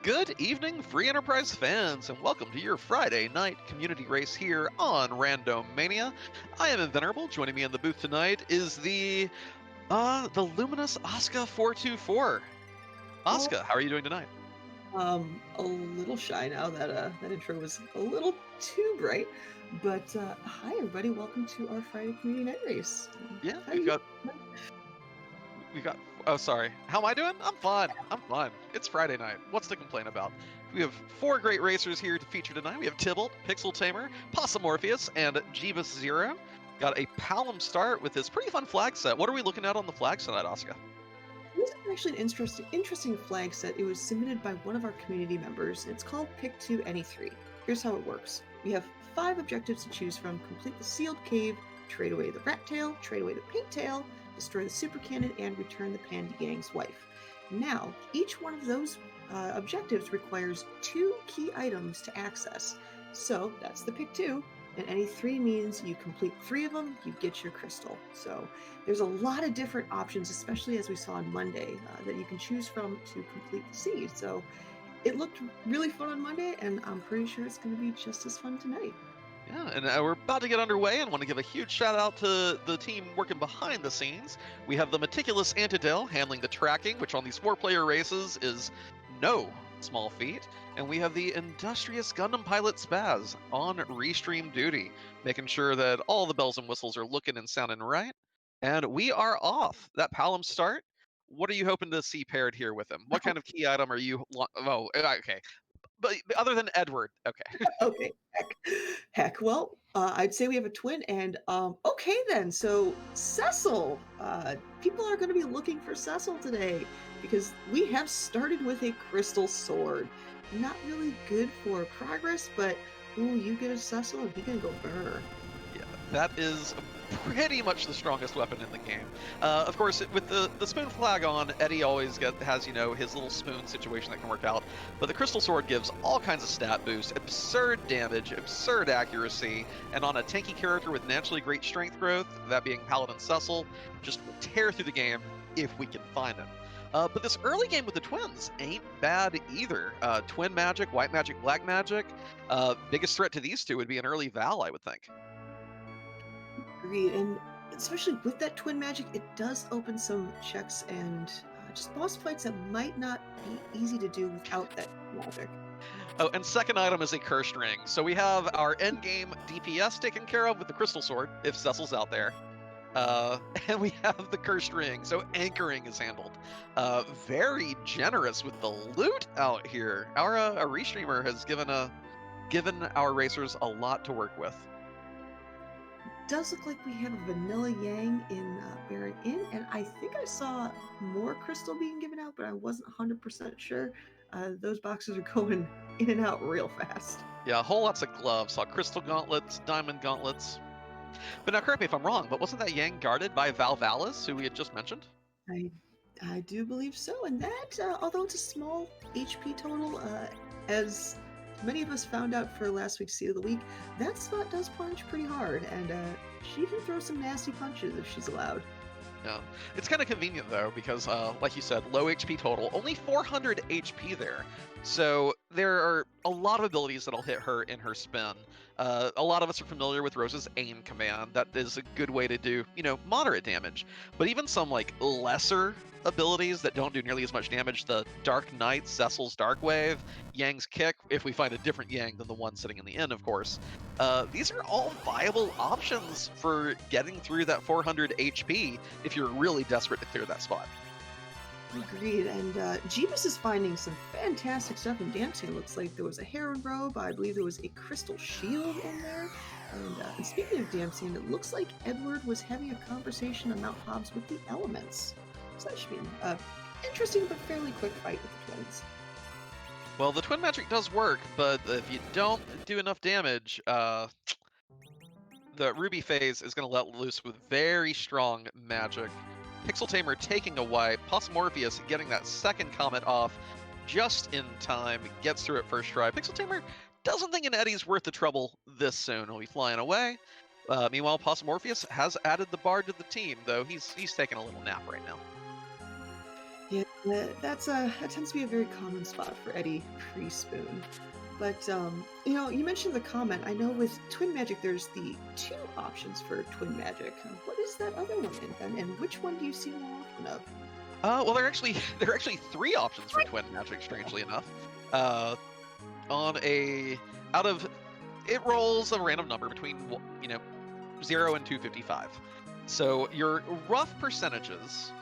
Good evening, Free Enterprise fans, and welcome to your Friday night community race here on Random Mania. I am Invenerable. Joining me in the booth tonight is the luminous Asuka 424. Well, Asuka, how are you doing tonight? a little shy now that that intro was a little too bright. But hi everybody, welcome to our Friday community night race. Yeah, How we've you got doing? we've got. Oh, sorry. How am I doing? I'm fine. I'm fine. It's Friday night. What's to complain about? We have four great racers here to feature tonight. We have Tybalt, Pixel Tamer, Possumorpheus, and Jeebus Zero. Got a Palom start with this pretty fun flag set. What are we looking at on the flag tonight, Asuka? This is actually an interesting flag set. It was submitted by one of our community members, and it's called Pick 2 Any 3. Here's how it works. We have 5 objectives to choose from: complete the sealed cave, trade away the rat tail, trade away the pink tail, destroy the super cannon, and return the Panda Yang's wife. Now, each one of those objectives requires 2 key items to access. So that's the Pick 2, and any 3 means you complete 3 of them, you get your crystal. So there's a lot of different options, especially as we saw on Monday, that you can choose from to complete the seed. So it looked really fun on Monday, and I'm pretty sure it's going to be just as fun tonight. Yeah, and we're about to get underway and want to give a huge shout out to the team working behind the scenes. We have the meticulous Antidel handling the tracking, which on these 4-player races is no small feat. And we have the industrious Gundam pilot Spaz on restream duty, making sure that all the bells and whistles are looking and sounding right. And we are off. That Palom start. What are you hoping to see paired here with him? What kind of key item are you? Oh, okay. But other than Edward, okay. Okay, heck. Well, I'd say we have a twin, and okay then. So Cecil, people are going to be looking for Cecil today because we have started with a crystal sword. Not really good for progress, but ooh, you get a Cecil, and he can go burr. Yeah, that is pretty much the strongest weapon in the game. Of course, with the spoon flag on, Eddie always has, his little spoon situation that can work out. But the Crystal Sword gives all kinds of stat boosts, absurd damage, absurd accuracy, and on a tanky character with naturally great strength growth, that being Paladin Cecil, just will tear through the game if we can find him. But this early game with the twins ain't bad either. Twin magic, white magic, black magic. Biggest threat to these two would be an early Val, I would think. Agreed, and especially with that twin magic, it does open some checks and just boss fights that might not be easy to do without that magic. Oh, and second item is a cursed ring. So we have our endgame DPS taken care of with the Crystal Sword, if Cecil's out there. And we have the cursed ring, so anchoring is handled. Very generous with the loot out here. Our restreamer has given our racers a lot to work with. Does look like we have a vanilla yang in Baron Inn, and I think I saw more crystal being given out, but I wasn't 100% sure. Those boxes are going in and out real fast. Yeah, whole lots of gloves. Saw crystal gauntlets, diamond gauntlets. But now, correct me if I'm wrong, but wasn't that Yang guarded by Val Valis, who we had just mentioned? I, I do believe so, and that, although it's a small HP total, as many of us found out for last week's Seed of the Week, that spot does punch pretty hard, and she can throw some nasty punches if she's allowed. Yeah, it's kind of convenient though because, like you said, low HP total, only 400 HP there. So there are a lot of abilities that'll hit her in her spin. A lot of us are familiar with Rose's aim command. That is a good way to do, moderate damage. But even some like lesser abilities that don't do nearly as much damage, the Dark Knight, Cecil's Dark Wave, Yang's Kick, if we find a different Yang than the one sitting in the inn, of course. These are all viable options for getting through that 400 HP if you're really desperate to clear that spot. Agreed, and Jeebus is finding some fantastic stuff in dancing. It looks like there was a heron robe, I believe there was a crystal shield in there. And speaking of dancing, it looks like Edward was having a conversation on Mount Hobbs with the elements. So that should be an interesting but fairly quick fight with the twins. Well, the twin magic does work, but if you don't do enough damage, the Ruby phase is going to let loose with very strong magic. Pixel Tamer taking a wipe, Possumorpheus getting that second comet off just in time, gets through it first try. Pixel Tamer doesn't think an Eddie's worth the trouble this soon. He'll be flying away. Meanwhile, Possumorpheus has added the bard to the team, though he's taking a little nap right now. Yeah, That tends to be a very common spot for Eddie pre-spoon. But you mentioned the comment. I know with twin magic, there's the two options for twin magic. What is that other one, and which one do you see more often of? Well, there are actually three options for twin magic. Strangely enough, uh, on a out of it rolls a random number between 0 and 255. So your rough percentages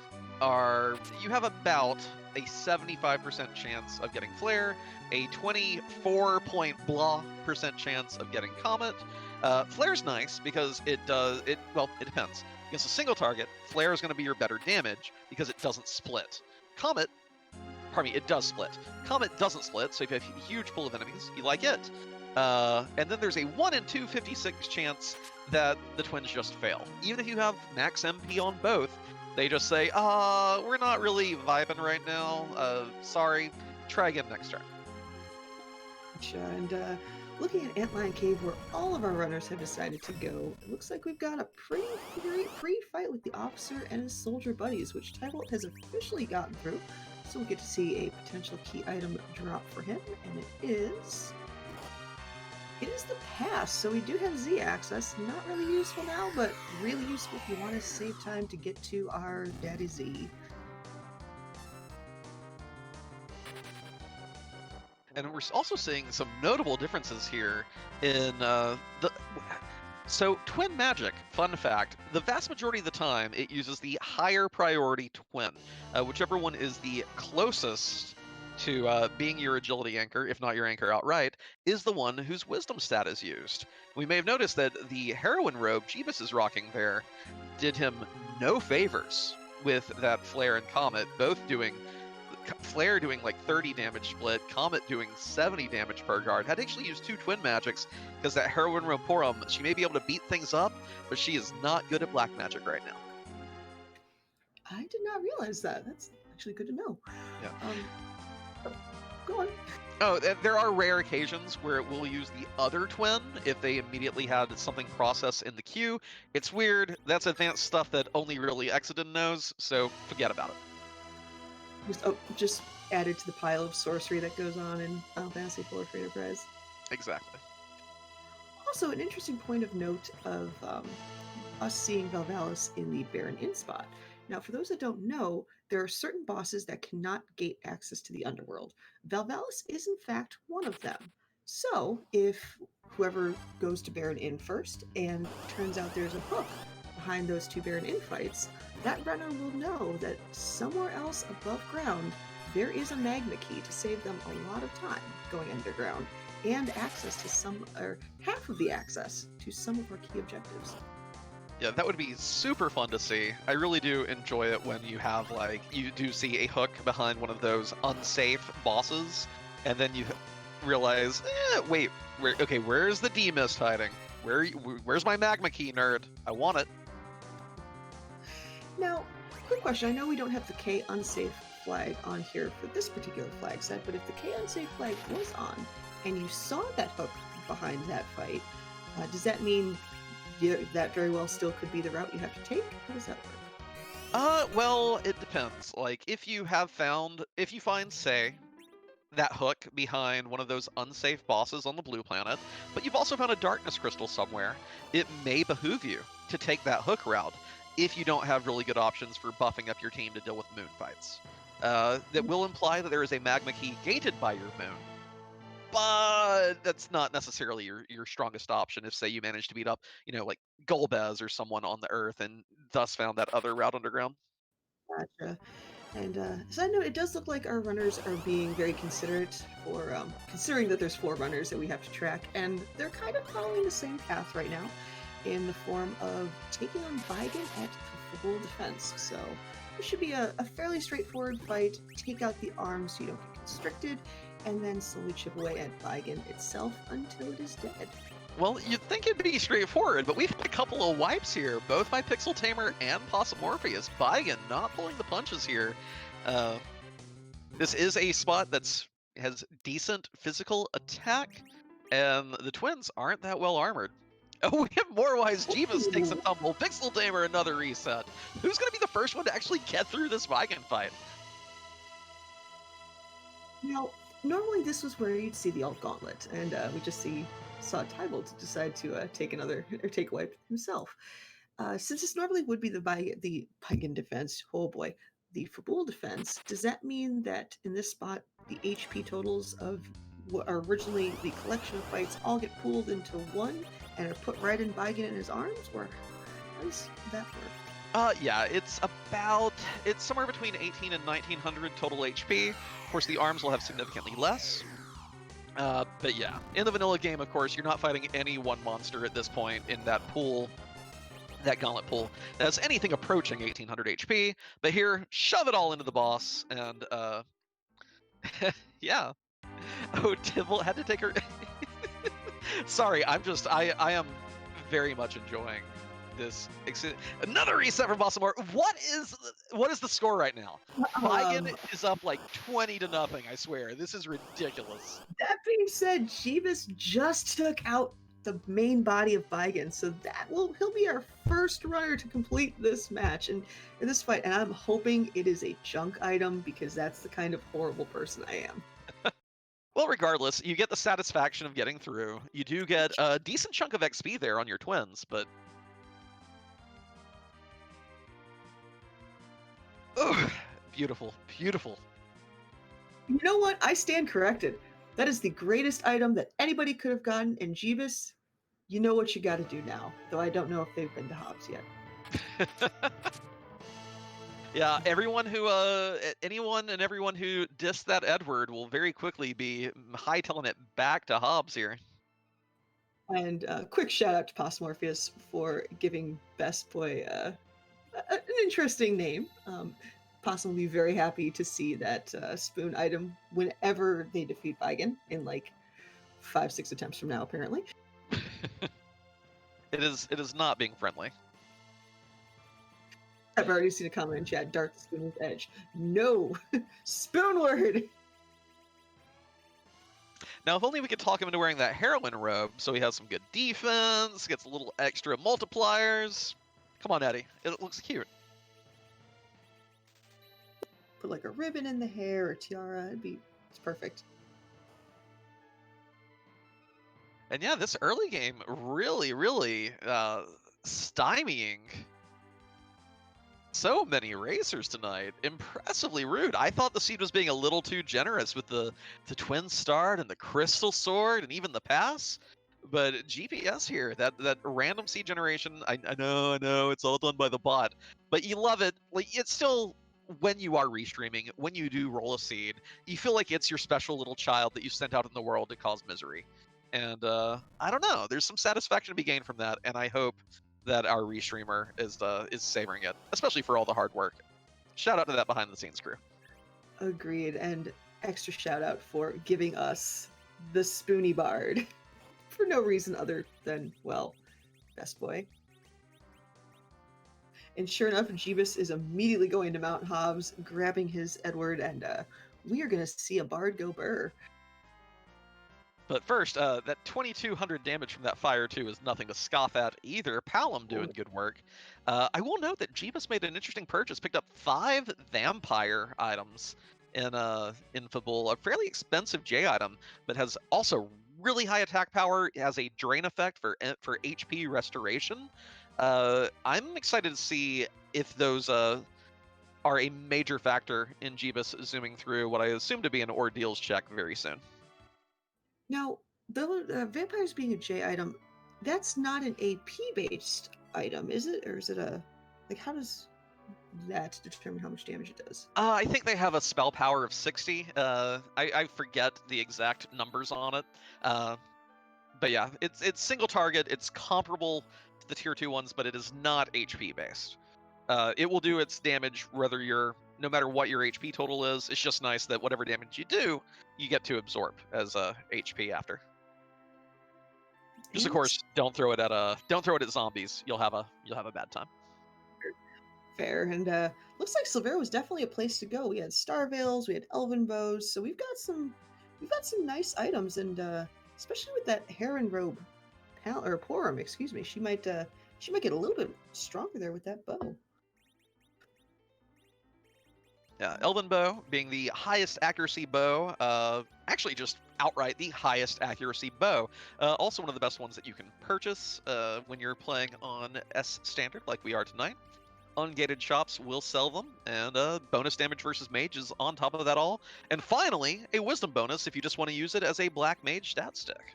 are you have about a 75% chance of getting flare, a 24 point blah percent chance of getting comet. Flare's nice because it depends. Against a single target, flare is going to be your better damage because it doesn't split. Comet, pardon me, it does split. Comet doesn't split, so if you have a huge pool of enemies, you like it. And then there's a 1 in 256 chance that the twins just fail. Even if you have max MP on both, they just say, we're not really vibing right now. Sorry, try again next turn. Gotcha. And looking at Antlion Cave, where all of our runners have decided to go, it looks like we've got a pretty great free fight with the officer and his soldier buddies, which Tybalt has officially gotten through. So we'll get to see a potential key item drop for him, and it is the pass. So we do have Z access. Not really useful now, but really useful if you want to save time to get to our Daddy Z. And we're also seeing some notable differences here in So twin magic, fun fact, the vast majority of the time it uses the higher priority twin. Whichever one is the closest to being your agility anchor, if not your anchor outright, is the one whose wisdom stat is used. We may have noticed that the heroine robe Jeebus is rocking there did him no favors with that flare and comet, both doing Flare doing like 30 damage split, Comet doing 70 damage per guard. Had to actually use two twin magics because that heroine Roporum, she may be able to beat things up, but she is not good at black magic right now. I did not realize that. That's actually good to know. Yeah. Go on. Oh, there are rare occasions where it will use the other twin if they immediately had something process in the queue. It's weird. That's advanced stuff that only really Exodin knows, so forget about it. Just added to the pile of sorcery that goes on in Final Fantasy IV for Enterprise. Exactly. Also, an interesting point of note of us seeing Valvalis in the Baron Inn spot. Now, for those that don't know, there are certain bosses that cannot gate access to the underworld. Valvalis is, in fact, one of them. So, if whoever goes to Baron Inn first and turns out there's a hook behind those two Baron Inn fights, that runner will know that somewhere else above ground there is a magma key to save them a lot of time going underground and access to some, or half of the access to some of our key objectives. Yeah, that would be super fun to see. I really do enjoy it when you have, like, you do see a hook behind one of those unsafe bosses, and then you realize, wait, where's the D-Mist hiding? Where's my magma key, nerd? I want it. Now, quick question. I know we don't have the K unsafe flag on here for this particular flag set, but if the K unsafe flag was on and you saw that hook behind that fight, does that mean that very well still could be the route you have to take? How does that work? Well, it depends. Like, if you find, say, that hook behind one of those unsafe bosses on the blue planet, but you've also found a darkness crystal somewhere, it may behoove you to take that hook route if you don't have really good options for buffing up your team to deal with moon fights. That will imply that there is a magma key gated by your moon, but that's not necessarily your strongest option if, say, you manage to beat up, like Golbez or someone on the Earth and thus found that other route underground. Gotcha. And so I know it does look like our runners are being very considerate for considering that there's 4 runners that we have to track, and they're kind of following the same path right now in the form of taking on Vigan at full defense. So this should be a fairly straightforward fight. Take out the arms so you don't get constricted, and then slowly chip away at Vigan itself until it is dead. Well, you'd think it'd be straightforward, but we've had a couple of wipes here, both by Pixel Tamer and Possumorpheus. Vigan not pulling the punches here. This is a spot that has decent physical attack, and the twins aren't that well armored. Oh, we have Morewise Jeebus takes a tumble. Pixel Tamer another reset. Who's going to be the first one to actually get through this Vigan fight? Now, normally this was where you'd see the alt gauntlet, and we just saw Tybalt decide to take another or take away himself. Since this normally would be the Pagan defense, oh boy, the Fabul defense. Does that mean that in this spot the HP totals of what are originally the collection of fights all get pooled into one and are put right in Baigen in his arms, or how does that work? Yeah, it's somewhere between 18 and 1900 total HP. Of course, the arms will have significantly less. But yeah, in the vanilla game, of course, you're not fighting any one monster at this point in that pool, that gauntlet pool, that has anything approaching 1800 HP. But here, shove it all into the boss, and yeah. Oh, Tybalt had to take her. Sorry, I am very much enjoying this. Another reset from Balsamore. What is the score right now? Baigen Um, is up like 20-0. I swear, this is ridiculous. that being said, Jeebus just took out the main body of Baigen, so he'll be our first runner to complete this match and this fight. And I'm hoping it is a junk item because that's the kind of horrible person I am. Well, regardless, you get the satisfaction of getting through. You do get a decent chunk of XP there on your twins, but oh, beautiful, beautiful. You know what? I stand corrected. That is the greatest item that anybody could have gotten. And Jeebus, you know what you got to do now. Though I don't know if they've been to Hobbs yet. Yeah, anyone and everyone who dissed that Edward will very quickly be hightailing it back to Hobbs here. And quick shout out to Postmorpheus for giving Best Boy an interesting name. Possum will be very happy to see that spoon item whenever they defeat Baigen in like 5-6 attempts from now, apparently. It is not being friendly. I've already seen a comment in chat, Dark Spoon with Edge. No! Spoonward! Now, if only we could talk him into wearing that heroine robe so he has some good defense, gets a little extra multipliers. Come on, Eddie. It looks cute. Put like a ribbon in the hair or tiara. It's perfect. And yeah, this early game really, really stymieing so many racers tonight. Impressively rude. I thought the seed was being a little too generous with the twin start and the crystal sword and even the pass. But GPS here, that random seed generation, I know, it's all done by the bot. But you love it. Like, it's still, when you are restreaming, when you do roll a seed, you feel like it's your special little child that you sent out in the world to cause misery. And I don't know, there's some satisfaction to be gained from that, and I hope that our restreamer is savoring it, especially for all the hard work. Shout out to that behind the scenes crew. Agreed. And extra shout out for giving us the Spoony Bard for no reason other than, well, Best Boy. And sure enough, Jeebus is immediately going to Mount Hobbs, grabbing his Edward, and we are going to see a Bard go burr. But first, that 2200 damage from that fire too is nothing to scoff at either. Palom doing good work. I will note that Jeebus made an interesting purchase, picked up 5 vampire items in Fabul, a fairly expensive J item, but has also really high attack power. It has a drain effect for HP restoration. I'm excited to see if those are a major factor in Jeebus zooming through what I assume to be an ordeals check very soon. Now, the vampires being a J item, that's not an AP based item, is it? Or is it how does that determine how much damage it does? I think they have a spell power of 60. I forget the exact numbers on it. But yeah, it's single target. It's comparable to the tier 2 ones, but it is not HP based. It will do its damage no matter what your HP total is. It's just nice that whatever damage you do, you get to absorb as HP after. Just of course, don't throw it at zombies. You'll have a bad time. Fair. And looks like Silvera was definitely a place to go. We had Starveils, we had Elven Bows, so we've got some nice items, and especially with that Heron Robe or Porum, excuse me, she might get a little bit stronger there with that bow. Yeah, Elven Bow being the highest accuracy bow, actually just outright the highest accuracy bow. Also one of the best ones that you can purchase when you're playing on S standard like we are tonight. Ungated shops will sell them, and bonus damage versus mage is on top of that all. And finally, a wisdom bonus if you just want to use it as a black mage stat stick.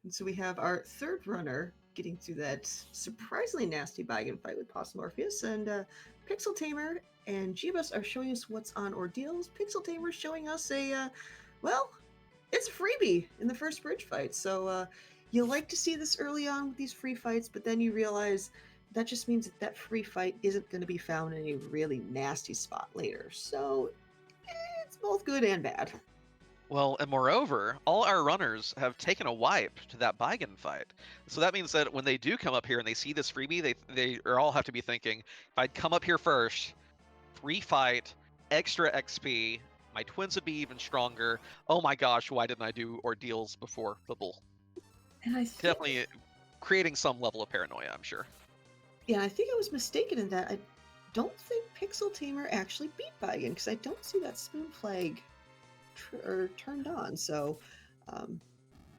And so we have our third runner getting through that surprisingly nasty Baigan fight with Possum Morpheus, and Pixel Tamer and Jeebus are showing us what's on Ordeals. Pixel Tamer showing us a, well, it's a freebie in the first bridge fight. So you like to see this early on with these free fights, but then you realize that just means that that free fight isn't going to be found in a really nasty spot later. So it's both good and bad. Well, and moreover, all our runners have taken a wipe to that Baigan fight. So that means that when they do come up here and they see this freebie, they all have to be thinking, if I'd come up here first, free fight, extra XP, my twins would be even stronger. Oh my gosh, why didn't I do ordeals before the bull? And I think, Definitely creating some level of paranoia, I'm sure. yeah, I think I was mistaken in that. I don't think Pixel Tamer actually beat Baigan because I don't see that spoon flag turned on. So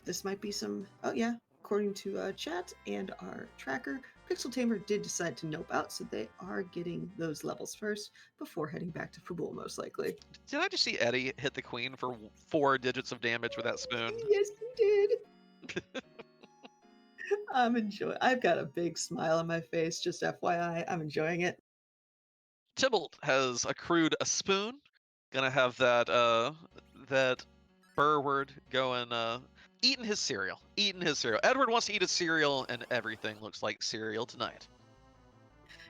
this might be some. Oh yeah, according to chat and our tracker, Pixel Tamer did decide to nope out, so they are getting those levels first before heading back to Fabul, most likely. Did I just see Eddie hit the queen for 4 digits of damage with that spoon? Yes, you did. I'm enjoying. I've got a big smile on my face. Just FYI, I'm enjoying it. Tybalt has accrued a spoon. Gonna have that burr word going eating his cereal. Eating his cereal. Edward wants to eat his cereal, and everything looks like cereal tonight.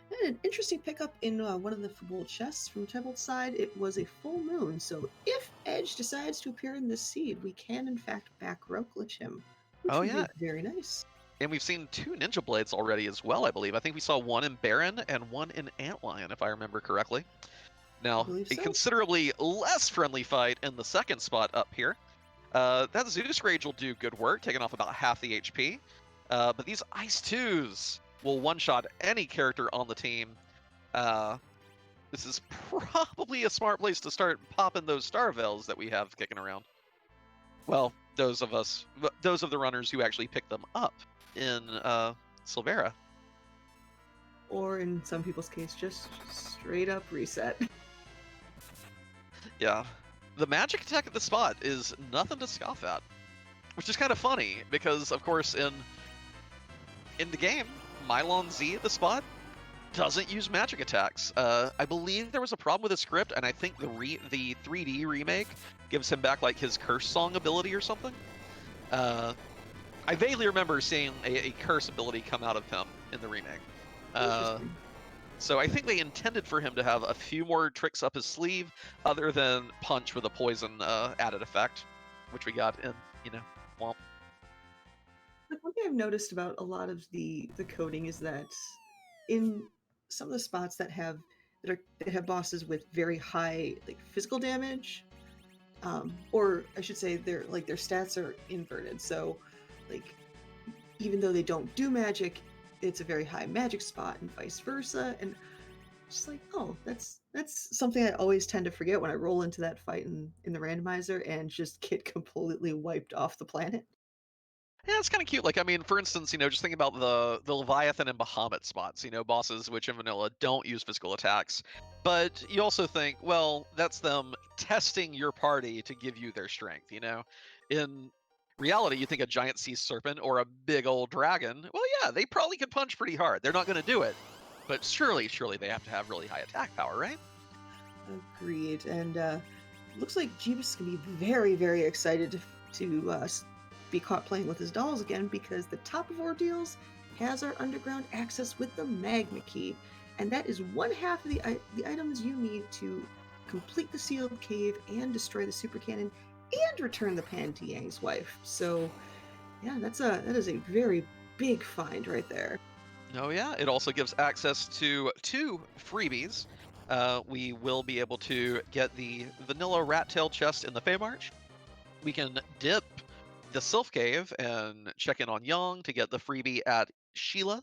And an interesting pickup in one of the Fabul chests from Tybalt's side. It was a full moon, so if Edge decides to appear in this seed, we can in fact back row glitch him, which Oh would yeah, be very nice. and we've seen 2 ninja blades already as well, I believe. I think we saw one in Baron and one in Antlion, if I remember correctly. I Now, believe a so. considerably less friendly fight in the second spot up here. That Zeus Rage will do good work, taking off about half the HP. But these Ice 2s will one-shot any character on the team. This is probably a smart place to start popping those Star Veils that we have kicking around. Well, those of the runners who actually picked them up in Silvera. Or in some people's case, just straight up reset. Yeah. The magic attack at the spot is nothing to scoff at, which is kind of funny because, of course, in the game, Mylon Z at the spot doesn't use magic attacks. I believe there was a problem with the script, and I think the 3D remake gives him back like his curse song ability or something. I vaguely remember seeing a curse ability come out of him in the remake. Interesting. So I think they intended for him to have a few more tricks up his sleeve, other than punch with a poison added effect, which we got in, Womp. Like, one thing I've noticed about a lot of the coding is that in some of the spots that have bosses with very high like physical damage, or I should say their stats are inverted. So like even though they don't do magic, it's a very high magic spot and vice versa. And just like, oh, that's something I always tend to forget when I roll into that fight in the randomizer and just get completely wiped off the planet. Yeah, it's kind of cute. Like, I mean, for instance, just think about the Leviathan and Bahamut spots, bosses which in vanilla don't use physical attacks. But you also think, well, that's them testing your party to give you their strength, In reality, you think a giant sea serpent or a big old dragon, well, yeah, they probably could punch pretty hard. They're not going to do it. But surely they have to have really high attack power, right? Agreed. And looks like Jeebus is going to be very, very excited to be caught playing with his dolls again, because the top of Ordeals has our underground access with the Magma Key. And that is one half of the items you need to complete the sealed cave and destroy the super cannon and return the Pan Yang's wife. So yeah, that is a very big find right there. Oh yeah, it also gives access to 2 freebies. We will be able to get the vanilla rat tail chest in the Feymarch. We can dip the Sylph Cave and check in on Young to get the freebie at Sheila.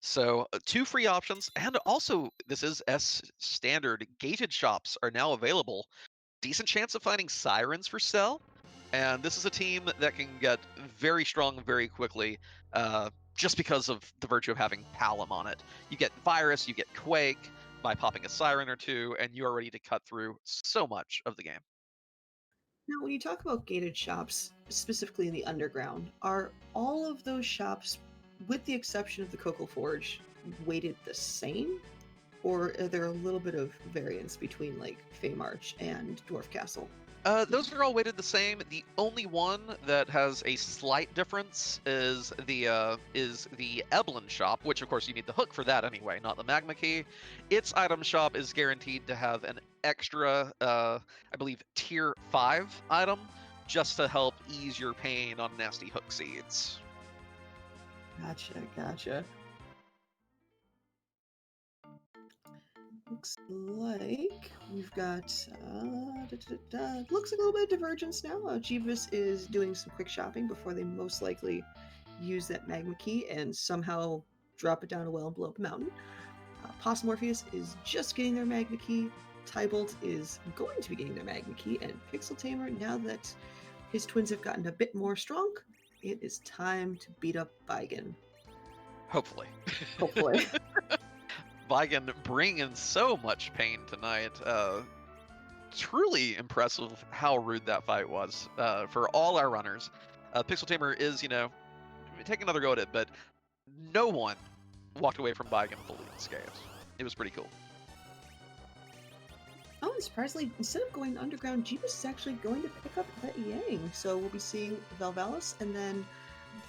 So, two free options, and also this is S standard. Gated shops are now available. Decent chance of finding sirens for sale, and this is a team that can get very strong very quickly, just because of the virtue of having Palom on it. You get Virus, you get Quake by popping a siren or two, and you are ready to cut through so much of the game. Now, when you talk about gated shops, specifically in the underground, are all of those shops, with the exception of the Cocoa Forge, weighted the same? Or are there a little bit of variance between like Feymarch and Dwarf Castle? Those are all weighted the same. The only one that has a slight difference is the Eblin shop, which of course you need the hook for that anyway, not the magma key. Its item shop is guaranteed to have an extra, I believe, tier 5 item, just to help ease your pain on nasty hook seeds. Gotcha, gotcha. Looks like we've got looks like a little bit of divergence now. Jeebus is doing some quick shopping before they most likely use that magma key and somehow drop it down a well and blow up a mountain. Possum Morpheus is just getting their magma key. Tybalt is going to be getting their magma key, and Pixel Tamer, now that his twins have gotten a bit more strong, it is time to beat up Bigan. Hopefully. Hopefully. Vigan bringing so much pain tonight. Truly impressive how rude that fight was for all our runners. Pixel Tamer is, taking another go at it, but no one walked away from Vigan fully unscathed. It was pretty cool. Oh, and surprisingly, instead of going underground, Jeebus is actually going to pick up that Yang. So we'll be seeing Valvalis and then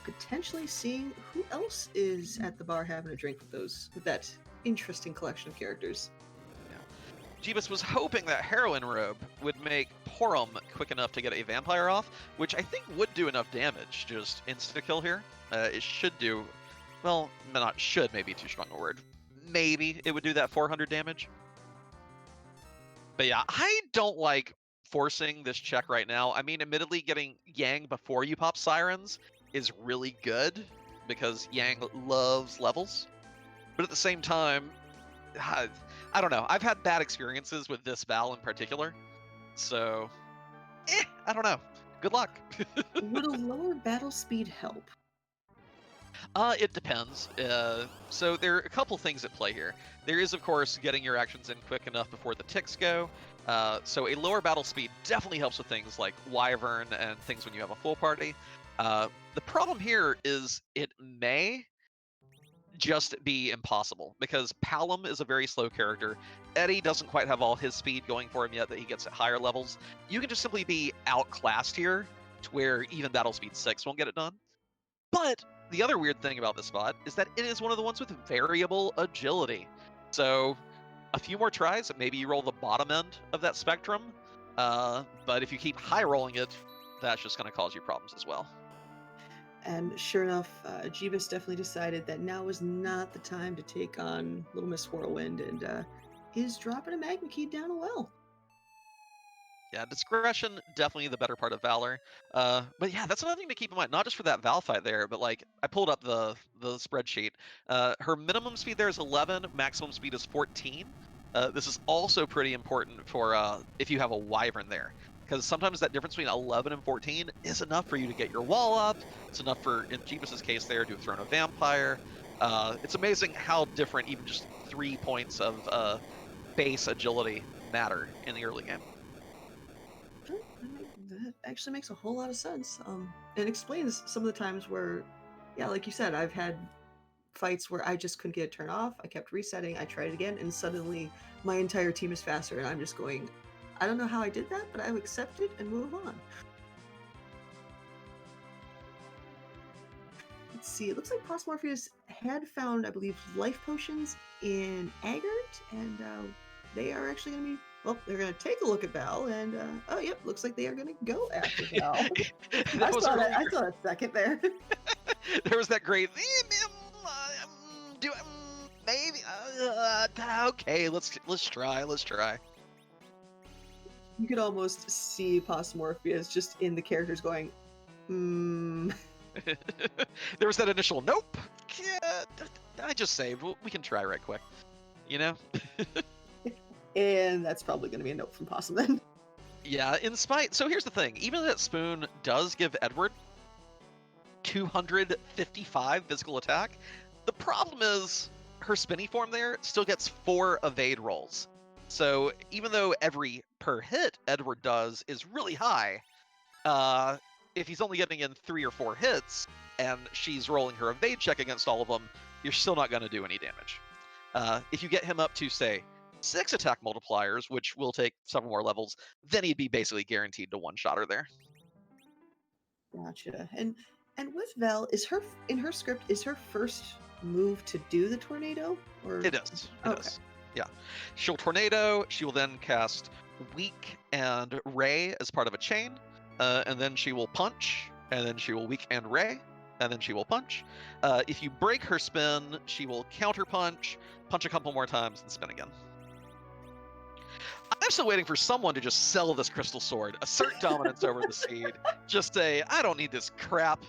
potentially seeing who else is at the bar having a drink with that interesting collection of characters. Jeebus was hoping that Heroine Robe would make Porum quick enough to get a vampire off, which I think would do enough damage, just insta-kill here. It should do, well, not should, maybe too strong a word. Maybe it would do that 400 damage. But yeah, I don't like forcing this check right now. I mean, admittedly, getting Yang before you pop Sirens is really good, because Yang loves levels. But at the same time, I don't know. I've had bad experiences with this Val in particular. So, I don't know. Good luck. Would a lower battle speed help? It depends. So there are a couple things at play here. There is, of course, getting your actions in quick enough before the ticks go. So a lower battle speed definitely helps with things like Wyvern and things when you have a full party. The problem here is it may just be impossible, because Palom is a very slow character. Eddie doesn't quite have all his speed going for him yet that he gets at higher levels. You can just simply be outclassed here to where even battle speed 6 won't get it done. But the other weird thing about this spot is that it is one of the ones with variable agility. So a few more tries, maybe you roll the bottom end of that spectrum. But if you keep high rolling it, that's just going to cause you problems as well. And sure enough, Jeebus definitely decided that now is not the time to take on Little Miss Whirlwind, and is dropping a magma key down a well. Yeah, discretion, definitely the better part of valor. But yeah, that's another thing to keep in mind, not just for that Val fight there, but like, I pulled up the spreadsheet. Her minimum speed there is 11, maximum speed is 14. This is also pretty important for if you have a Wyvern there, because sometimes that difference between 11 and 14 is enough for you to get your wall up. It's enough for, in Jeebus's case there, to have thrown a vampire. It's amazing how different even just 3 points of base agility matter in the early game. That actually makes a whole lot of sense. And explains some of the times where, yeah, like you said, I've had fights where I just couldn't get a turn off. I kept resetting. I tried it again, and suddenly my entire team is faster, and I'm just going, I don't know how I did that, but I accept it and move on. Let's see. It looks like Possum Morpheus had found, I believe, life potions in Agert, and they are actually going to be. Well, they're going to take a look at Val, and oh, yep, looks like they are going to go after Val. I saw that second there. There was that great. Maybe. Okay, let's try. You could almost see Possum Morpheus just in the characters going, There was that initial nope. I just saved. We can try right quick. You know? And that's probably going to be a note from Possum then. Yeah, so here's the thing. Even though that spoon does give Edward 255 physical attack, the problem is her spinny form there still gets 4 evade rolls. So even though every per hit Edward does is really high, if he's only getting in 3 or 4 hits and she's rolling her evade check against all of them, you're still not going to do any damage. If you get him up to, say, 6 attack multipliers, which will take several more levels, then he'd be basically guaranteed to one-shot her there. Gotcha. And with Vel, in her script, is her first move to do the tornado? Or It is. Okay. Yeah. She'll tornado. She will then cast weak and ray as part of a chain, and then she will punch, and then she will weak and ray, and then she will punch. If you break her spin, she will counter punch a couple more times, and spin again. I'm still waiting for someone to just sell this crystal sword, assert dominance over the seed, just say, I don't need this crap.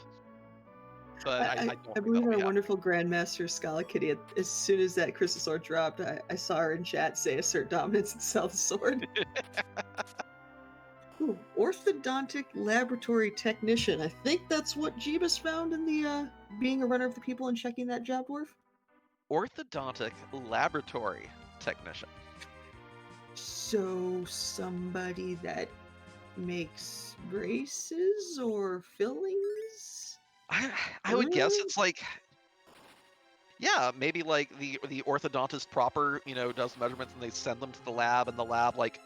But I don't I think believe that'll our be wonderful Grandmaster Scala Kitty, as soon as that crystal sword dropped, I saw her in chat say assert dominance and sell the sword. Ooh, orthodontic laboratory technician. I think that's what Jeebus found in the being a runner of the people and checking that job, Dwarf. Orthodontic laboratory technician. So somebody that makes braces or fillings? I would guess it's like, yeah, maybe like the orthodontist proper, does measurements and they send them to the lab and the lab like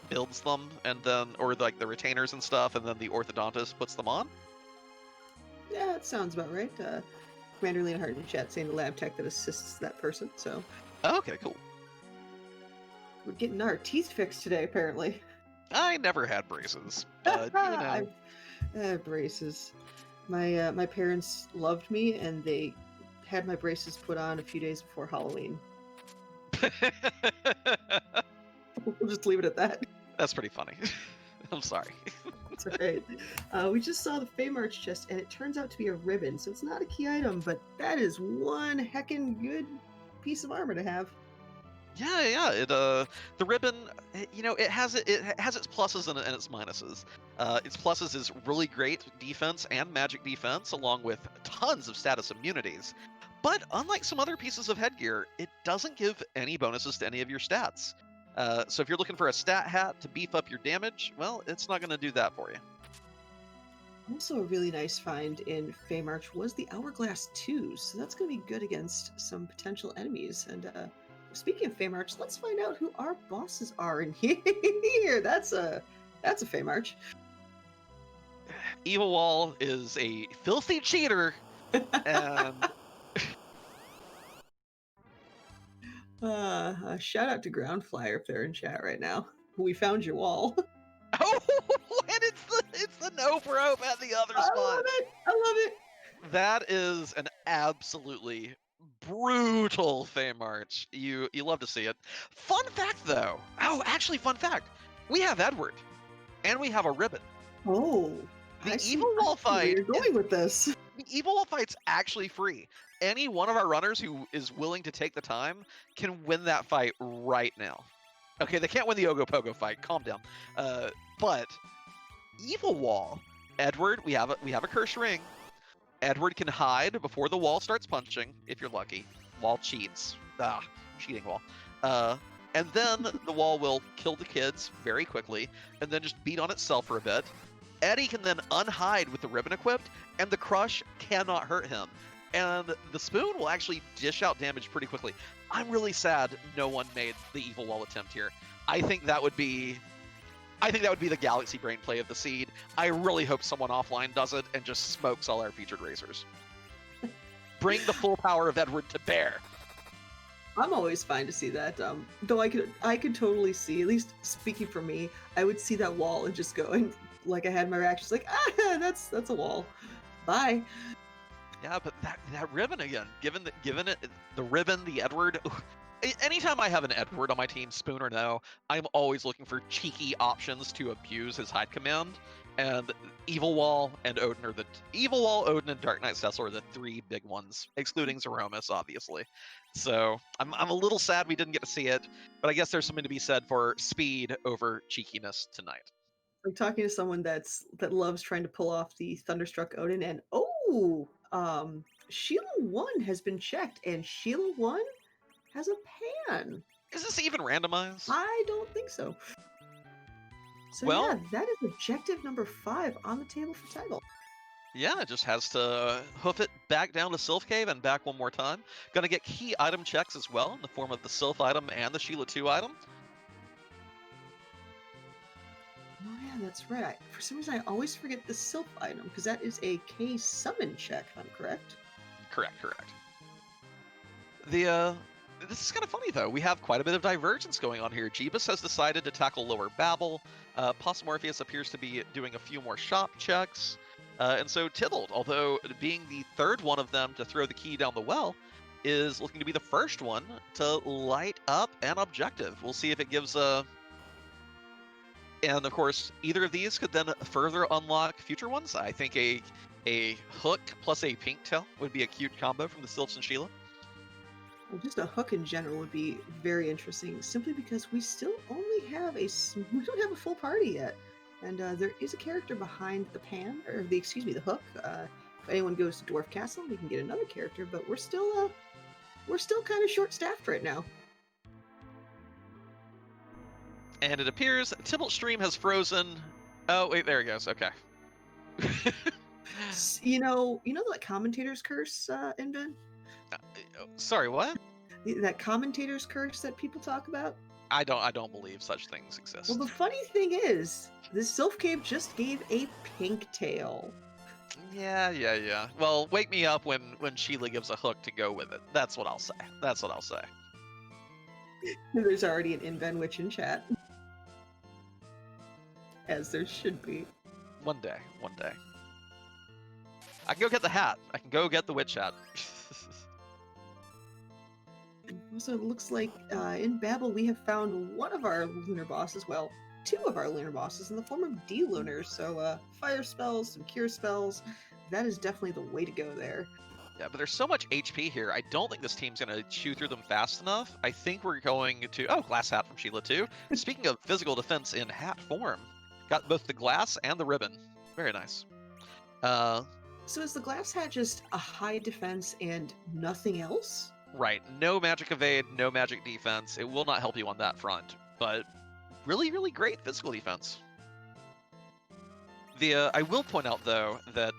builds them and then, or like the retainers and stuff, and then the orthodontist puts them on. Yeah, that sounds about right. Commander Lena Hart in chat saying the lab tech that assists that person. So Okay, cool. we're getting our teeth fixed today, apparently. I never had braces, but I have braces. My parents loved me, and they had my braces put on a few days before Halloween. We'll just leave it at that. That's pretty funny. I'm sorry. That's right. We just saw the Fey March chest, and it turns out to be a ribbon, so it's not a key item, but that is one heckin' good piece of armor to have. Yeah. The ribbon, it has its pluses and its minuses. Its pluses is really great defense and magic defense, along with tons of status immunities. But unlike some other pieces of headgear, it doesn't give any bonuses to any of your stats. So if you're looking for a stat hat to beef up your damage, well, it's not going to do that for you. Also, a really nice find in Fey March was the Hourglass 2, so that's going to be good against some potential enemies. And speaking of Fey March, let's find out who our bosses are in here. That's a Fey March. Evil Wall is a filthy cheater, and shout out to Groundflyer if they're in chat right now. We found your wall. oh, and it's the no probe at the other spot. I love it. That is an absolutely brutal Fey March. You love to see it. Fun fact, though. Oh, actually, fun fact. We have Edward, and we have a ribbon. Oh, The Evil Wall fight. You're going with this. The Evil Wall fight's actually free. Any one of our runners who is willing to take the time can win that fight right now. Okay, they can't win the Ogopogo fight. Calm down. But Evil Wall, Edward, we have a curse ring. Edward can hide before the wall starts punching, if you're lucky. Wall cheats. Cheating wall. And then the wall will kill the kids very quickly, and then just beat on itself for a bit. Eddie can then unhide with the ribbon equipped, and the crush cannot hurt him. And the spoon will actually dish out damage pretty quickly. I'm really sad no one made the Evil Wall attempt here. I think that would be the Galaxy Brain play of the seed. I really hope someone offline does it and just smokes all our featured racers. Bring the full power of Edward to bear. I'm always fine to see that. Though I could totally see, at least speaking for me, I would see that wall and just go and like I had my reactions like, that's a wall. Bye. Yeah, but that ribbon again, given it the ribbon, the Edward. Anytime I have an Edward on my team, spoon or no, I'm always looking for cheeky options to abuse his hide command. and Evil Wall and Odin are the Evil Wall, Odin, and Dark Knight's Tesla are the three big ones, excluding Zeromus, obviously. So I'm a little sad we didn't get to see it, but I guess there's something to be said for speed over cheekiness tonight. I'm talking to someone that loves trying to pull off the Thunderstruck Odin, and Sheila 1 has been checked, and Sheila 1 has a pan. Is this even randomized? I don't think so. So Well, yeah, that is objective number 5 on the table for title. Yeah, it just has to hoof it back down to Sylph Cave and back one more time. Gonna get key item checks as well in the form of the Sylph item and the Sheila 2 item. Oh yeah, that's right. For some reason, I always forget the Sylph item, because that is a K summon check, if I'm correct. Correct. This is kind of funny, though. We have quite a bit of divergence going on here. Jeebus has decided to tackle Lower Babel. Possumorpheus appears to be doing a few more shop checks. And so Tybalt, although being the third one of them to throw the key down the well, is looking to be the first one to light up an objective. We'll see if it gives a... And of course, either of these could then further unlock future ones. I think a hook plus a pink tail would be a cute combo from the Sylphs and Sheila. Well, just a hook in general would be very interesting, simply because we still only have we don't have a full party yet, and there is a character behind the pan, or the hook. If anyone goes to Dwarf Castle, we can get another character, but we're still kind of short-staffed right now. And it appears Tybalt's stream has frozen. Oh wait, there he goes. Okay. You know that commentator's curse, Inven? Sorry, what? That commentator's curse that people talk about? I don't believe such things exist. Well, the funny thing is, this Sylph Cave just gave a pink tail. Yeah. Well, wake me up when Sheila gives a hook to go with it. That's what I'll say. There's already an Inven Witch in chat. As there should be. One day. I can go get the hat. I can go get the witch hat. So it looks like in Babel we have found one of our lunar bosses, well, 2 of our lunar bosses in the form of D-lunars. So fire spells, some cure spells, that is definitely the way to go there. Yeah, but there's so much HP here. I don't think this team's going to chew through them fast enough. I think we're going to... Oh, glass hat from Sheila too. Speaking of physical defense in hat form, got both the glass and the ribbon. Very nice. So is the glass hat just a high defense and nothing else? Right. No magic evade, no magic defense. It will not help you on that front, but really, really great physical defense. I will point out, though, that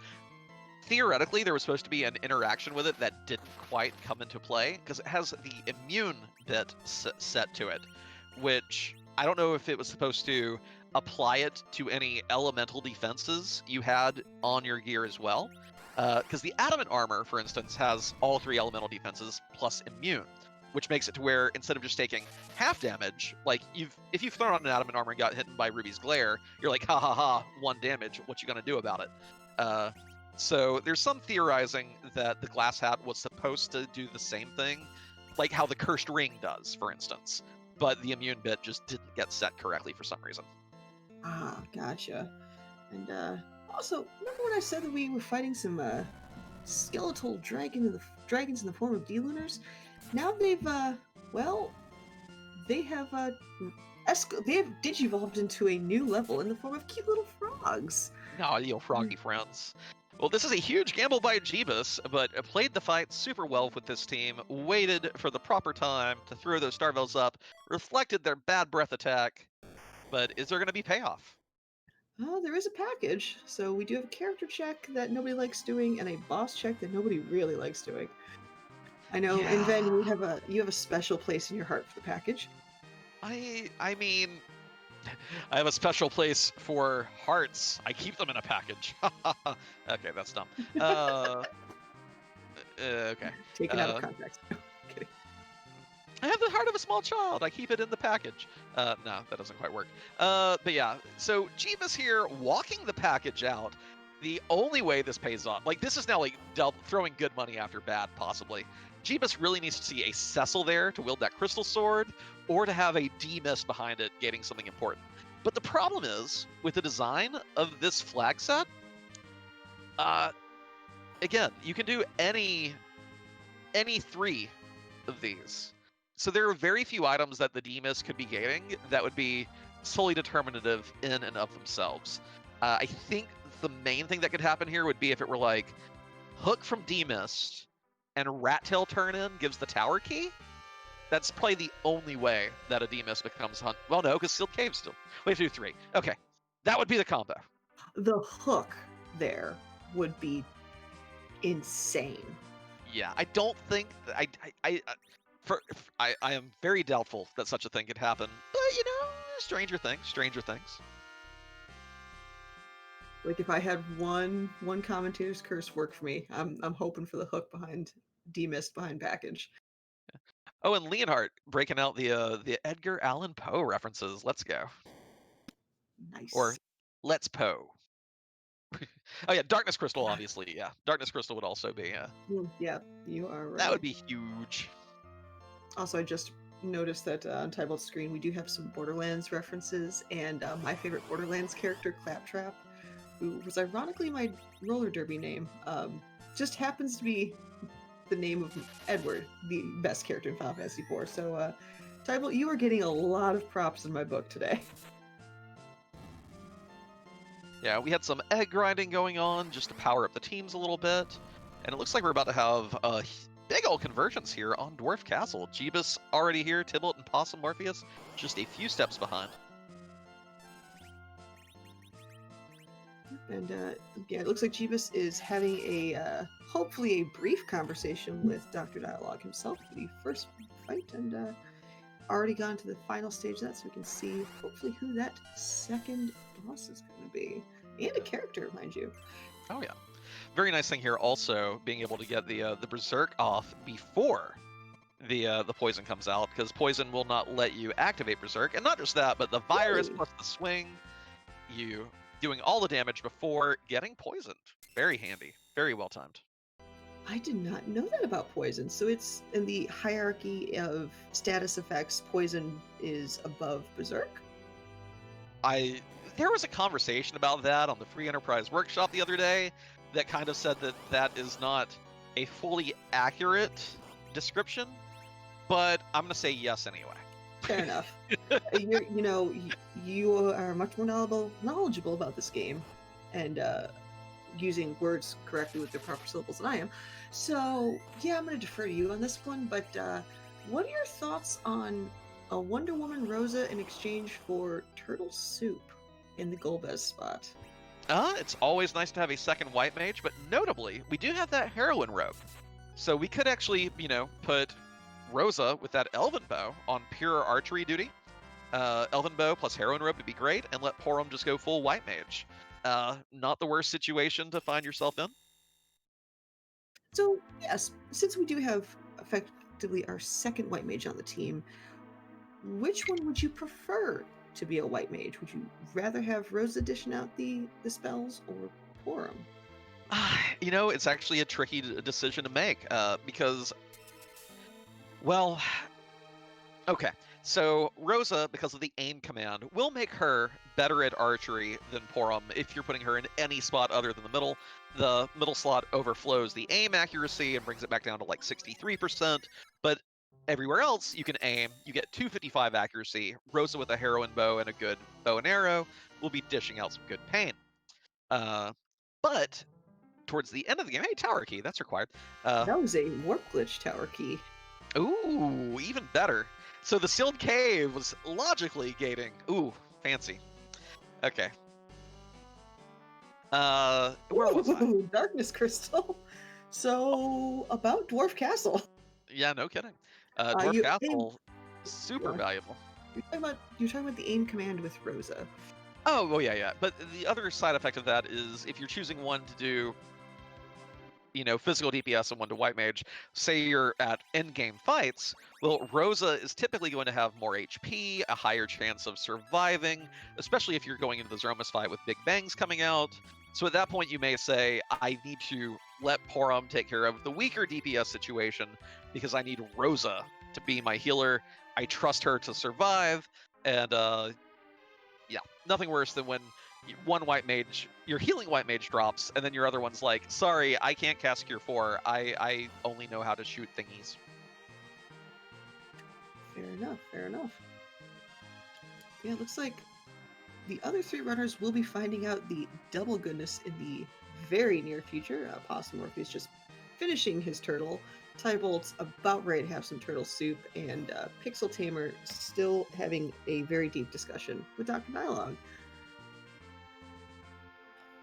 theoretically there was supposed to be an interaction with it that didn't quite come into play, because it has the immune bit set to it, which I don't know if it was supposed to apply it to any elemental defenses you had on your gear as well. Because the adamant armor, for instance, has all 3 elemental defenses plus immune, which makes it to where instead of just taking half damage, like if you've thrown on an adamant armor and got hit by Ruby's glare, you're like, ha ha ha, 1 damage, what you gonna do about it? So there's some theorizing that the glass hat was supposed to do the same thing, like how the cursed ring does, for instance, but the immune bit just didn't get set correctly for some reason. Ah, gotcha. And also, remember when I said that we were fighting some skeletal dragons in the form of D-lunars? Now they've they have digivolved into a new level in the form of cute little frogs. Oh, you froggy friends. Well, this is a huge gamble by Jeebus, but played the fight super well with this team, waited for the proper time to throw those Starvells up, reflected their bad breath attack, but is there going to be payoff? There is a package, so we do have a character check that nobody likes doing, and a boss check that nobody really likes doing. I know, Yeah. and then you have a special place in your heart for the package. I mean, I have a special place for hearts. I keep them in a package. Okay, that's dumb. Okay. Taken out of context. Kidding. I have the heart of a small child. I keep it in the package. No, that doesn't quite work. But yeah, so Jeebus here walking the package out. The only way this pays off, like this is now like throwing good money after bad, possibly. Jeebus really needs to see a Cecil there to wield that crystal sword, or to have a D-Mist behind it, getting something important. But the problem is, with the design of this flag set, again, you can do any 3 of these. So there are very few items that the Demus could be gaining that would be solely determinative in and of themselves. I think the main thing that could happen here would be if it were like Hook from Demist and Rat Tail turn in gives the tower key. That's probably the only way that a Demist becomes hunt. Well, no, because Sealed Cave still. We have to do 3. Okay, that would be the combo. The hook there would be insane. Yeah, I don't think I am very doubtful that such a thing could happen. But stranger things. Like if I had one commentator's curse work for me, I'm hoping for the hook behind Demist behind package. Oh, and Leonhardt breaking out the Edgar Allan Poe references. Let's go. Nice. Or let's Poe. Oh yeah, Darkness Crystal, obviously. Yeah, Darkness Crystal would also be. Yeah, you are right. That would be huge. Also, I just noticed that on Untitled screen we do have some Borderlands references, and my favorite Borderlands character, Claptrap, who was ironically my roller derby name, just happens to be the name of Edward, the best character in Final Fantasy IV. So, Tybalt, you are getting a lot of props in my book today. Yeah, we had some egg grinding going on just to power up the teams a little bit, and it looks like we're about to have a big old convergence here on Dwarf Castle. Jeebus already here, Tybalt and Possum Morpheus just a few steps behind. And yeah, it looks like Jeebus is having a hopefully a brief conversation with Dr. Dialogue himself for the first fight, and already gone to the final stage of that, so we can see hopefully who that second boss is going to be, and a character, mind you. Oh yeah, very nice thing here also being able to get the Berserk off before the poison comes out, because poison will not let you activate Berserk, and not just that, but the virus plus the swing, you doing all the damage before getting poisoned. Very handy, very well timed. I did not know that about poison. So it's in the hierarchy of status effects, poison is above Berserk? There was a conversation about that on the Free Enterprise Workshop the other day that kind of said that that is not a fully accurate description, but I'm going to say yes anyway. Fair enough. You are much more knowledgeable about this game, and using words correctly with their proper syllables than I am. So yeah, I'm going to defer to you on this one. But what are your thoughts on a Wonder Woman Rosa in exchange for turtle soup in the Golbez spot? It's always nice to have a second white mage, but notably, we do have that heroine robe. So we could actually, put Rosa with that Elven Bow on pure archery duty. Elven Bow plus heroine robe would be great, and let Porum just go full white mage. Not the worst situation to find yourself in. So yes, since we do have effectively our second white mage on the team, which one would you prefer to be a white mage? Would you rather have Rosa dishing out the spells, or Porum? It's actually a tricky decision to make, because, well, okay. So Rosa, because of the aim command, will make her better at archery than Porum if you're putting her in any spot other than the middle. The middle slot overflows the aim accuracy and brings it back down to like 63%, but everywhere else you can aim, you get 255 accuracy. Rosa with a heroine bow and a good bow and arrow will be dishing out some good pain. But towards the end of the game, hey, tower key, that's required. That was a warp glitch tower key. Ooh, even better. So the sealed cave was logically gating. Ooh, fancy. Okay. Where was I? Darkness Crystal. So, about Dwarf Castle. Yeah, no kidding. Dwarf Castle, super valuable. You're talking about the aim command with Rosa. Oh, well, yeah. But the other side effect of that is if you're choosing one to do, physical DPS and one to white mage, say you're at end-game fights, well, Rosa is typically going to have more HP, a higher chance of surviving, especially if you're going into the Zromas fight with big bangs coming out. So at that point, you may say, I need to let Porum take care of the weaker DPS situation because I need Rosa to be my healer. I trust her to survive, and nothing worse than when one white mage, your healing white mage drops, and then your other one's like, sorry, I can't cast Cure 4. I only know how to shoot thingies. Fair enough, fair enough. Yeah, it looks like the other 3 runners will be finding out the double goodness in the very near future. Possumorph is just finishing his turtle. Tybolt's about ready to have some turtle soup, and Pixel Tamer still having a very deep discussion with Dr. Dialogue.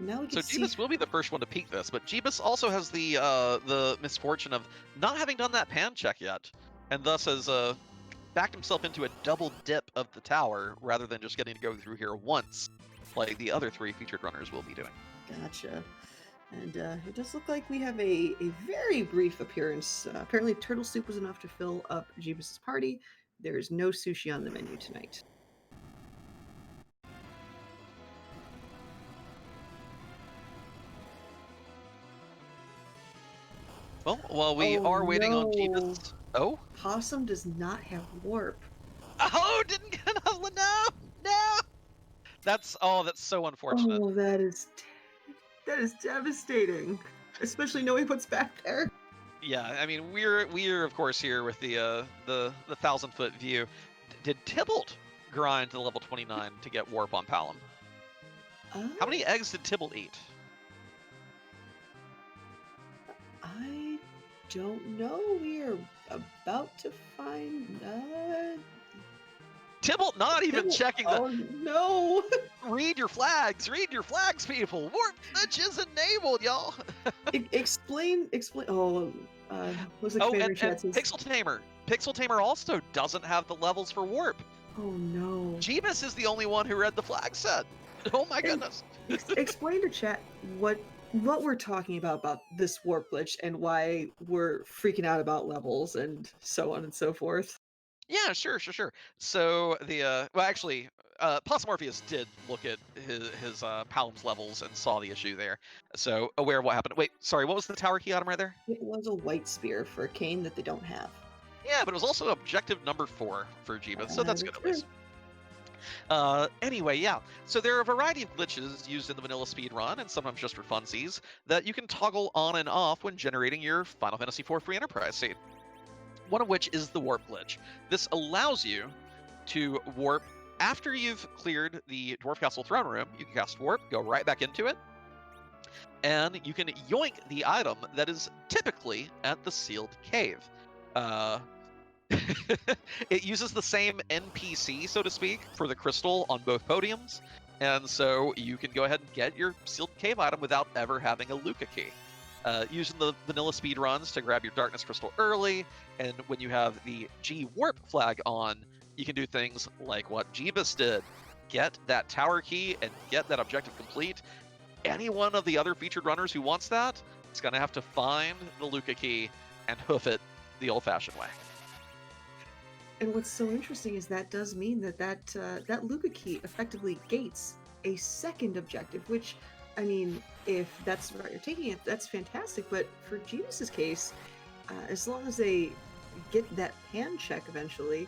Now we So can see. Jeebus will be the first one to peek this, but Jeebus also has the misfortune of not having done that pan check yet, and thus has backed himself into a double dip of the tower rather than just getting to go through here once, like the other 3 featured runners will be doing. Gotcha. And it does look like we have a very brief appearance. Apparently, turtle soup was enough to fill up Jeebus's party. There is no sushi on the menu tonight. Well, while we are waiting on Jeebus... Oh? Possum does not have warp. Oh, didn't get enough. No! That's so unfortunate. Oh, that is devastating. Especially knowing what's back there. Yeah, I mean, we're of course here with the 1,000-foot view. Did Tybalt grind to level 29 to get warp on Palom? How many eggs did Tybalt eat? I don't know. We are about to find. Tybalt not even checking the. Oh no! Read your flags, people. Warp glitch is enabled, y'all. Explain. Oh, what's the and Pixel Tamer also doesn't have the levels for warp. Oh no! Jeebus is the only one who read the flag set. Oh my goodness! Explain to chat what we're talking about this warp glitch and why we're freaking out about levels and so on and so forth. Yeah, sure. So the Possumorpheus did look at his Palom's levels and saw the issue there. So aware of what happened. Wait, sorry, what was the tower key item right there? It was a white spear for a cane that they don't have. Yeah, but it was also objective number 4 for Jeebus, so that's good at least. Anyway, yeah. So there are a variety of glitches used in the vanilla speedrun, and sometimes just for funsies, that you can toggle on and off when generating your Final Fantasy IV free enterprise seed. One of which is the warp glitch. This allows you to warp after you've cleared the Dwarf Castle throne room. You can cast warp, go right back into it, and you can yoink the item that is typically at the sealed cave. It uses the same NPC, so to speak, for the crystal on both podiums, and so you can go ahead and get your sealed cave item without ever having a Luca key. Using the vanilla speed runs to grab your darkness crystal early, and when you have the G warp flag on, you can do things like what Jeebus did. Get that tower key and get that objective complete. Any one of the other featured runners who wants that is going to have to find the Luca key and hoof it the old-fashioned way. And what's so interesting is that does mean that Luca key effectively gates a second objective, which, I mean, if that's right, you're taking it, that's fantastic. But for Jeebus's case, as long as they get that pan check eventually,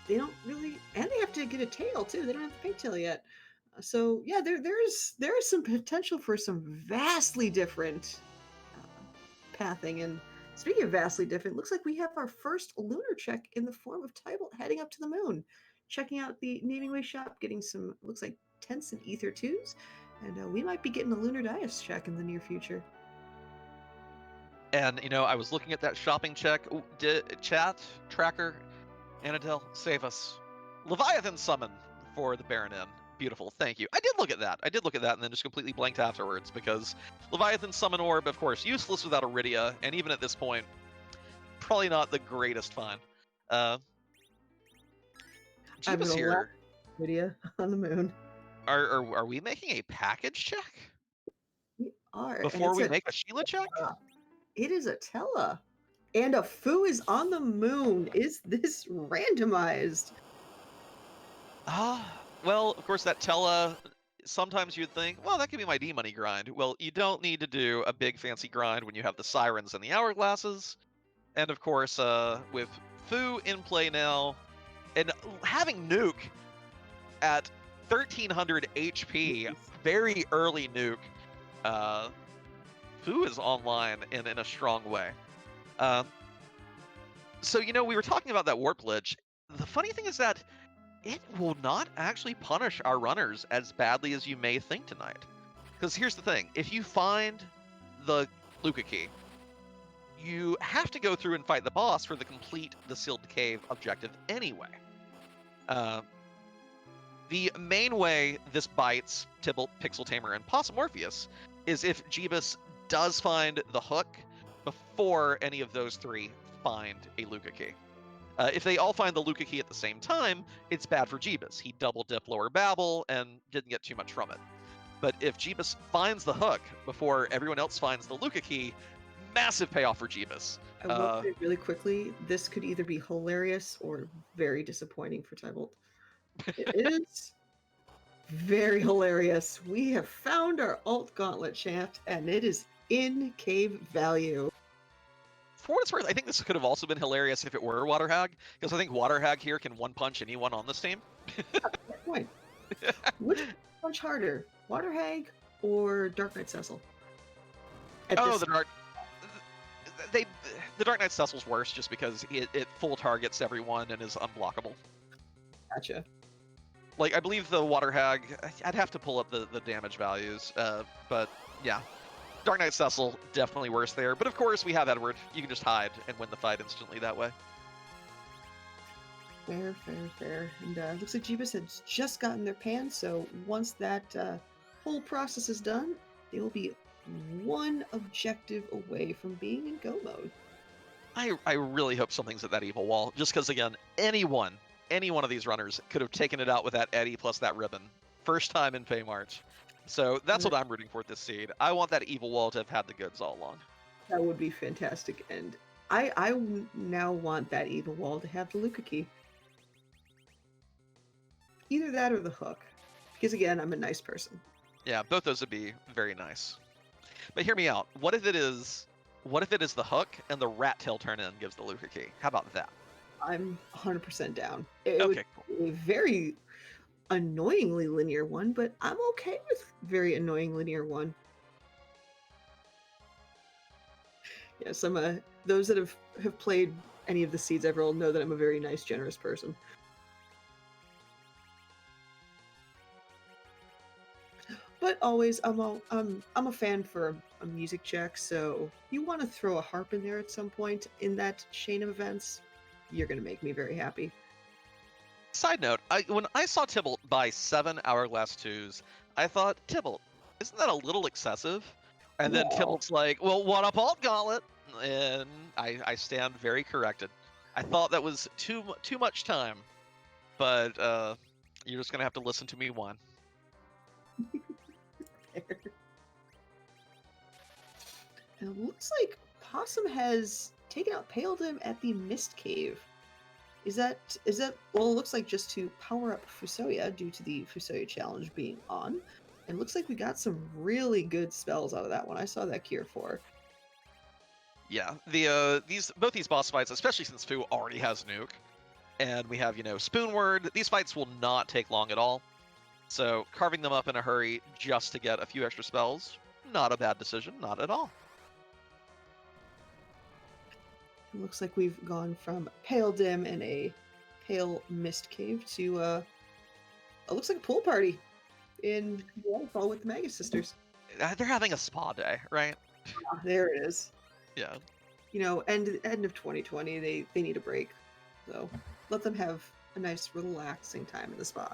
they don't really, and they have to get a tail too. They don't have the pigtail yet. So yeah, there is some potential for some vastly different pathing. And speaking of vastly different, looks like we have our first lunar check in the form of Tybalt heading up to the moon, checking out the Naming Way shop, getting some, looks like Tense and Ether 2s, and we might be getting a lunar dice check in the near future. And, I was looking at that shopping check. Chat, tracker, Anadel, save us. Leviathan summon for the Baron Inn. Beautiful, thank you. I did look at that, and then just completely blanked afterwards, because Leviathan summon orb, of course, useless without Iridia, and even at this point, probably not the greatest find. Jeebus here. Iridia on the moon. Are we making a package check? We are. Before we make a Sheila check? It is a Tella. And a Foo is on the moon. Is this randomized? Well, of course, that Tella, sometimes you'd think, well, that could be my D-Money grind. Well, you don't need to do a big fancy grind when you have the Sirens and the Hourglasses. And of course, with Foo in play now, and having Nuke at 1300 HP, very early nuke. Fu is online in a strong way. So, we were talking about that warp glitch. The funny thing is that it will not actually punish our runners as badly as you may think tonight. Because here's the thing, if you find the Luca key, you have to go through and fight the boss for the complete the sealed cave objective anyway. The main way this bites Tybalt, Pixel Tamer, and Possum Morpheus is if Jeebus does find the hook before any of those three find a Luca key. If they all find the Luca key at the same time, it's bad for Jeebus. He double dip lower Babel and didn't get too much from it. But if Jeebus finds the hook before everyone else finds the Luca key, massive payoff for Jeebus. I will say really quickly, this could either be hilarious or very disappointing for Tybalt. It is very hilarious. We have found our alt gauntlet shaft, and it is in cave value. For what it's worth, I think this could have also been hilarious if it were Water Hag, because I think Water Hag here can one-punch anyone on this team. Good point. Which punch harder, Water Hag or Dark Knight Cecil? The Dark Knight Cecil's worse just because it full targets everyone and is unblockable. Gotcha. Like, I believe the Water Hag, I'd have to pull up the damage values, but yeah. Dark Knight Cecil, definitely worse there. But of course, we have Edward. You can just hide and win the fight instantly that way. Fair. And looks like Jeebus has just gotten their pan, so once that whole process is done, they will be one objective away from being in go mode. I really hope something's at that evil wall, just because, again, any one of these runners could have taken it out with that Eddie plus that ribbon. First time in Fey March. So that's what I'm rooting for this seed. I want that evil wall to have had the goods all along. That would be fantastic. And I now want that evil wall to have the Luca key. Either that or the hook. Because again, I'm a nice person. Yeah, both those would be very nice. But hear me out. What if it is the hook and the rat tail turn in gives the Luca key? How about that? I'm 100% down. It okay, cool. Be a very annoyingly linear one, but I'm okay with very annoying linear one. Yeah, those that have played any of the seeds I've rolled know that I'm a very nice, generous person. But always, I'm a fan for a music check, so you want to throw a harp in there at some point in that chain of events, you're going to make me very happy. Side note, when I saw Tybalt buy 7 Hourglass 2s, I thought, Tybalt, isn't that a little excessive? And then Tybalt's like, well, what up, alt gauntlet? And I stand very corrected. I thought that was too much time, but you're just going to have to listen to me one. And it looks like Possum has taken out Paledem at the Mist Cave. Is that well, it looks like just to power up Fusoya due to the Fusoya challenge being on. And looks like we got some really good spells out of that one. I saw that Cure 4. Yeah, both these boss fights, especially since Fu already has nuke, and we have, Spoonword, these fights will not take long at all. So carving them up in a hurry just to get a few extra spells, not a bad decision, not at all. It looks like we've gone from Pale Dim and a Pale Mist Cave to it looks like a pool party in Waterfall with the Magus Sisters. They're having a spa day, right? There it is. Yeah. End of 2020, they need a break. So let them have a nice relaxing time in the spa.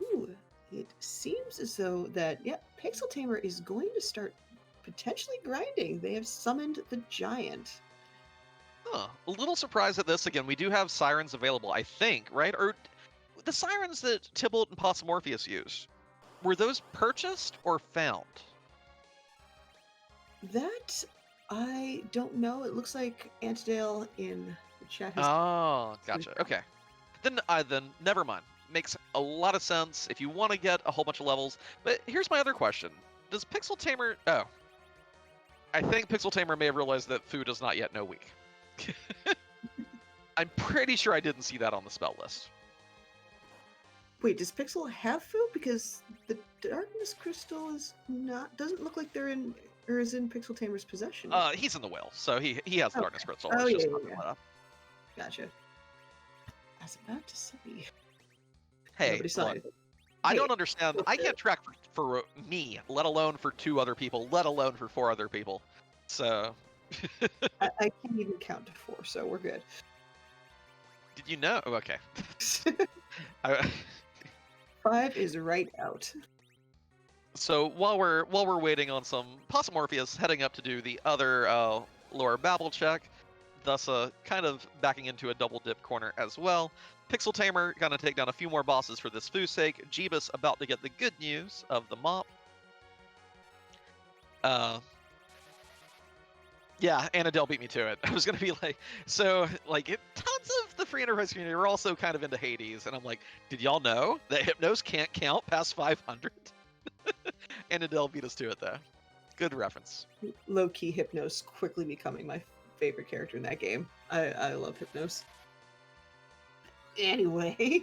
Ooh, it seems as though that, Pixel Tamer is going to start potentially grinding. They have summoned the giant. Huh. A little surprised at this. Again, we do have sirens available, I think, right? Or the sirens that Tybalt and Possum Morpheus use, were those purchased or found? That I don't know. It looks like Antidale in the chat has... Oh, gotcha. Okay. Then never mind. Makes a lot of sense if you want to get a whole bunch of levels. But here's my other question. Does Pixel Tamer... Oh. I think Pixel Tamer may have realized that Fu does not yet know weak. I'm pretty sure I didn't see that on the spell list. Wait, does Pixel have Fu? Because the Darkness Crystal doesn't look like they're in or is in Pixel Tamer's possession. He's in the whale, so he has the Okay. Darkness Crystal. Oh, It's yeah, just yeah, not yeah. lit up. Gotcha. I was about to say. Hey, Nobody saw look, anything. I Hey, don't understand. I can't track for me, let alone for 2 other people, let alone for 4 other people. So, I can't even count to 4, so we're good. did you know? Oh, okay. I, 5 is right out. So while we're waiting on some Possumorpheus heading up to do the other lower Babel check, thus kind of backing into a double dip corner as well. Pixel Tamer gonna take down a few more bosses for this foo's sake. Jeebus about to get the good news of the mop. Yeah, Annadelle beat me to it. I was gonna be like, so like tons of the free enterprise community are also kind of into Hades, and I'm like, did y'all know that Hypnos can't count past 500? Annadelle beat us to it though. Good reference. Low-key Hypnos quickly becoming my favorite character in that game. I love Hypnos. Anyway.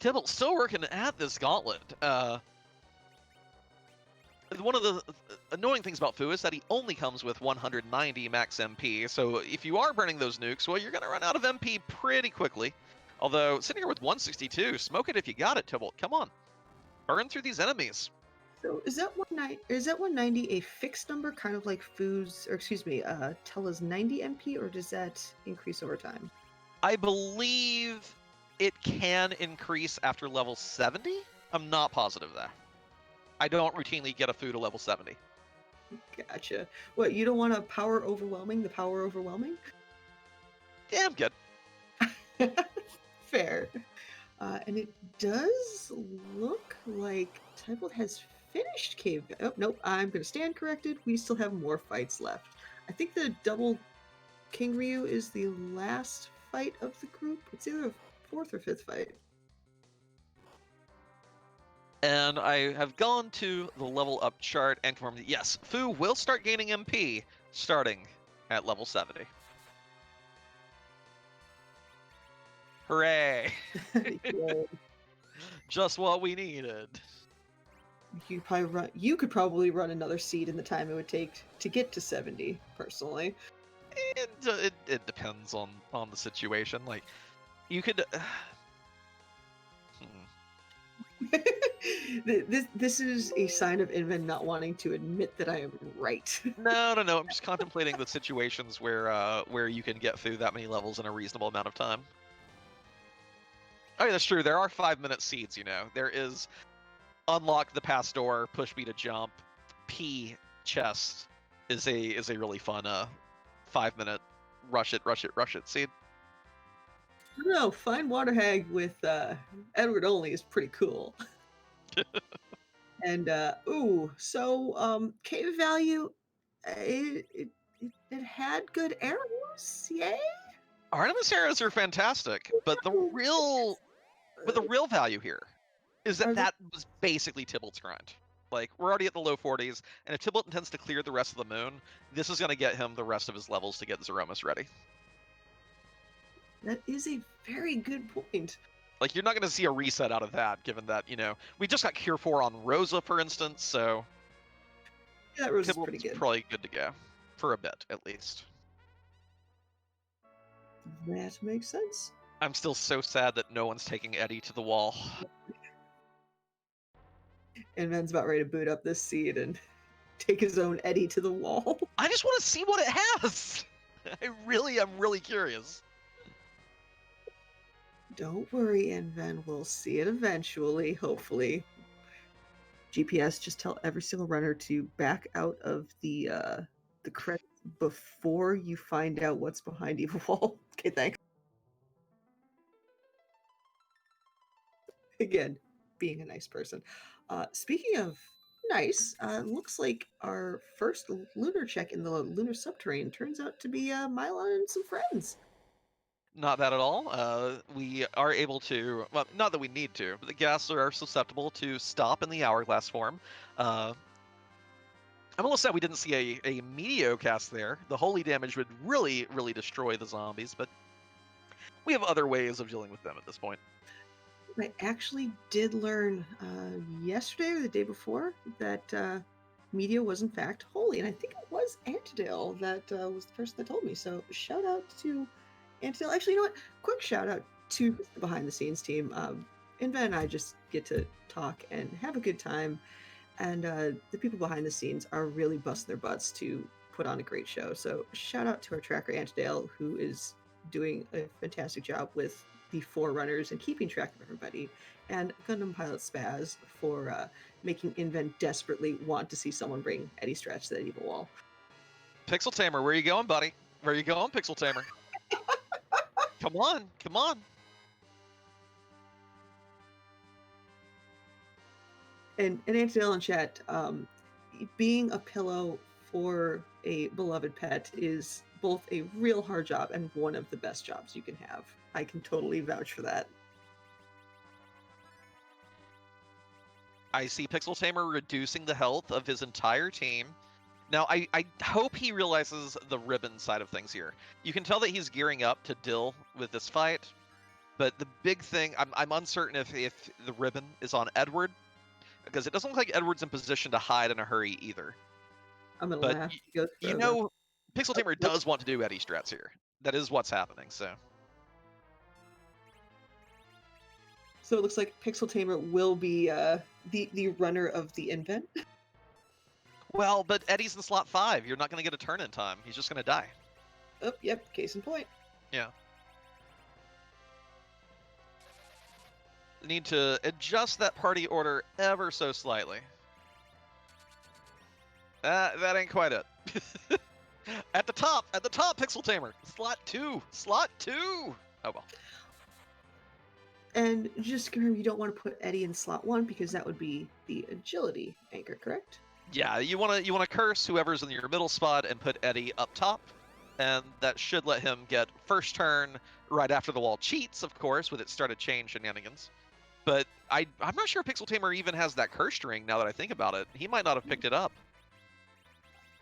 Tybalt still working at this gauntlet. One of the annoying things about Fu is that he only comes with 190 max MP, so if you are burning those nukes, well, you're going to run out of MP pretty quickly. Although, sitting here with 162, smoke it if you got it, Tybalt. Come on. Burn through these enemies. So is that 190 a fixed number, kind of like Fu's, or excuse me, Tella's 90 MP, or does that increase over time? I believe it can increase after level 70. I'm not positive though. I don't routinely get a Fu to level 70. Gotcha. What, you don't want the power overwhelming? Yeah, I'm good. Fair. And it does look like Tybalt has finished Cave. Oh, nope, I'm going to stand corrected. We still have more fights left. I think the double King Ryu is the last fight of the group. It's either a 4th or 5th fight. And I have gone to the level up chart and confirmed that yes, Fu will start gaining MP starting at level 70. Hooray! Just what we needed. You could probably run another seed in the time it would take to get to 70, personally. It depends on the situation. Like, you could. This is a sign of Inven not wanting to admit that I am right. No. I'm just contemplating the situations where you can get through that many levels in a reasonable amount of time. Oh, yeah, that's true. There are 5-minute seeds. You know, there is unlock the pass door, push B to jump, P chest is a really fun 5-minute rush it seed. No, Fine Water Hag with Edward only is pretty cool. And cave value, it had good arrows, yay. Artemis arrows are fantastic, but the real value here is that was basically Tybalt's grind. Like, we're already at the low 40s, and if Tybalt intends to clear the rest of the moon, this is going to get him the rest of his levels to get Zeromus ready. That is a very good point. Like, you're not going to see a reset out of that, given that, you know, we just got Cure 4 on Rosa, for instance, so... Yeah, that Rosa's pretty good. Probably good to go. For a bit, at least. That makes sense. I'm still so sad that no one's taking Eddie to the wall. And Man's about ready to boot up this seed and take his own Eddie to the wall. I just want to see what it has! I'm really curious. Don't worry, Enven. We'll see it eventually, hopefully. GPS, just tell every single runner to back out of the credits before you find out what's behind Evil Wall. Okay, thanks. Again, being a nice person. Speaking of nice, looks like our first lunar check in the lunar subterranean turns out to be Mylon and some friends. Not bad at all. We are able to, well, not that we need to, but the gas are susceptible to stop in the hourglass form. I'm a little sad we didn't see a Mediocast there. The holy damage would really, really destroy the zombies, but we have other ways of dealing with them at this point. I actually did learn yesterday or the day before that media was in fact holy, and I think it was Antidale that was the person that told me. So shout out to Antidale. Actually, you know what? Quick shout out to the behind the scenes team. Inva and I just get to talk and have a good time, and the people behind the scenes are really busting their butts to put on a great show. So shout out to our tracker Antidale, who is doing a fantastic job with the Forerunners and keeping track of everybody, and Gundam Pilot Spaz for making Invent desperately want to see someone bring Eddie Stretch to that evil wall. Pixel Tamer, where are you going, buddy? Where are you going, Pixel Tamer? Come on, come on. And Antidale in chat, being a pillow for a beloved pet is both a real hard job and one of the best jobs you can have. I can totally vouch for that. I see Pixel Tamer reducing the health of his entire team. Now, I hope he realizes the ribbon side of things here. You can tell that he's gearing up to deal with this fight, but the big thing, I'm uncertain if the ribbon is on Edward, because it doesn't look like Edward's in position to hide in a hurry either. I'm gonna But laugh. you know, Pixel Tamer does want to do Eddie Strats here. That is what's happening, so. So it looks like Pixel Tamer will be the runner of the invent. Well, but Eddie's in slot 5. You're not going to get a turn in time. He's just going to die. Oh, yep. Case in point. Yeah. Need to adjust that party order ever so slightly. That ain't quite it. At the top, Pixel Tamer. Slot 2. Oh well. And just to confirm, you don't want to put Eddie in slot 1 because that would be the agility anchor, correct? Yeah, you want to curse whoever's in your middle spot and put Eddie up top, and that should let him get first turn right after the wall cheats, of course, with its started chain shenanigans. But I'm not sure Pixel Tamer even has that curse string now that I think about it. He might not have picked it up.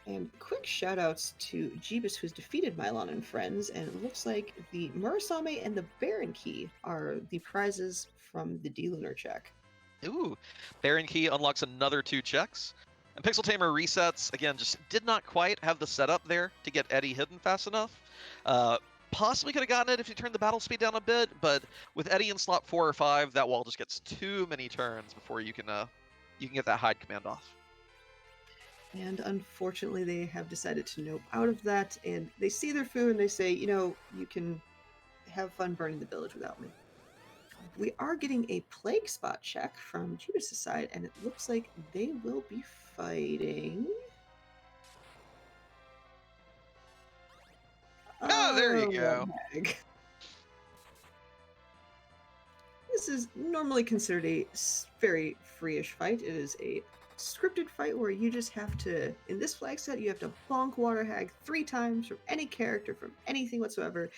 And quick shoutouts to Jeebus, who's defeated Mylon and friends, and it looks like the Murasame and the Baron Key are the prizes from the D-Lunar check. Ooh, Baron Key unlocks another 2 checks. And Pixel Tamer resets, again, just did not quite have the setup there to get Eddie hidden fast enough. Possibly could have gotten it if you turned the battle speed down a bit, but with Eddie in slot 4 or 5, that wall just gets too many turns before you can get that hide command off. And unfortunately, they have decided to nope out of that, and they see their food and they say, you know, you can have fun burning the village without me. We are getting a plague spot check from Jeebus' side, and it looks like they will be fighting. Oh, there you go. This is normally considered a very free-ish fight. It is a scripted fight where you just have to, in this flag set, you have to bonk Water Hag 3 times from any character, from anything whatsoever,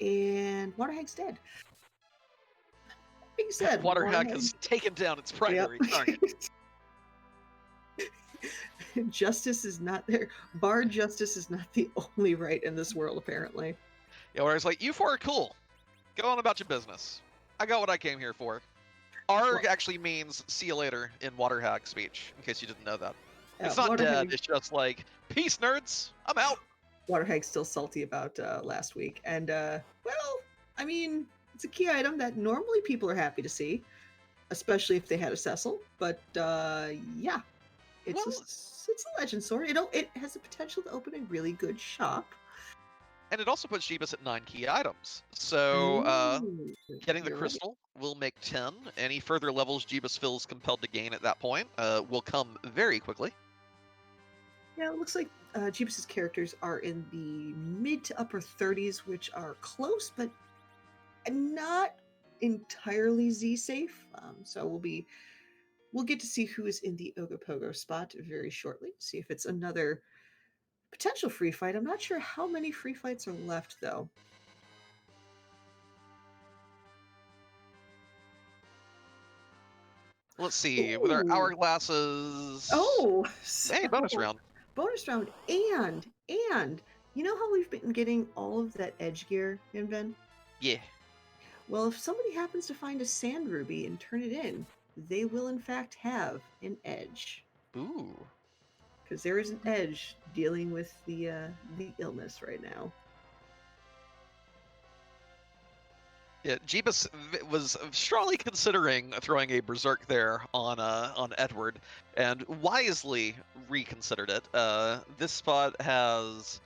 and Water Hag's dead. Being said, Water Hag has taken down its primary target. Justice is not there. Bar justice is not the only right in this world, apparently. Yeah, where it's like, you 4 are cool. Go on about your business. I got what I came here for. Arg actually means see you later in Water Hag speech, in case you didn't know that. It's not Water dead, Hag... it's just like, peace, nerds, I'm out. Water Hag's still salty about last week. And, well, I mean, it's a key item that normally people are happy to see, especially if they had a Cecil. But, yeah, it's a legend sword. It has the potential to open a really good shop. And it also puts Jeebus at 9 key items. So, getting the crystal will make 10. Any further levels Jeebus feels compelled to gain at that point will come very quickly. Yeah, it looks like Jeebus' characters are in the mid to upper 30s, which are close, but not entirely Z-safe. So we'll get to see who is in the Ogopogo spot very shortly. See if it's another potential free fight. I'm not sure how many free fights are left, though. Let's see, with our hourglasses... Oh! Hey, bonus round. bonus round, and you know how we've been getting all of that edge gear in Ben? Yeah. Well, if somebody happens to find a sand ruby and turn it in, they will in fact have an edge. Ooh. Because there is an edge dealing with the illness right now. Yeah, Jeebus was strongly considering throwing a berserk there on Edward, and wisely reconsidered it. This spot has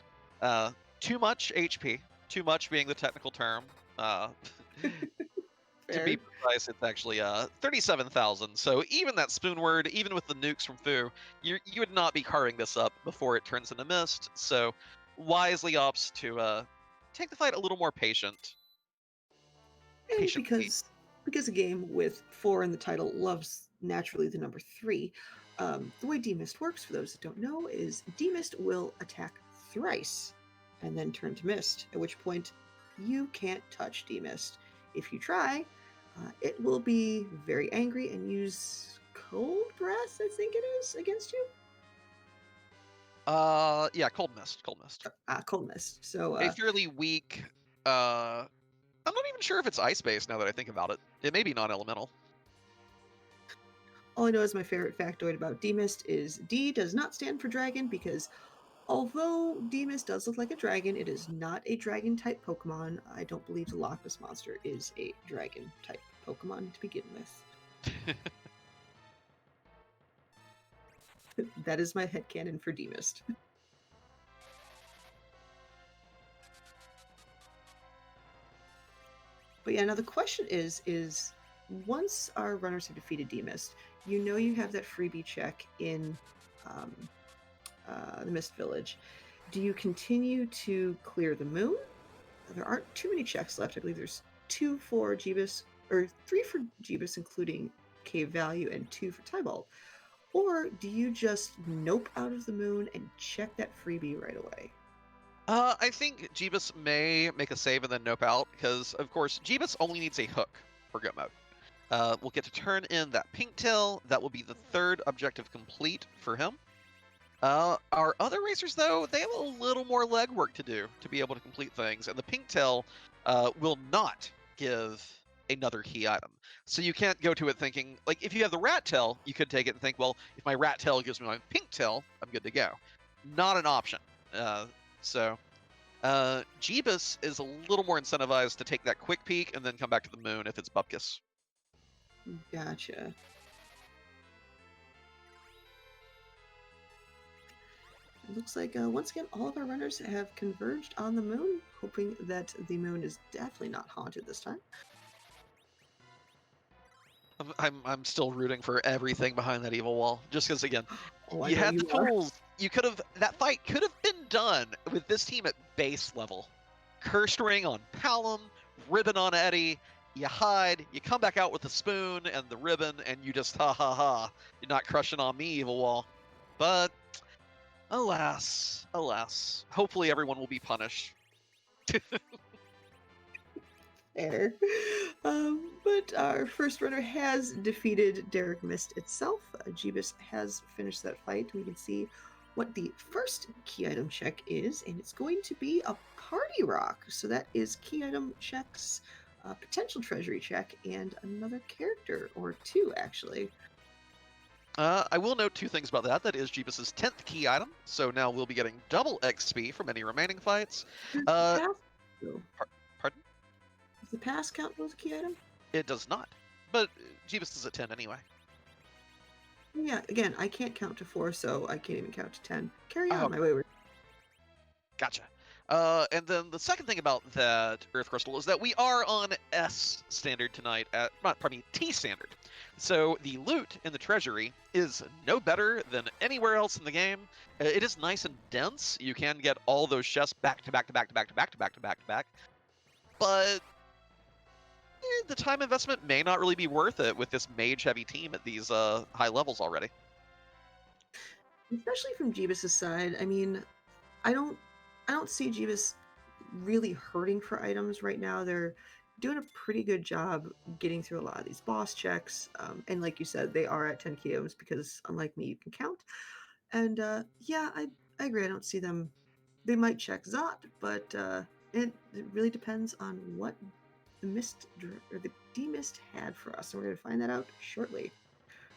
too much HP, too much being the technical term. To be Fair. precise, it's actually 37,000. So even that spoon word, even with the nukes from Fu, you would not be carving this up before it turns into mist. So wisely opts to take the fight a little more patient. And Patiently. because a game with 4 in the title loves naturally the number 3, the way Demist works, for those that don't know, is Demist will attack thrice and then turn to mist, at which point you can't touch Demist. If you try, it will be very angry and use cold breath, I think it is, against you. Yeah, cold mist, cold mist. Cold mist. So A fairly weak. I'm not even sure if it's ice based now that I think about it. It may be non-elemental. all I know is my favorite factoid about Demist is D does not stand for dragon because although Demus does look like a dragon, it is not a dragon type Pokemon. I don't believe the Loch Ness Monster is a dragon type Pokemon to begin with. That is my headcanon for Demist. But yeah, now the question is once our runners have defeated Demist, you know you have that freebie check in um, the Mist Village. Do you continue to clear the moon? There aren't too many checks left. I believe there's 2 for Jeebus, or 3 for Jeebus, including Cave Value, and 2 for Tybalt. Or do you just nope out of the moon and check that freebie right away? I think Jeebus may make a save and then nope out, because, of course, Jeebus only needs a hook for go mode. We'll get to turn in that pink tail. That will be the 3rd objective complete for him. Our other racers, though, they have a little more legwork to do to be able to complete things, and the pink tail will not give another key item. So you can't go to it thinking, like, if you have the rat tail, you could take it and think, well, if my rat tail gives me my pink tail, I'm good to go. Not an option. So Jeebus is a little more incentivized to take that quick peek and then come back to the moon if it's Bupkis. Gotcha. It looks like once again all of our runners have converged on the moon, hoping that the moon is definitely not haunted this time. I'm still rooting for everything behind that evil wall, just because again, Oh, I you know had the you are. tools. You could have that fight could have been done with this team at base level. Cursed ring on Palom, ribbon on Eddie. You hide, you come back out with the spoon and the ribbon, and you just ha ha ha. You're not crushing on me, evil wall. But alas, alas. Hopefully everyone will be punished. Fair. But our first runner has defeated Derek Mist itself. Jeebus has finished that fight. We can see what the first key item check is, and it's going to be a party rock. So that is key item checks, potential treasury check, and another character, or 2 actually. I will note 2 things about that. That is Jeebus's 10th key item, so now we'll be getting double XP from any remaining fights. Pass, Pardon? does the pass count as a key item? It does not, but Jeebus is at 10 anyway. Yeah, again, I can't count to 4, so I can't even count to 10. Carry on, Oh, my wayward. gotcha. And then the second thing about that Earth Crystal is that we are on S standard tonight, T standard. So the loot in the treasury is no better than anywhere else in the game. It is nice and dense. You can get all those chests back to back to back to back to back to back to back to back. But the time investment may not really be worth it with this mage-heavy team at these high levels already. Especially from Jeebus's side, I mean, I don't see Jeebus really hurting for items right now. They're doing a pretty good job getting through a lot of these boss checks. And like you said, they are at 10 key items because unlike me, you can count. And yeah, I agree. I don't see them. They might check Zot, but it really depends on what the the demist had for us. So we're going to find that out shortly.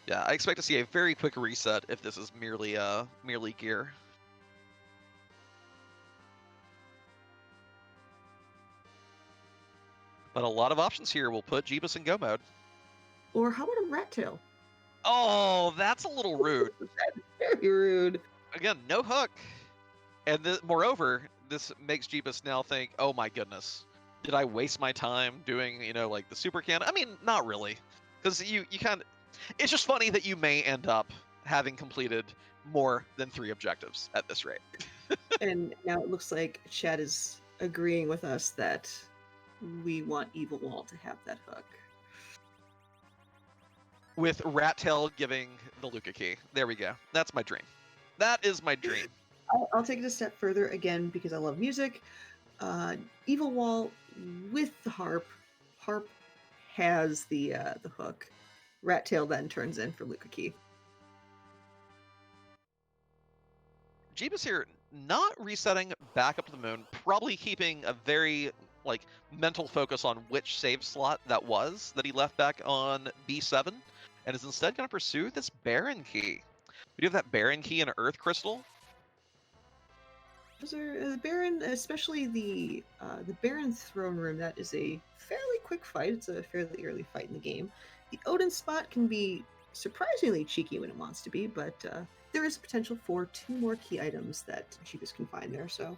Yeah, I expect to see a very quick reset if this is merely gear. But a lot of options here will put Jeebus in go mode. Or how about a rat tail? Oh, that's a little rude. That's very rude. Again, no hook. And moreover, this makes Jeebus now think, oh my goodness, did I waste my time doing, like the super can? I mean, not really. Because you kind of, it's just funny that you may end up having completed more than 3 objectives at this rate. And now it looks like Chad is agreeing with us that we want Evil Wall to have that hook. With Rat Tail giving the Luca key. There we go. That's my dream. That is my dream. I'll take it a step further again because I love music. Evil Wall with the harp. Harp has the hook. Rat Tail then turns in for Luca key. Jeebus here not resetting back up to the moon, probably keeping a very mental focus on which save slot that he left back on B7, and is instead going to pursue this Baron key. We do have that Baron key and Earth Crystal. Those are the Baron, especially the Baron throne room. That is a fairly quick fight. It's a fairly early fight in the game. The Odin spot can be surprisingly cheeky when it wants to be, but there is potential for 2 more key items that Jeebus can find there. So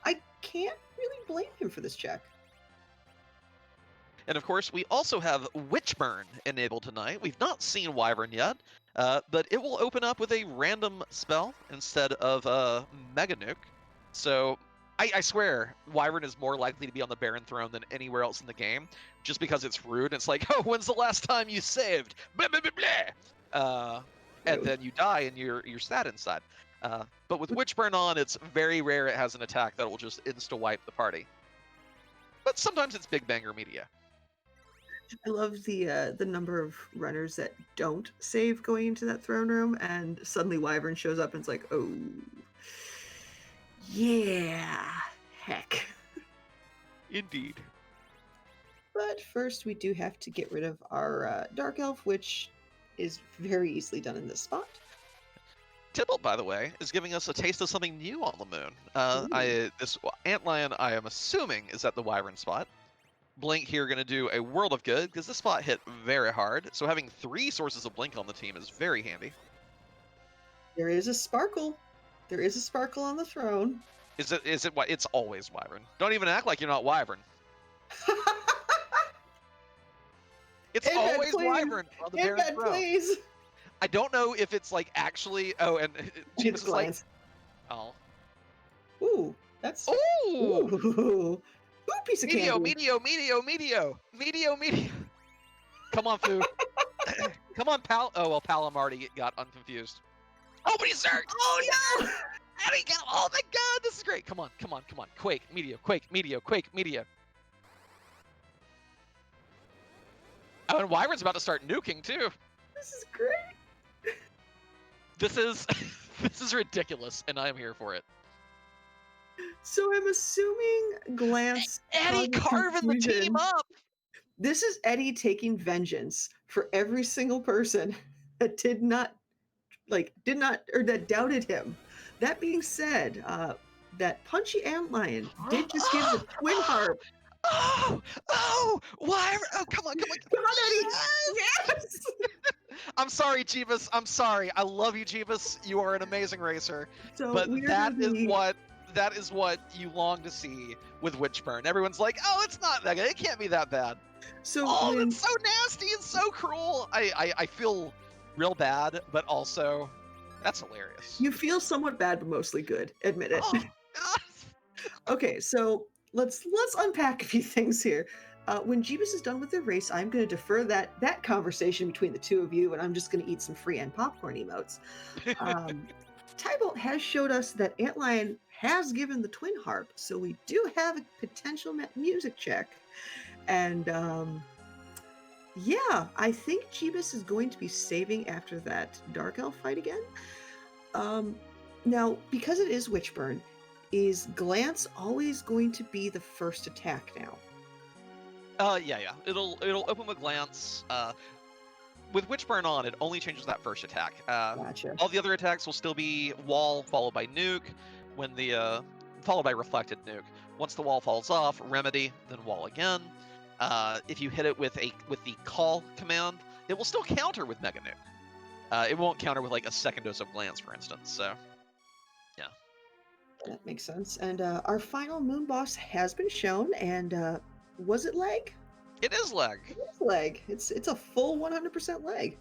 I can't really blame him for this check. And of course, we also have Witchburn enabled tonight. We've not seen Wyvern yet, but it will open up with a random spell instead of Mega Nuke. So I swear, Wyvern is more likely to be on the Baron throne than anywhere else in the game, just because it's rude. It's like, oh, when's the last time you saved? Blah, blah, blah, blah. And then you die and you're sad inside. But with Witchburn on, it's very rare it has an attack that will just insta-wipe the party. But sometimes it's Big Banger Media. I love the number of runners that don't save going into that throne room, and suddenly Wyvern shows up and it's like, oh, yeah, heck. Indeed. But first, we do have to get rid of our Dark Elf, which is very easily done in this spot. Tybalt, by the way, is giving us a taste of something new on the moon. This Antlion, I am assuming, is at the Wyvern spot. Blink here going to do a world of good because this spot hit very hard. So having 3 sources of Blink on the team is very handy. There is a sparkle. There is a sparkle on the throne. Is it? It's always Wyvern. Don't even act like you're not Wyvern. It's always Wyvern on the Baron throne. Please. I don't know if it's actually. Oh, and Jeebus is like, oh. Ooh, that's. Ooh. Ooh, piece of candy. Medio. Come on, Foo. Come on, pal. Oh well, Pal already got unconfused. Oh, but he's hurt. Oh no! Oh my God, this is great. Come on. Quake, Medio. Oh, and Wyvern's about to start nuking too. This is great. This is ridiculous, and I'm here for it. So I'm assuming Glance. Eddie carving the team up. This is Eddie taking vengeance for every single person that did not, or that doubted him. That being said, that punchy antlion did just give the twin harp. Wyvern! Oh, come on, Eddie! Yes! I'm sorry, Jeebus. I'm sorry. I love you, Jeebus. You are an amazing racer. So but that is what you long to see with Witchburn. Everyone's like, oh, it's not that good. It can't be that bad. So it's so nasty and so cruel. I feel real bad, but also that's hilarious. You feel somewhat bad, but mostly good. Admit it. Oh, Okay, so let's unpack a few things here. When Jeebus is done with the race, I'm going to defer that conversation between the two of you, and I'm just going to eat some free and popcorn emotes. Tybalt has showed us that Antlion has given the twin harp, so we do have a potential music check. And yeah, I think Jeebus is going to be saving after that Dark Elf fight again. Now, because it is Witchburn, is Glance always going to be the first attack now? Yeah. It'll open with Glance. With Witchburn on, it only changes that first attack. Gotcha. All the other attacks will still be Wall followed by Nuke, when the followed by Reflected Nuke. Once the Wall falls off, Remedy, then Wall again. If you hit it with the Call command, it will still counter with Mega Nuke. It won't counter with like a second dose of Glance, for instance. So, yeah. That makes sense. And our final moon boss has been shown, and was it leg? It is leg. It is leg. It's a full 100% leg.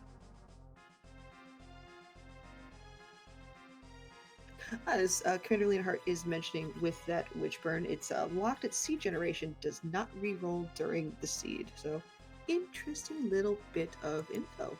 As Commander Leonhardt is mentioning with that Witchburn, it's locked at seed generation, does not reroll during the seed. So, interesting little bit of info.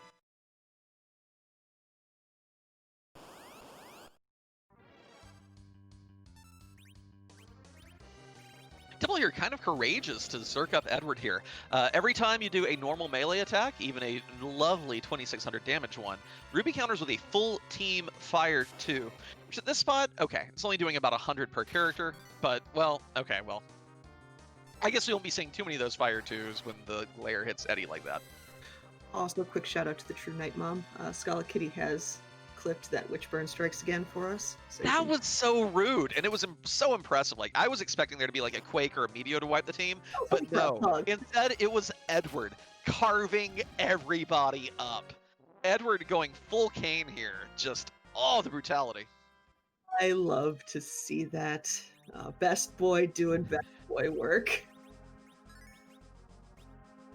Tibble, you're kind of courageous to zerk up Edward here. Every time you do a normal melee attack, even a lovely 2600 damage one, Ruby counters with a full team fire 2. Which at this spot, okay, it's only doing about 100 per character, but, well, okay, well. I guess we won't be seeing too many of those fire 2s when the glare hits Eddie like that. Also, a quick shout out to the True Night Mom. Scala Kitty has clipped that Witchburn strikes again for us. So that was so rude, and it was so impressive. Like, I was expecting there to be like a Quake or a Meteor to wipe the team, but no. Instead, it was Edward carving everybody up. Edward going full Kane here. Just, oh, the brutality. I love to see that. Best boy doing best boy work.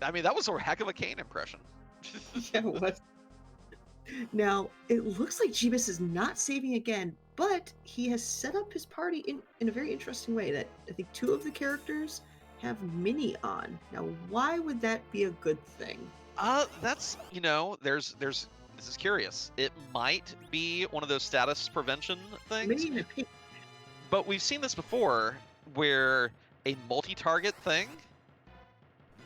I mean, that was a heck of a Kane impression. Yeah, what? Now, it looks like Jeebus is not saving again, but he has set up his party in a very interesting way that I think 2 of the characters have Mini on. Now, why would that be a good thing? That's, this is curious. It might be one of those status prevention things. Mini and a pig. But we've seen this before where a multi-target thing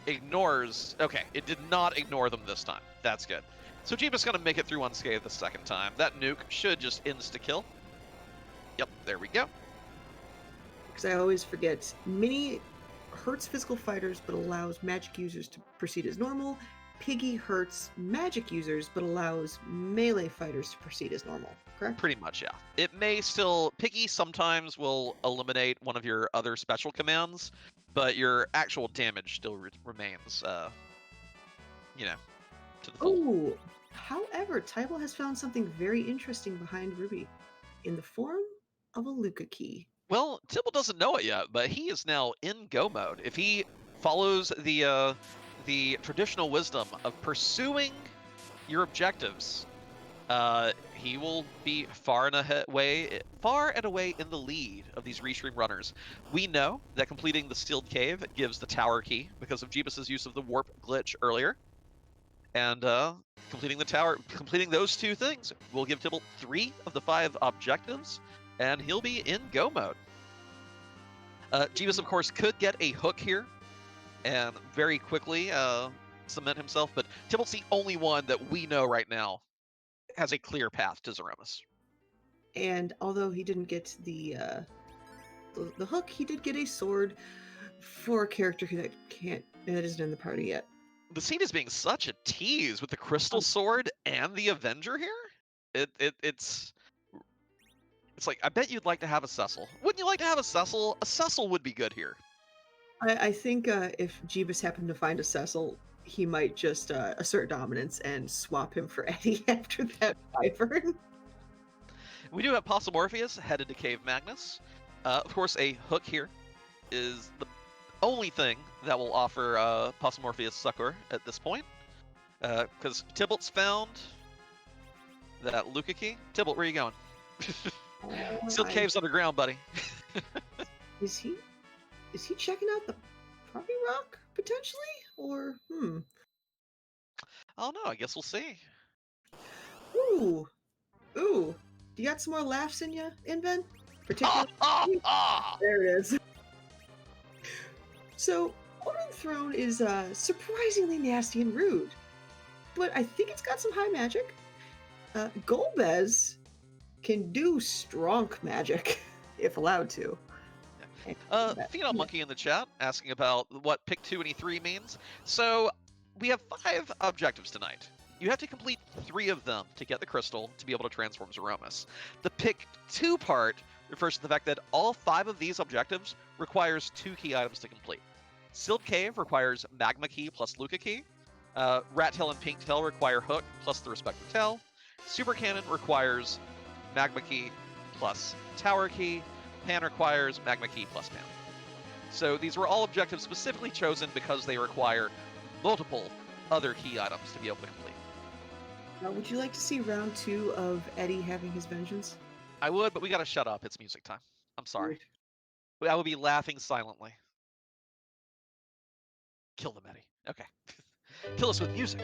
ignores... Okay, it did not ignore them this time. That's good. So Jeebus going to make it through unscathed the second time. That nuke should just insta-kill. Yep, there we go. Because I always forget, Mini hurts physical fighters but allows magic users to proceed as normal. Piggy hurts magic users but allows melee fighters to proceed as normal, correct? Pretty much, yeah. It may still... Piggy sometimes will eliminate one of your other special commands, but your actual damage still remains, to the full. Oh, however, Tybal has found something very interesting behind Ruby in the form of a Luca key. Well, Tibble doesn't know it yet, but he is now in go mode. If he follows the traditional wisdom of pursuing your objectives, he will be far and away in the lead of these restream runners. We know that completing the sealed cave gives the tower key because of Jeebus's use of the warp glitch earlier. And completing those 2 things will give Tibble 3 of the 5 objectives, and he'll be in go mode. Jeebus, of course, could get a hook here and very quickly cement himself, but Tibble's the only one that we know right now has a clear path to Zeromus. And although he didn't get the hook, he did get a sword for a character that isn't in the party yet. The scene is being such a tease with the crystal sword and the Avenger here. It's like, I bet you'd like to have a Cecil. Wouldn't you like to have a Cecil? A Cecil would be good here. I think if Jeebus happened to find a Cecil, he might just assert dominance and swap him for Eddie after that wyvern. We do have Possumorpheus headed to Cave Magnus. Of course, a hook here is the only thing that will offer Possumorpheus succor at this point. Because Tybalt's found that Luca key. Tybalt, where are you going? Sealed cave's underground, buddy. Is he checking out the Property Rock potentially, or I don't know. I guess we'll see. Ooh. Do you got some more laughs in you, Inven? Particularly. There it is. So, Odin Throne is surprisingly nasty and rude, but I think it's got some high magic. Golbez can do strong magic if allowed to. And combat. Phenol Yeah. Monkey in the chat asking about what pick 2 and E3 means. So we have 5 objectives tonight. You have to complete 3 of them to get the crystal to be able to transform Zeromus. The pick 2 part refers to the fact that all 5 of these objectives requires 2 key items to complete. Sealed Cave requires Magma Key plus Luca Key. Rat Tail and Pink Tail require Hook plus the respective tail. Super Cannon requires Magma Key plus Tower Key. Pan requires Magma Key plus Pan. So these were all objectives specifically chosen because they require multiple other key items to be able to complete. Now, would you like to see round 2 of Eddie having his vengeance? I would, but we gotta shut up. It's music time. I'm sorry. I would be laughing silently. Kill them, Eddie. Okay. Kill us with music.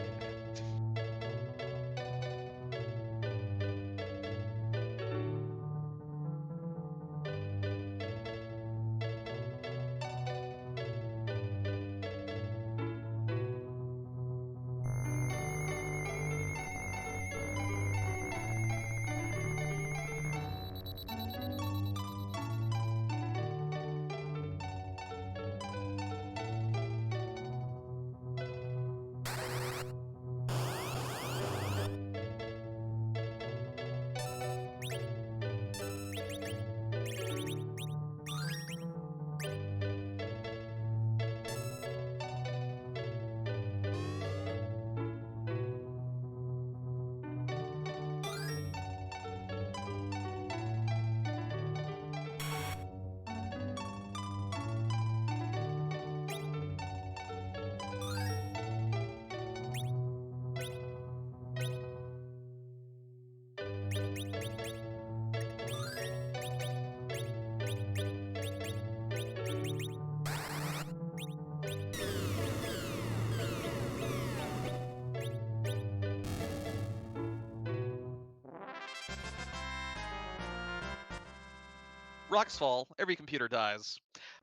Rocks fall, every computer dies.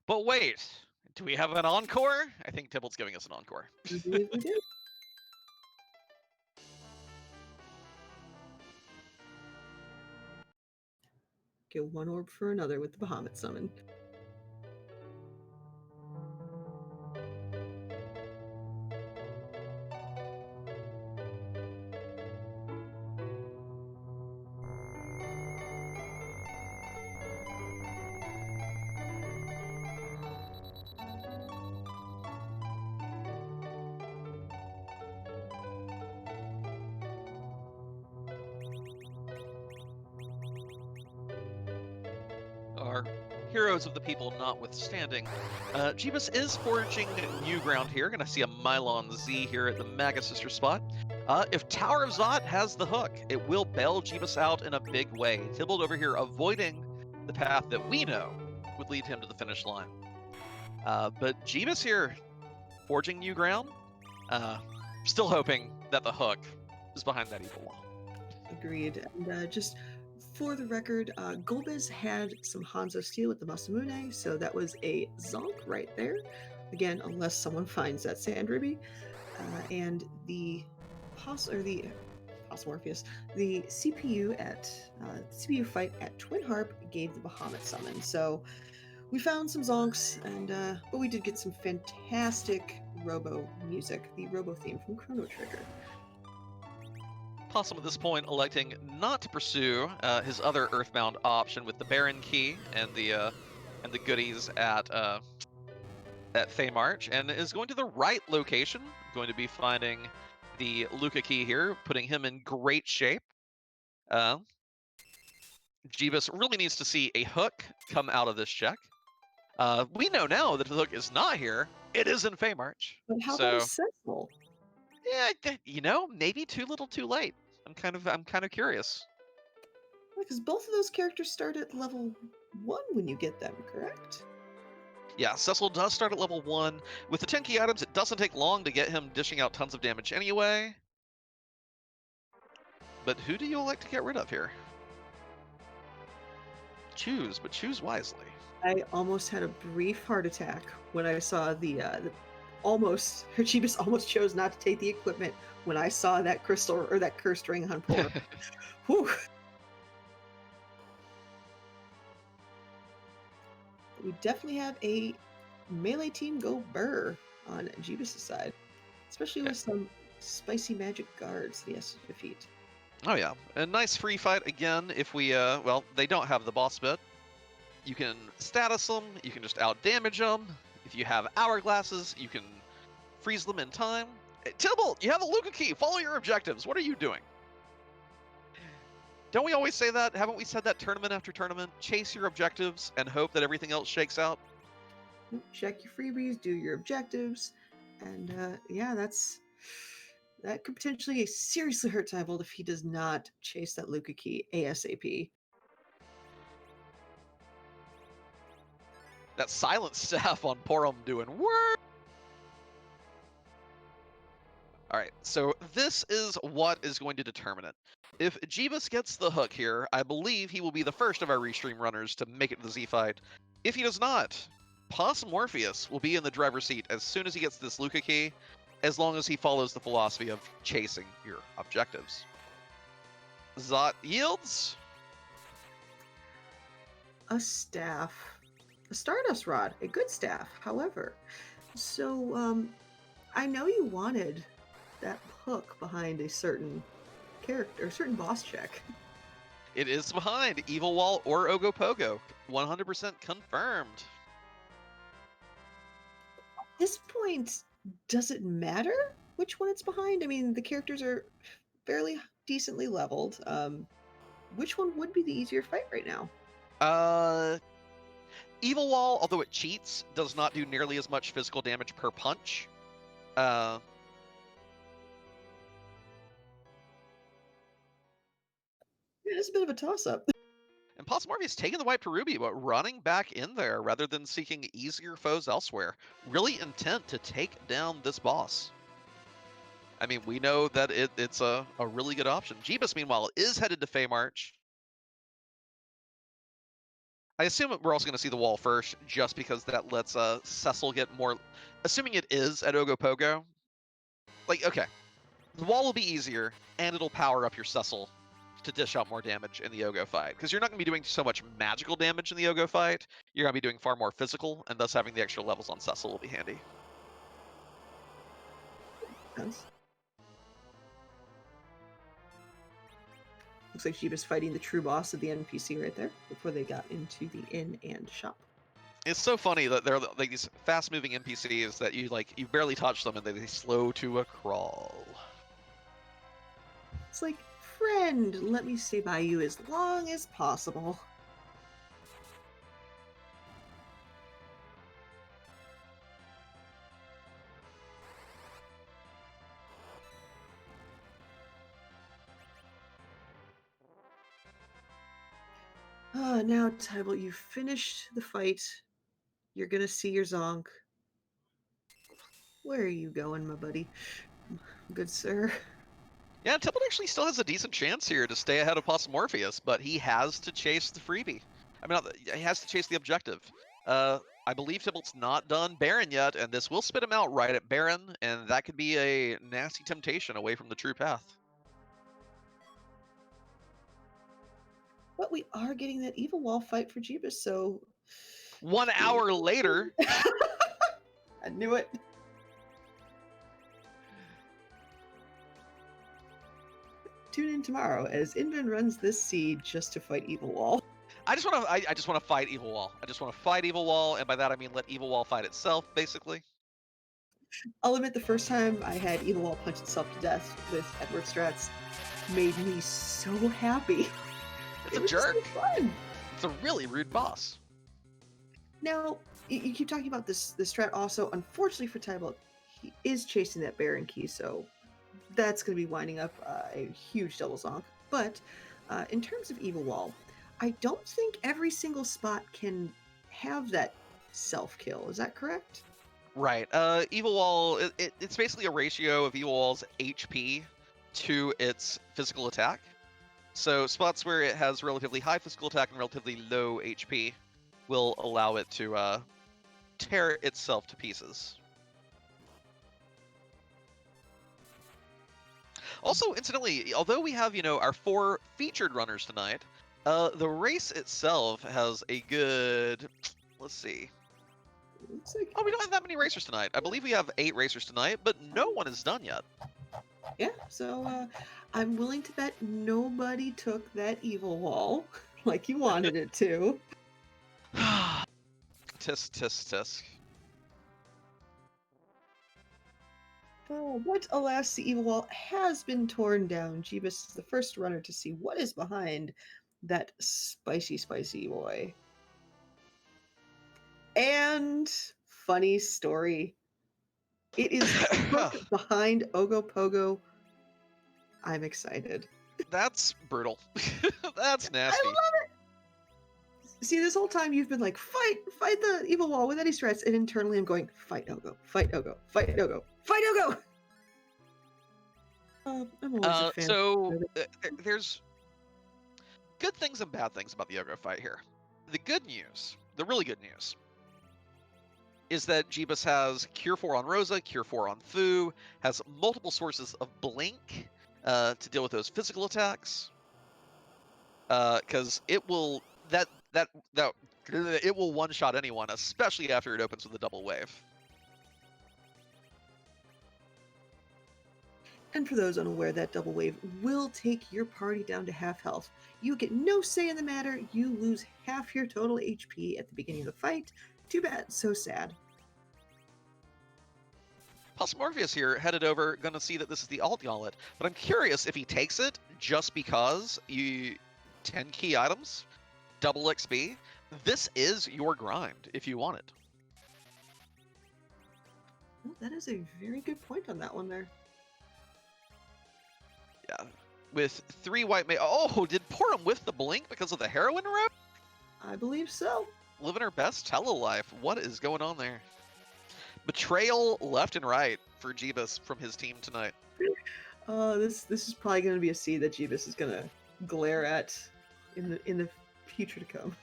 But wait, do we have an encore? I think Tybalt's giving us an encore. I believe we do. Get one orb for another with the Bahamut summon. Our heroes of the people notwithstanding, Jeebus is forging new ground here. Gonna see a Mylon Z here at the Maga Sister spot. If Tower of Zot has the hook, it will bail Jeebus out in a big way. Tybalt over here avoiding the path that we know would lead him to the finish line. But Jeebus here forging new ground, still hoping that the hook is behind that evil wall. Agreed. And just for the record, Golbez had some Hanzo steel with the Masamune, so that was a zonk right there. Again, unless someone finds that Sand Ruby. And the Morpheus, the CPU fight at Twin Harp gave the Bahamut summon. So we found some zonks, and but we did get some fantastic Robo music, the Robo theme from Chrono Trigger. Possum at this point electing not to pursue his other Earthbound option with the Baron Key and the goodies at Feymarch, and is going to the right location. Going to be finding the Luca Key here, putting him in great shape. Jeebus really needs to see a hook come out of this check. We know now that the hook is not here. It is in Feymarch. But how So, about Cecil? Yeah, maybe too little, too late. I'm kind of curious. Because both of those characters start at level 1 when you get them, correct? Yeah, Cecil does start at level 1. With the 10 key items, it doesn't take long to get him dishing out tons of damage anyway. But who do you elect to get rid of here? Choose, but choose wisely. I almost had a brief heart attack when I saw Jeebus almost chose not to take the equipment when I saw that crystal or that cursed ring on Poor. Whew. we definitely have a melee team go burr on Jeebus' side, especially with some spicy magic guards that he has to defeat. Oh yeah, a nice free fight again. If we, well, they don't have the boss bit. You can status them. You can just out damage them. If you have hourglasses, you can freeze them in time. Tibble, you have a Luca key. Follow your objectives. What are you doing? Don't we always say that? Haven't we said that tournament after tournament? Chase your objectives and hope that everything else shakes out. Check your freebies, do your objectives, and yeah, that could potentially seriously hurt Tybold if he does not chase that Luca key ASAP. That silent staff on Porum doing work. All right, so this is what is going to determine it. If Jeebus gets the hook here, I believe he will be the first of our restream runners to make it to the Z fight. If he does not, Possum Morpheus will be in the driver's seat as soon as he gets this Luca key, as long as he follows the philosophy of chasing your objectives. Zot yields A staff, a Stardust Rod, a good staff, however. So, I know you wanted that hook behind a certain character, a certain boss check. It is behind Evil Wall or Ogopogo. 100% confirmed. At this point, does it matter which one it's behind? I mean, the characters are fairly decently leveled. Which one would be the easier fight right now? Evil Wall, although it cheats, does not do nearly as much physical damage per punch. It's a bit of a toss-up. And Possum Morpheus taking the white Perubi, but running back in there rather than seeking easier foes elsewhere. Really intent to take down this boss. I mean, we know that it's a really good option. Jeebus, meanwhile, is headed to Feymarch. I assume we're also going to see the wall first, just because that lets Cecil get more... Assuming it is at Ogopogo. Like, okay. The wall will be easier, and it'll power up your Cecil to dish out more damage in the Ogo fight. Because you're not going to be doing so much magical damage in the Ogo fight. You're going to be doing far more physical, and thus having the extra levels on Cecil will be handy. Yes. Looks like Jeebus fighting the true boss of the NPC right there before they got into the inn and shop. It's so funny that they're like these fast-moving NPCs that you barely touch them and they slow to a crawl. It's like, friend, let me stay by you as long as possible. Now, Tybalt, you finished the fight. You're gonna see your Zonk. Where are you going, my buddy? Good sir. Yeah, Tybalt actually still has a decent chance here to stay ahead of Possum Morpheus, but he has to chase the freebie. I mean, he has to chase the objective. I believe Tybalt's not done Baron yet, and this will spit him out right at Baron, and that could be a nasty temptation away from the true path. But we are getting that evil wall fight for Jeebus, so 1 hour later. I knew it. Tune in tomorrow as Inven runs this seed just to fight Evil Wall. I just want to fight Evil Wall. I just want to fight Evil Wall, and by that I mean let Evil Wall fight itself, basically. I'll admit the first time I had Evil Wall punch itself to death with Edward Strats made me so happy. It's a jerk. So fun. It's a really rude boss. Now, you keep talking about this Strat also. Unfortunately for Tybalt, he is chasing that Baron key, so that's going to be winding up a huge double zonk. But in terms of Evil Wall, I don't think every single spot can have that self-kill. Is that correct? Right. Evil Wall, it's basically a ratio of Evil Wall's HP to its physical attack. So spots where it has relatively high physical attack and relatively low HP will allow it to tear itself to pieces. Also, incidentally, although we have, our 4 featured runners tonight, the race itself has a good, Let's see. Looks like, Oh, we don't have that many racers tonight. I believe we have 8 racers tonight, but no one is done yet. yeah, so I'm willing to bet nobody took that evil wall like you wanted it to. Tisk, tisk, tisk. But alas, the evil wall has been torn down. Jeebus is the first runner to see what is behind that spicy, spicy boy. And funny story. It is Hook behind Ogopogo. I'm excited. That's brutal. That's nasty. I love it. See, this whole time you've been like, fight the evil wall with any stress, and internally I'm going, fight Ogo, fight Ogo, fight Ogo, fight Ogo. I'm always a fan. So there's good things and bad things about the Ogre fight here. The good news, the really good news, is that Jeebus has Cure 4 on Rosa, Cure 4 on Fu, has multiple sources of Blink to deal with those physical attacks. Because it will it will one-shot anyone, especially after it opens with a double wave. And for those unaware, that double wave will take your party down to half health. You get no say in the matter. You lose half your total HP at the beginning of the fight. Too bad, so sad. Plus Morpheus here, headed over, gonna see that this is the alt gauntlet, but I'm curious if he takes it just because you 10 key items, double XP. This is your grind if you want it. Well, that is a very good point on that one there. Yeah, with 3 white oh, did Portum with the blink because of the heroin route? I believe so. Living her best tele life. What is going on there? Betrayal left and right for Jeebus from his team tonight. This is probably going to be a seed that Jeebus is going to glare at in the future to come.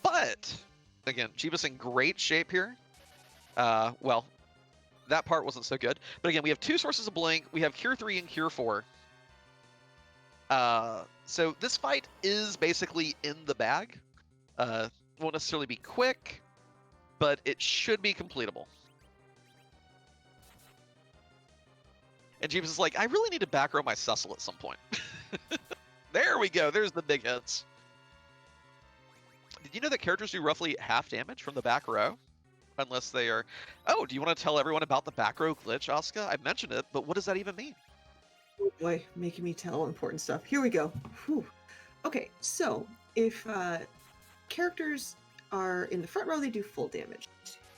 But again, Jeebus in great shape here. Well, that part wasn't so good. But again, we have 2 sources of Blink. We have Cure 3 and Cure 4. So this fight is basically in the bag. Won't necessarily be quick, but it should be completable. And Jeebus is like, I really need to back row my Cecil at some point. There we go. There's the big hits. Did you know that characters do roughly half damage from the back row? Unless they are... Oh, do you want to tell everyone about the back row glitch, Asuka? I mentioned it, but what does that even mean? Oh boy, making me tell important stuff. Here we go. Whew. Okay, so if characters are in the front row, they do full damage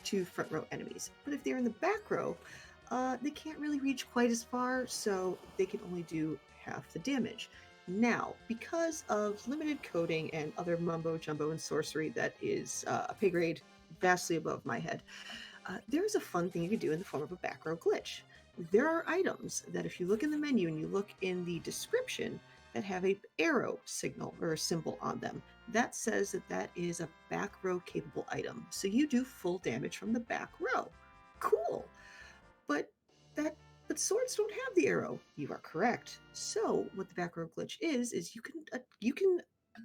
to front row enemies. But if they're in the back row, they can't really reach quite as far, so they can only do half the damage. Now, because of limited coding and other mumbo jumbo and sorcery that is a pay grade vastly above my head, there is a fun thing you can do in the form of a back row glitch. There are items that if you look in the menu and you look in the description that have a arrow signal or a symbol on them, that says that that is a back row capable item. So you do full damage from the back row. Cool. But swords don't have the arrow. You are correct. So what the back row glitch is you can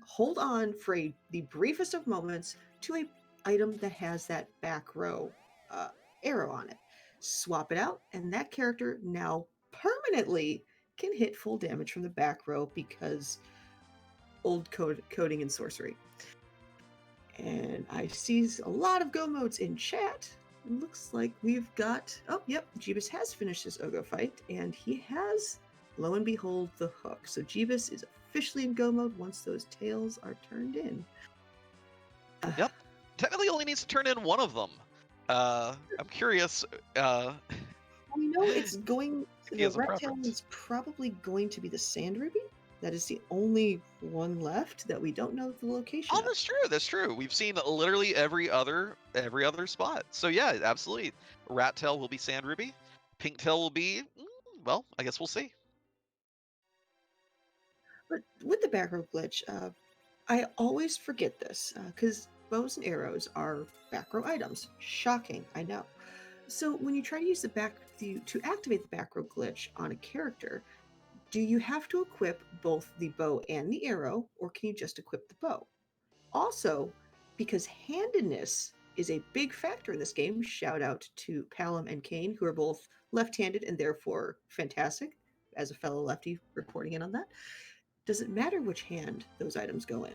hold on for the briefest of moments to a item that has that back row arrow on it. Swap it out, and that character now permanently can hit full damage from the back row because old coding and sorcery. And I see a lot of go modes in chat. It looks like we've got... Oh, yep, Jeebus has finished his Ogo fight, and he has, lo and behold, the hook. So Jeebus is officially in go mode once those tails are turned in. Yep. Technically only needs to turn in one of them. I'm curious. We know it's going... He The has a rat tail preference. is probably going to be the sand ruby. That is the only one left that we don't know the location Oh, of. that's true. That's true. We've seen literally every other spot. So yeah, absolutely. Rat tail will be sand ruby. Pink tail will be well, I guess we'll see. But with the back row glitch, I always forget this because bows and arrows are back row items. Shocking, I know. So when you try to use to activate the back row glitch on a character, do you have to equip both the bow and the arrow, or can you just equip the bow? Also, because handedness is a big factor in this game, shout out to Palom and Kane, who are both left-handed and therefore fantastic, as a fellow lefty reporting in on that. Does it matter which hand those items go in?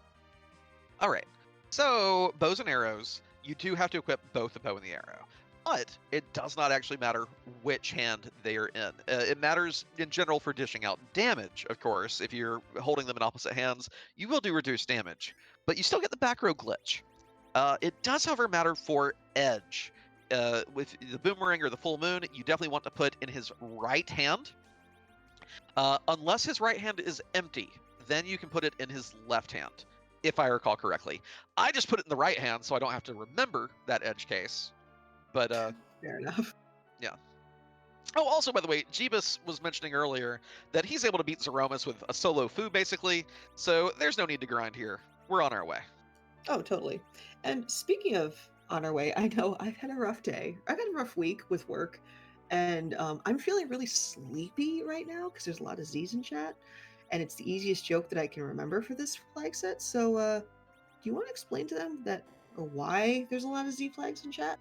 All right. So, bows and arrows, you do have to equip both the bow and the arrow. But it does not actually matter which hand they are in. It matters in general for dishing out damage, of course. If you're holding them in opposite hands, you will do reduced damage. But you still get the back row glitch. It does, however, matter for edge. With the boomerang or the full moon, you definitely want to put in his right hand. Unless his right hand is empty, then you can put it in his left hand, if I recall correctly. I just put it in the right hand so I don't have to remember that edge case. But Fair enough. yeah. Oh, also, by the way, Jeebus was mentioning earlier that he's able to beat Zeromus with a solo foo, basically, so there's no need to grind here. We're on our way. Oh, totally. And speaking of on our way, I know I've had a rough day. I've had a rough week with work, and I'm feeling really sleepy right now because there's a lot of Z's in chat, and it's the easiest joke that I can remember for this flag set. So, do you want to explain to them that or why there's a lot of Z flags in chat?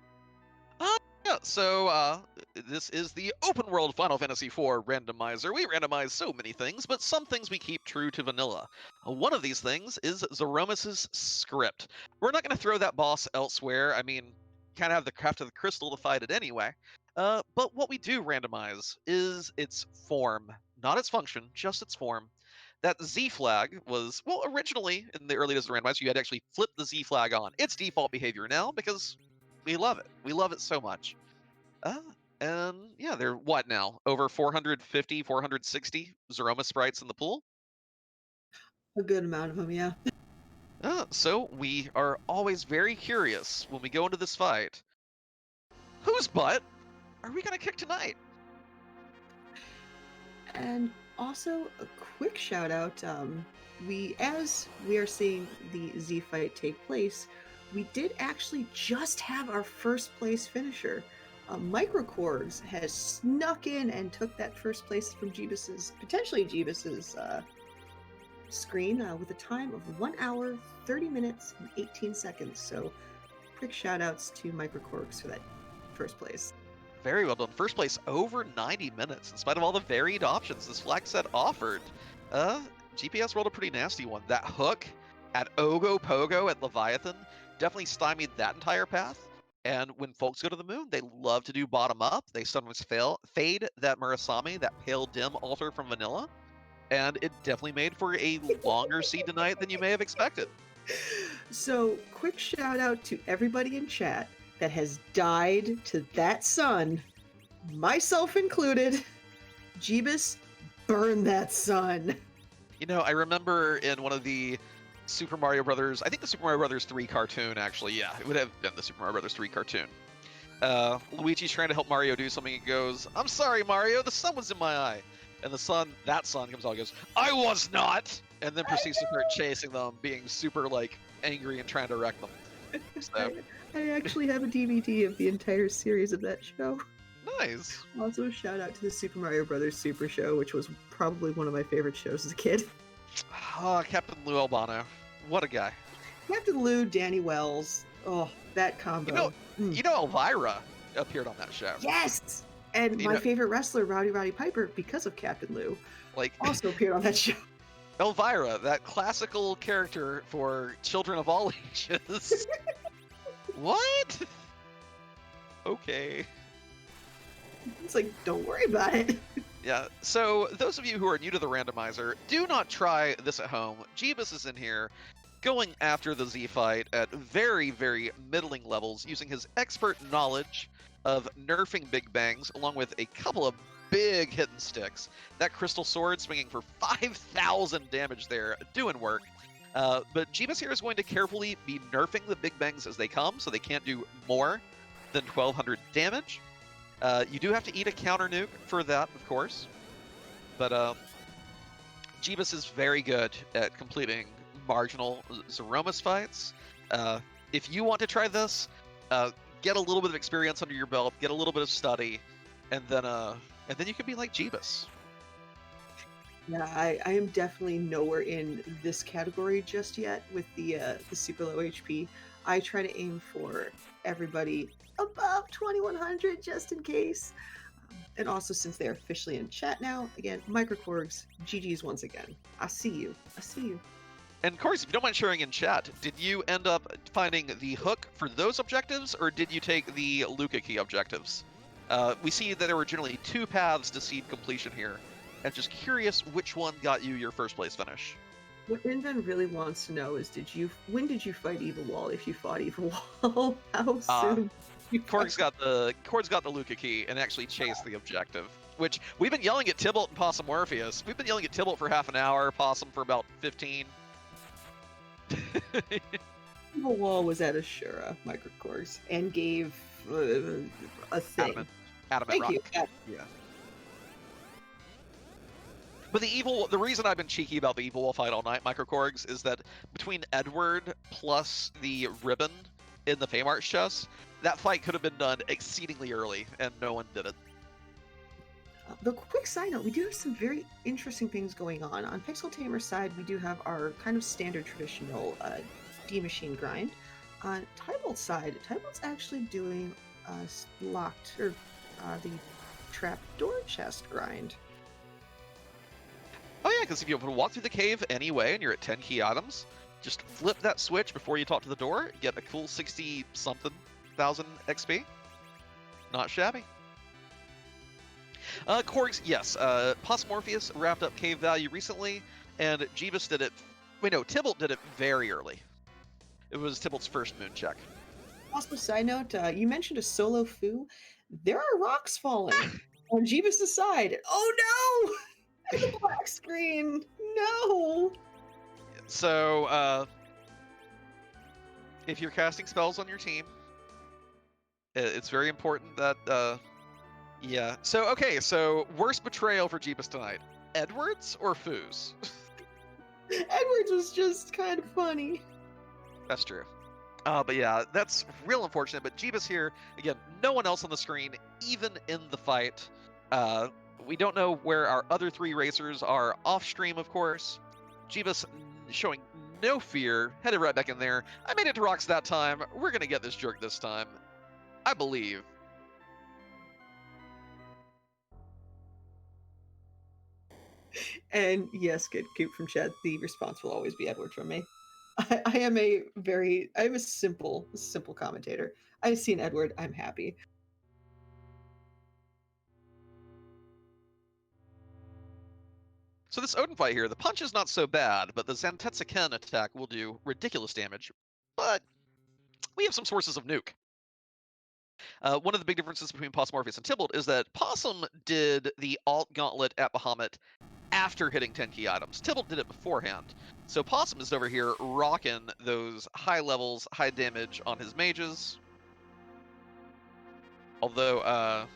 Yeah, so this is the open world Final Fantasy IV randomizer. We randomize so many things, but some things we keep true to vanilla. One of these things is Zeromus' script. We're not going to throw that boss elsewhere. I mean, kind of have the craft of the crystal to fight it anyway. But what we do randomize is its form, not its function, just its form. That Z flag was, well, originally in the early days of the randomizer, you had to actually flip the Z flag on. It's default behavior now because we love it. We love it so much. And yeah, there are what now? Over 450, 460 Zeroma sprites in the pool? A good amount of them, yeah. So we are always very curious when we go into this fight. Whose butt are we gonna kick tonight? And also a quick shout out, as we are seeing the Z fight take place, we did actually just have our first place finisher. Microcords has snuck in and took that first place from potentially Jeebus's screen with a time of 1 hour, 30 minutes, and 18 seconds. So quick shout outs to Microcords for that first place. Very well done. First place over 90 minutes, in spite of all the varied options this flag set offered. GPS rolled a pretty nasty one. That hook at Ogo Pogo at Leviathan definitely stymied that entire path. And when folks go to the moon, they love to do bottom up. They sometimes fade that Murasame, that pale dim altar from vanilla. And it definitely made for a longer seed tonight than you may have expected. So, quick shout out to everybody in chat that has died to that sun, myself included. Jeebus, burn that sun. You know, I remember in one of the Super Mario Brothers, I think the Super Mario Brothers 3 cartoon, actually, yeah, it would have been the Super Mario Brothers 3 cartoon. Luigi's trying to help Mario do something. He goes, "I'm sorry, Mario, the sun was in my eye." And that sun comes out and goes, "I was not!" And then proceeds to start chasing them, being super, like, angry and trying to wreck them. So. I actually have a DVD of the entire series of that show. Nice. Also, shout out to the Super Mario Brothers Super Show, which was probably one of my favorite shows as a kid. Oh, Captain Lou Albano. What a guy. Captain Lou, Danny Wells. Oh, that combo. You know Elvira appeared on that show. Yes! And my favorite wrestler, Rowdy Piper, because of Captain Lou, also appeared on that show. Elvira, that classical character for children of all ages. What? Okay. It's like, don't worry about it. Yeah, so those of you who are new to the randomizer, do not try this at home. Jeebus is in here going after the Z fight at very, very middling levels, using his expert knowledge of nerfing Big Bangs, along with a couple of big hitting sticks. That crystal sword swinging for 5,000 damage there, doing work. But Jeebus here is going to carefully be nerfing the Big Bangs as they come, so they can't do more than 1,200 damage. You do have to eat a counter nuke for that, of course. But Jeebus is very good at completing marginal Zeromus fights. If you want to try this, get a little bit of experience under your belt, get a little bit of study, and then you can be like Jeebus. Yeah, I am definitely nowhere in this category just yet with the super low HP. I try to aim for everybody above 2100 just in case. And also, since they're officially in chat now, again, Microcorgs, GG's once again. I see you. I see you. And of course, if you don't mind sharing in chat, did you end up finding the hook for those objectives, or did you take the Luca key objectives? We see that there were generally 2 paths to seed completion here, and just curious which one got you your first place finish. What Inven really wants to know is, when did you fight Evil Wall? If you fought Evil Wall, how soon? Korg's got the Luca key and actually chased the objective. Which we've been yelling at Tybalt and Possum Morpheus. We've been yelling at Tybalt for half an hour, Possum for about 15. Evil Wall was at Ashura Microcorgs and gave a thing. Adamant Thank rock. you. Yeah. But the reason I've been cheeky about the Evil Wall fight all night, Microcorgs, is that between Edward plus the ribbon in the Fame Arch chest, that fight could have been done exceedingly early, and no one did it. The quick side note, we do have some very interesting things going on. On Pixel Tamer's side, we do have our kind of standard traditional D-Machine grind. On Tybalt's side, Tybalt's actually doing the trapdoor chest grind. Oh yeah, because if you walk through the cave anyway and you're at 10 key items, just flip that switch before you talk to the door, get a cool 60-something thousand XP. Not shabby. Korgs, yes. Possum Morpheus wrapped up cave value recently, and Jeebus did it. Wait, no, Tybalt did it very early. It was Tybalt's first moon check. Also, side note, you mentioned a solo foo. There are rocks falling on Jeebus' side. Oh no! The black screen. No. So, if you're casting spells on your team, it's very important that. Yeah. So okay. So worst betrayal for Jeebus tonight: Edwards or Foos? Edwards was just kind of funny. That's true. But yeah, that's real unfortunate. But Jeebus here again. No one else on the screen, even in the fight. We don't know where our other 3 racers are off stream, of course. Jeebus showing no fear, headed right back in there. I made it to rocks that time. We're gonna get this jerk this time. I believe. And yes, good Coop from chat. The response will always be Edward from me. I am a simple commentator. I see an Edward, I'm happy. So this Odin fight here, the punch is not so bad, but the Zantetsuken attack will do ridiculous damage. But we have some sources of nuke. One of the big differences between Possum Morpheus and Tybalt is that Possum did the alt gauntlet at Bahamut after hitting 10 key items. Tybalt did it beforehand. So Possum is over here rocking those high levels, high damage on his mages. Although,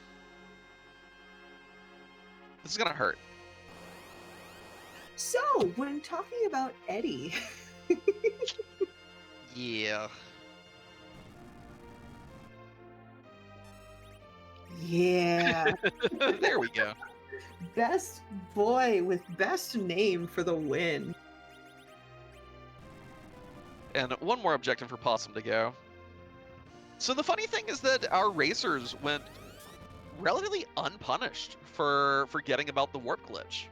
this is gonna hurt. So, when talking about Eddie... Yeah. Yeah. There we go. Best boy with best name for the win. And one more objective for Possum to go. So the funny thing is that our racers went relatively unpunished for forgetting about the warp glitch.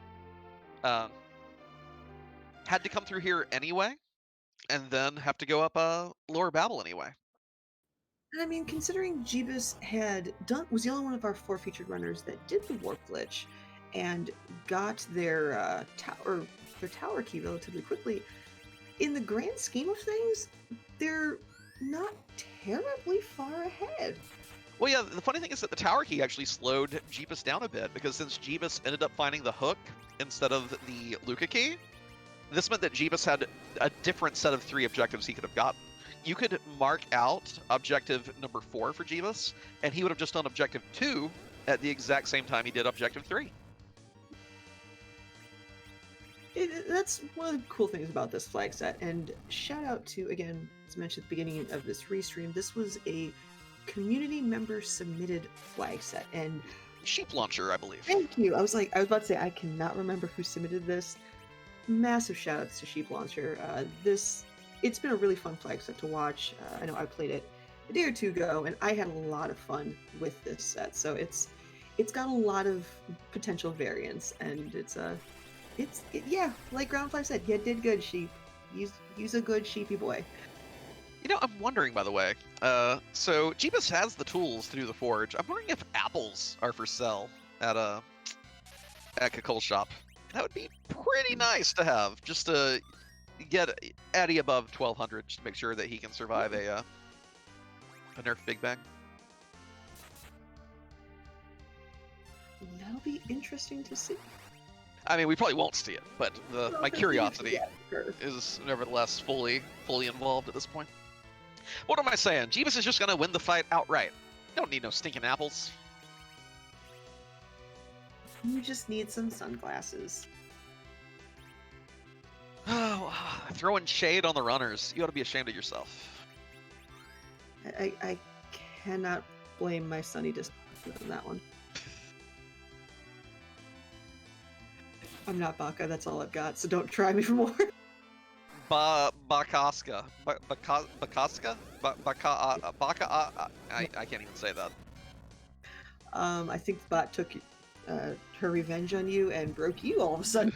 Had to come through here anyway, and then have to go up Lower Babel anyway. I mean, considering Jeebus was the only one of our 4 featured runners that did the warp glitch and got their tower key relatively quickly, in the grand scheme of things, they're not terribly far ahead. Well, yeah, the funny thing is that the tower key actually slowed Jeebus down a bit, because since Jeebus ended up finding the hook instead of the Luca key, this meant that Jeebus had a different set of 3 objectives he could have gotten. You could mark out objective number 4 for Jeebus, and he would have just done objective 2 at the exact same time he did objective 3. That's one of the cool things about this flag set. And shout out to, again, as mentioned at the beginning of this restream, this was a community member submitted flag set. And Sheep Launcher, I believe. Thank you. I was about to say, I cannot remember who submitted this. Massive shout outs to Sheep Launcher. It's been a really fun flag set to watch. I know I played it a day or two ago, and I had a lot of fun with this set. So it's got a lot of potential variants, and yeah, like Ground 5 said, you did good, Sheep. Use a good sheepy boy. You know, I'm wondering, by the way, so Jeebus has the tools to do the forge. I'm wondering if apples are for sale at Kakul shop. That would be pretty nice to have, just to get Addy above 1200, just to make sure that he can survive a nerf Big Bang. That'll be interesting to see. I mean, we probably won't see it, but my curiosity is nevertheless fully involved at this point. What am I saying? Jeebus is just gonna win the fight outright. Don't need no stinking apples. You just need some sunglasses. Oh, throwing shade on the runners. You ought to be ashamed of yourself. I cannot blame my sunny disappointment on that one. I'm not Baka, that's all I've got, so don't try me for more. Bakaska. Bakaska? Baka. I can't even say that. I think the bot took her revenge on you and broke you all of a sudden.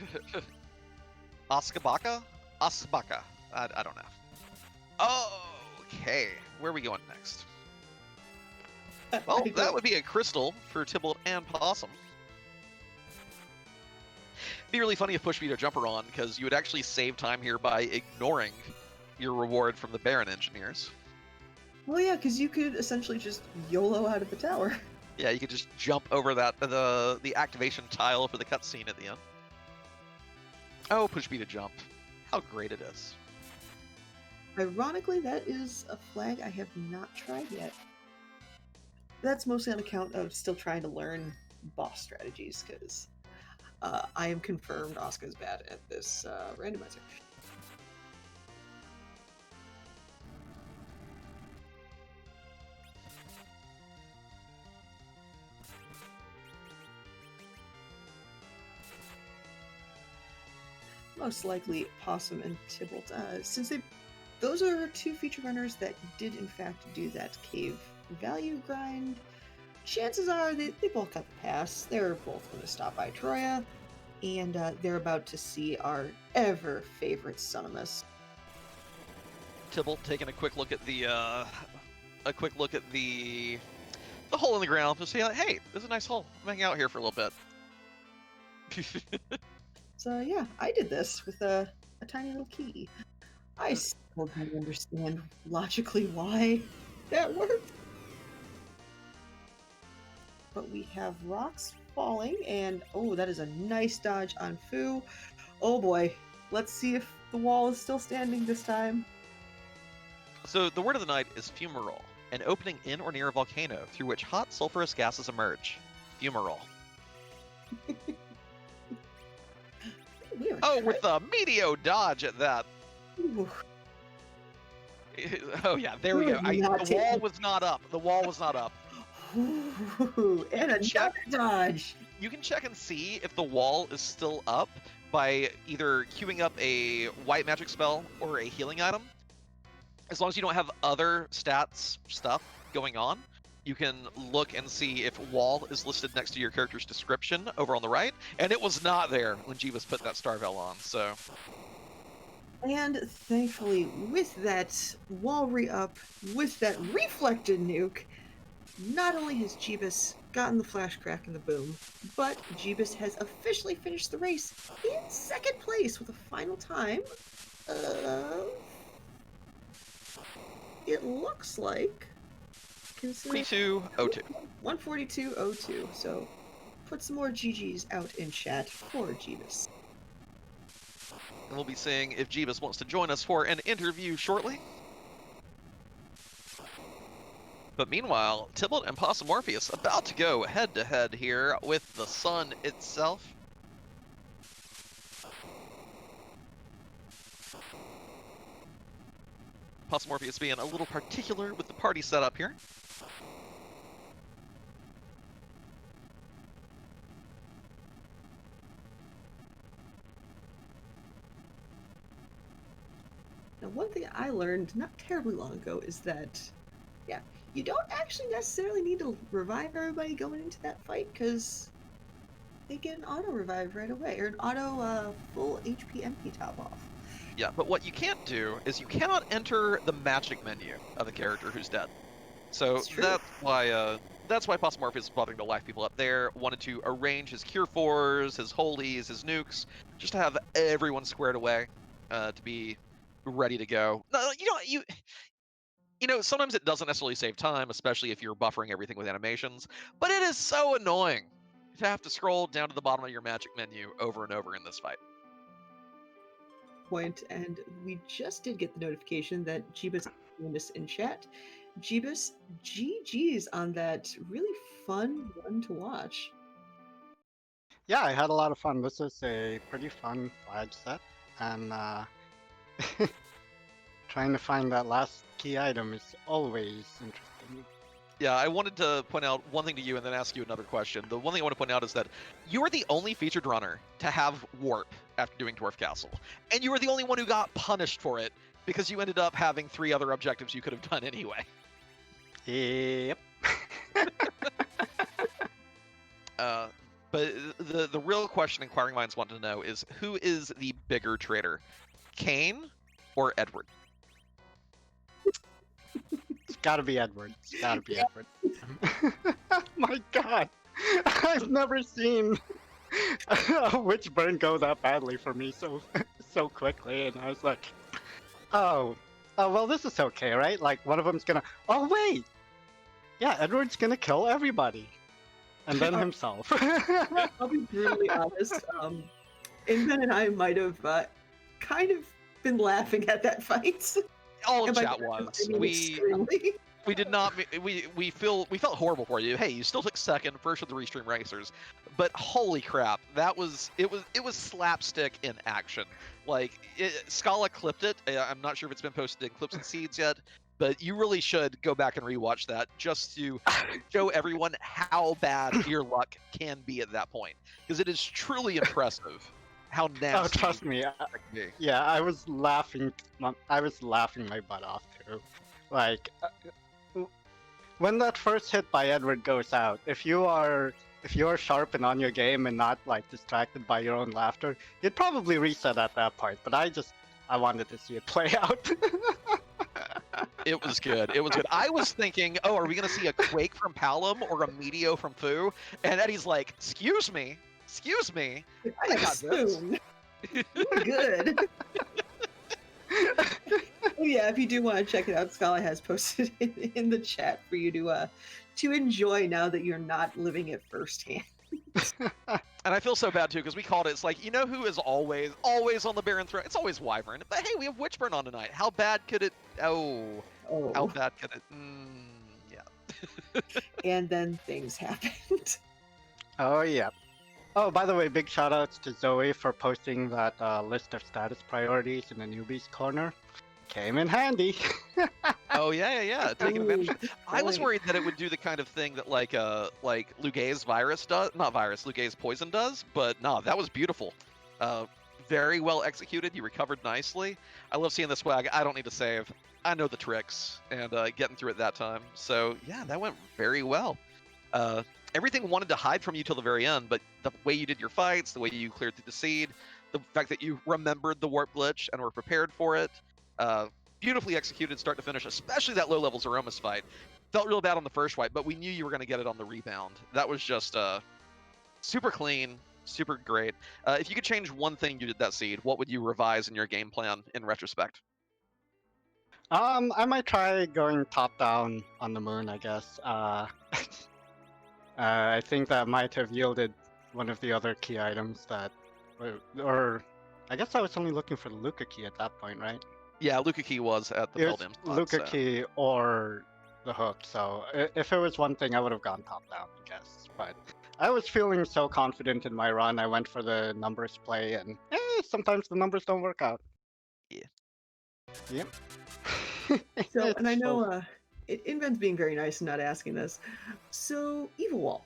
Askabaka? Asbaka. I don't know. Okay, where are we going next? Well, that would be a crystal for Tybalt and Possum. Be really funny if Push Me to Jumper on, because you would actually save time here by ignoring your reward from the Baron Engineers. Well, yeah, because you could essentially just YOLO out of the tower. Yeah, you could just jump over that the activation tile for the cutscene at the end. Oh, Push Me to Jump. How great it is. Ironically, that is a flag I have not tried yet. That's mostly on account of still trying to learn boss strategies, because I am confirmed Asuka's bad at this randomizer. Most likely Possum and Tybalt, since those are two feature runners that did in fact do that cave value grind. Chances are they both got the pass. They're both going to stop by Troya, and they're about to see our ever favorite Sonimus. Tybalt taking a quick look at the hole in the ground, just saying, like, hey, this is a nice hole. I'm hanging out here for a little bit. So yeah, I did this with a tiny little key. I still don't understand logically why that worked. But we have rocks falling, and oh, that is a nice dodge on Fu. Oh boy, let's see if the wall is still standing this time. So the word of the night is fumarole, an opening in or near a volcano through which hot sulfurous gases emerge. Fumarole. Oh, with the Meteo dodge at that. Ooh. Oh yeah, there we go. The wall was not up. The wall was not up. Ooh, and another dodge. You can check and see if the wall is still up by either queuing up a white magic spell or a healing item. As long as you don't have other stats stuff going on, you can look and see if wall is listed next to your character's description over on the right, and it was not there when Jeebus put that Starvel on, so... And thankfully, with that wall re-up, with that reflected nuke, not only has Jeebus gotten the flash crack and the boom, but Jeebus has officially finished the race in second place with a final time of... It looks like... 42.02. 142.02, so put some more GGs out in chat for Jeebus. And we'll be seeing if Jeebus wants to join us for an interview shortly. But meanwhile, Tybalt and Possum Morpheus about to go head-to-head here with the sun itself. Possum Morpheus being a little particular with the party setup here. Now, one thing I learned not terribly long ago is that, yeah, you don't actually necessarily need to revive everybody going into that fight, because they get an auto revive right away, or an auto full HP empty top off. Yeah, but what you can't do is you cannot enter the magic menu of the character who's dead. So It's true. that's why Posmorph is bothering to life people up there. Wanted to arrange his Cure 4s, his Holies, his nukes, just to have everyone squared away to be ready to go. No, you know, sometimes it doesn't necessarily save time, especially if you're buffering everything with animations, but it is so annoying to have to scroll down to the bottom of your magic menu over and over in this fight. Point, and we just did get the notification that Jeebus joined us in chat. Jeebus, GG's on that really fun one to watch. Yeah, I had a lot of fun. This is a pretty fun flag set, and trying to find that last key item is always interesting. Yeah, I wanted to point out one thing to you and then ask you another question. The one thing I want to point out is that you are the only featured runner to have warp after doing Dwarf Castle. And you were the only one who got punished for it because you ended up having 3 other objectives you could have done anyway. Yep. But the real question inquiring minds want to know is, who is the bigger traitor, Kane or Edward? It's gotta be Edward. It's gotta be Edward. My god! I've never seen a witch burn go that badly for me so quickly, and I was like, oh, well, this is okay, right? Like, one of them's gonna, oh wait! Yeah, Edward's gonna kill everybody. And then himself. I'll be brutally honest. Inven and I might have kind of been laughing at that fight. All And of by chat that, I was. mean extremely. We did not. We felt horrible for you. Hey, you still took second, first with the Restream Racers, but holy crap, it was slapstick in action. Like Scala clipped it. I'm not sure if it's been posted in Clips and Seeds yet, but you really should go back and rewatch that just to show everyone how bad your luck can be at that point, because it is truly impressive how nasty. Oh, trust me. Yeah, I was laughing. I was laughing my butt off too. Like, when that first hit by Edward goes out, if you are sharp and on your game and not like distracted by your own laughter, you'd probably reset at that part. But I wanted to see it play out. It was good. It was good. I was thinking, oh, are we going to see a Quake from Palom or a Meteo from Fu? And Eddie's like, excuse me. I got this. Good. Oh yeah, if you do want to check it out, Scala has posted it in the chat for you to enjoy now that you're not living it firsthand. And I feel so bad too, because we called it. It's like, you know who is always on the Baron throne? It's always Wyvern. But hey, we have Witchburn on tonight. How bad could it? Oh. How bad could it? Yeah. And then things happened. Oh yeah. Oh, by the way, big shoutouts to Zoe for posting that list of status priorities in the newbies corner. Came in handy. Oh yeah. Taking advantage. I was worried that it would do the kind of thing that like Lugay's virus does, not virus, Lugay's poison does, but no, that was beautiful. Very well executed. You recovered nicely. I love seeing the swag. I don't need to save. I know the tricks, and getting through it that time. So yeah, that went very well. Everything wanted to hide from you till the very end, but the way you did your fights, the way you cleared through the seed, the fact that you remembered the warp glitch and were prepared for it, beautifully executed start to finish, especially that low-level Zeromus fight. Felt real bad on the first fight, but we knew you were going to get it on the rebound. That was just super clean, super great. If you could change one thing you did that seed, what would you revise in your game plan in retrospect? I might try going top-down on the moon, I guess. I think that might have yielded one of the other key items that, or I guess I was only looking for the Luca key at that point, right? Yeah, Luca key was at the Peldam spot. Luca key or the hook, so if it was one thing, I would have gone top-down, I guess. But I was feeling so confident in my run, I went for the numbers play, and sometimes the numbers don't work out. Yeah. Yep. So, and I know Inven's being very nice and not asking this. So, Evil Wall.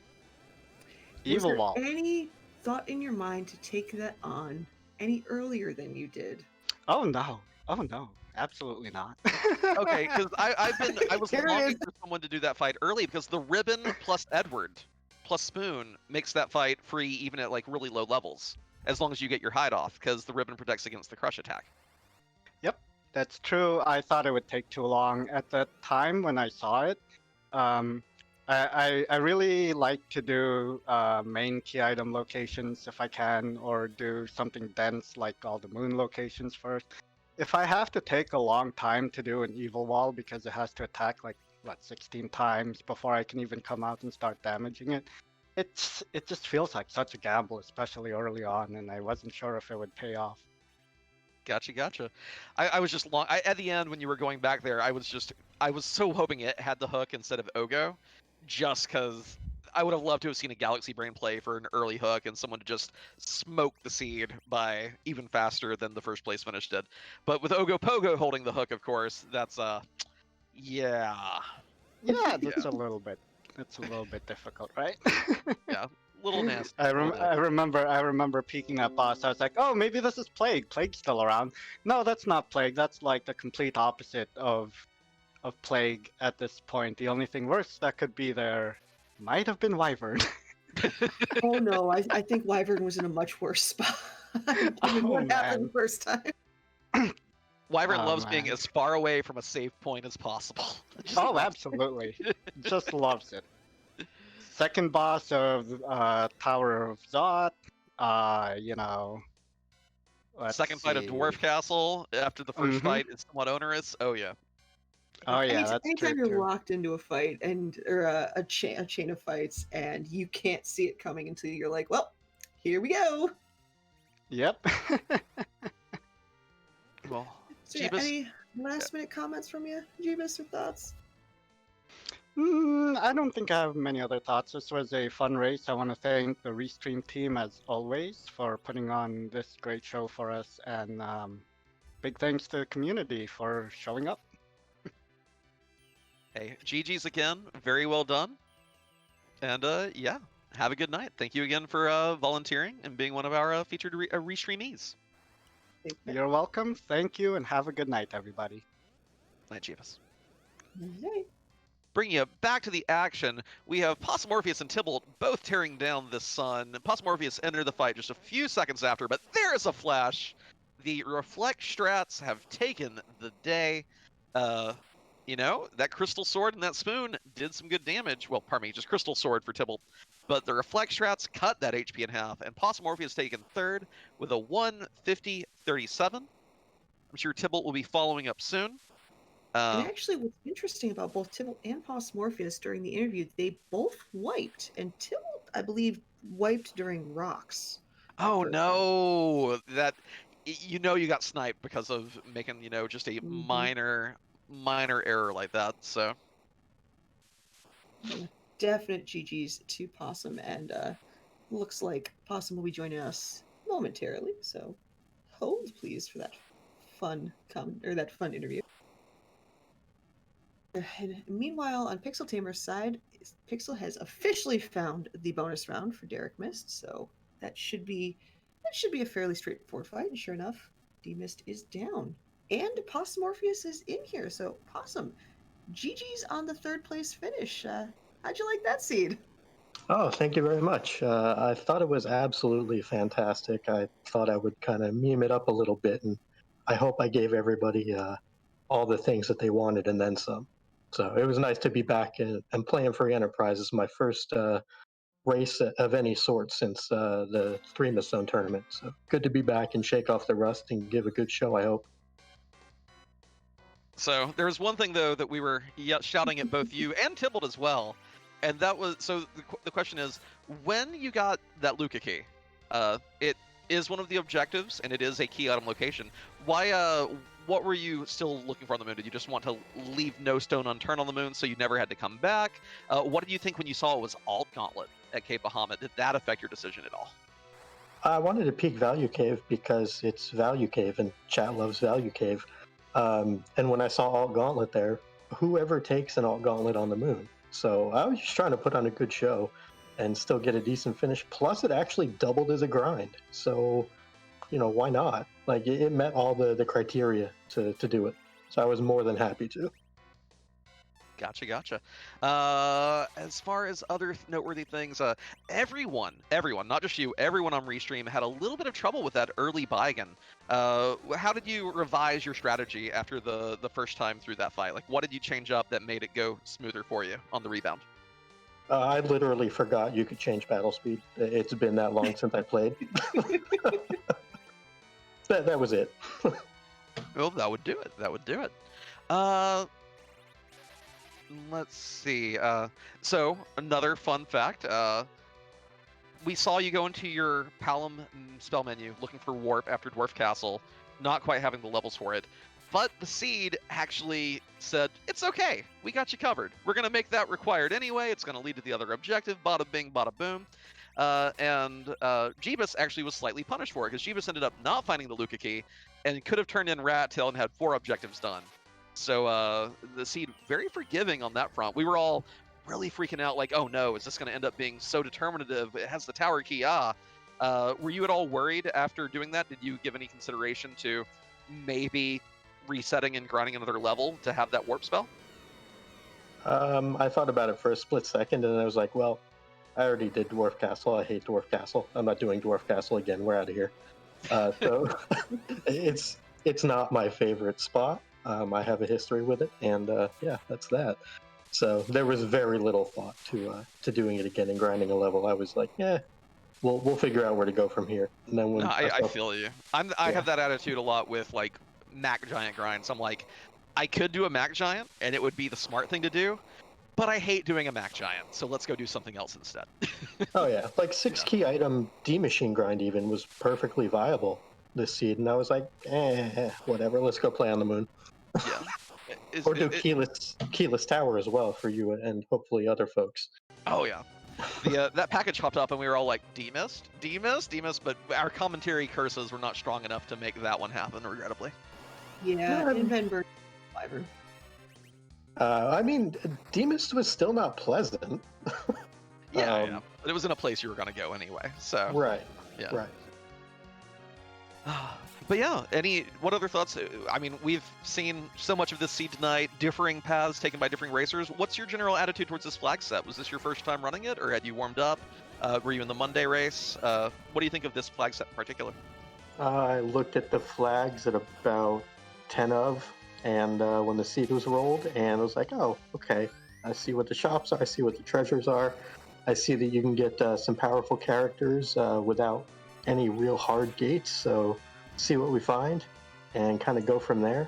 Evil Wall. Any thought in your mind to take that on any earlier than you did? Oh no. Oh no, absolutely not. Okay, because I was Here it longing is. for someone to do that fight early because the ribbon plus Edward plus Spoon makes that fight free even at like really low levels, as long as you get your hide off, because the ribbon protects against the crush attack. Yep, that's true. I thought it would take too long at the time when I saw it. Um, I really like to do main key item locations if I can, or do something dense like all the moon locations first. If I have to take a long time to do an evil wall because it has to attack like what 16 times before I can even come out and start damaging it, it just feels like such a gamble, especially early on, and I wasn't sure if it would pay off. Gotcha. I was just at the end when you were going back there, I was so hoping it had the hook instead of Ogo, just because I would have loved to have seen a Galaxy Brain play for an early hook and someone to just smoke the seed by even faster than the first place finish did. But with Ogo Pogo holding the hook, of course, that's yeah. Yeah, that's a little bit. That's a little bit difficult, right? Yeah, little nasty. I little nasty. I remember peeking that boss. I was like, oh, maybe this is Plague. Plague's still around. No, that's not Plague. That's like the complete opposite of Plague at this point. The only thing worse that could be there might have been Wyvern. Oh no, I think Wyvern was in a much worse spot given Oh, what happened man. the first time. Wyvern Oh, loves being man. as far away from a save point as possible. Just Oh, loves it. absolutely. Just loves it. Second boss of Tower of Zot. You know, let's Second fight of see. Dwarf Castle after the first Mhm. fight is somewhat onerous. Oh yeah. Oh yeah, that's true Anytime you're too. locked into a fight or a chain of fights and you can't see it coming until you're like, well, here we go. Yep. Well, So yeah, Jeebus, any last minute comments from you, Jeebus, or thoughts? I don't think I have many other thoughts. This was a fun race. I want to thank the Restream team, as always, for putting on this great show for us, and big thanks to the community for showing up. hey, GG's again. Very well done. And yeah, have a good night. Thank you again for volunteering and being one of our featured restreamees. You're welcome. Thank you, and have a good night, everybody. Night, Jeebus. Okay. Bringing you back to the action, we have Possumorpheus and Tybalt both tearing down the sun. Possumorpheus entered the fight just a few seconds after, but there's a flash. The Reflect strats have taken the day. You know, that Crystal Sword and that Spoon did some good damage. Well, pardon me, just Crystal Sword for Tybalt. But the Reflect strats cut that HP in half, and Possumorpheus taken third with a 150-37. I'm sure Tybalt will be following up soon. And actually, what's interesting about both Tybalt and Morpheus during the interview, they both wiped, and Tybalt, I believe, wiped during rocks. Oh no, that you know you got sniped because of making just a minor error like that. So definite GG's to Possum, and looks like Possum will be joining us momentarily. So hold please for that fun that fun interview. And meanwhile, on Pixel Tamer's side, Pixel has officially found the bonus round for Derek Mist, so that should be a fairly straightforward fight. And sure enough, D Mist is down, and Possum Morpheus is in here. So Possum, GG's on the third place finish. How'd you like that seed? Oh, thank you very much. I thought it was absolutely fantastic. I thought I would kind of meme it up a little bit, and I hope I gave everybody all the things that they wanted and then some. So it was nice to be back and playing Free Enterprise. It's my first race of any sort since the Three Zone tournament. So good to be back and shake off the rust and give a good show, I hope. So there was one thing though that we were shouting at both you and Tybalt as well, and that was the question is, when you got that Luca key, it is one of the objectives and it is a key item location. Why? What were you still looking for on the moon? Did you just want to leave no stone unturned on the moon so you never had to come back? What did you think when you saw it was Alt Gauntlet at Cape Bahamut? Did that affect your decision at all? I wanted to peek Value Cave because it's Value Cave and chat loves Value Cave. And when I saw Alt Gauntlet there, whoever takes an Alt Gauntlet on the moon? So I was just trying to put on a good show and still get a decent finish. Plus, it actually doubled as a grind. So, why not? Like it met all the criteria to do it. So I was more than happy to. Gotcha. As far as other noteworthy things, everyone, not just you, everyone on Restream had a little bit of trouble with that early Baigen. How did you revise your strategy after the first time through that fight? Like, what did you change up that made it go smoother for you on the rebound? I literally forgot you could change battle speed. It's been that long since I played. That was it. Well, that would do it. Let's see. So another fun fact. We saw you go into your Palom spell menu looking for Warp after Dwarf Castle, not quite having the levels for it. But the Seed actually said, it's okay, we got you covered. We're going to make that required anyway. It's going to lead to the other objective, bada bing, bada boom. And Jeebus actually was slightly punished for it, because Jeebus ended up not finding the Luca key, and could have turned in Rat Tail and had 4 objectives done. So the Seed, very forgiving on that front. We were all really freaking out, like, oh no, is this going to end up being so determinative? It has the tower key, Were you at all worried after doing that? Did you give any consideration to maybe resetting and grinding another level to have that warp spell? I thought about it for a split second, and I was like, well, I already did Dwarf Castle. I hate Dwarf Castle. I'm not doing Dwarf Castle again. We're out of here. So it's not my favorite spot. I have a history with it, and yeah, that's that. So there was very little thought to doing it again and grinding a level. I was like, yeah, we'll figure out where to go from here. And then when No, I feel you. I have that attitude a lot with like Mac Giant grinds. I'm like, I could do a Mac Giant, and it would be the smart thing to do, but I hate doing a Mac Giant, so let's go do something else instead. Oh yeah, like 6 key item D machine grind even was perfectly viable this seed, and I was like, whatever, let's go play on the moon. Yeah. Or do keyless tower as well for you and hopefully other folks. Oh yeah. That package popped up and we were all like, D-mist, but our commentary curses were not strong enough to make that one happen, regrettably. Yeah, in Venberg, Fiverr. I mean, D-mist was still not pleasant. Yeah. But it was in a place you were going to go anyway, so. Right. Yeah. Right. But yeah, what other thoughts? I mean, we've seen so much of this seed tonight, differing paths taken by different racers. What's your general attitude towards this flag set? Was this your first time running it, or had you warmed up? Were you in the Monday race? What do you think of this flag set in particular? I looked at the flags at about 10 of, and when the seed was rolled, and I was like, oh, okay. I see what the shops are. I see what the treasures are. I see that you can get some powerful characters without any real hard gates, so see what we find and kind of go from there.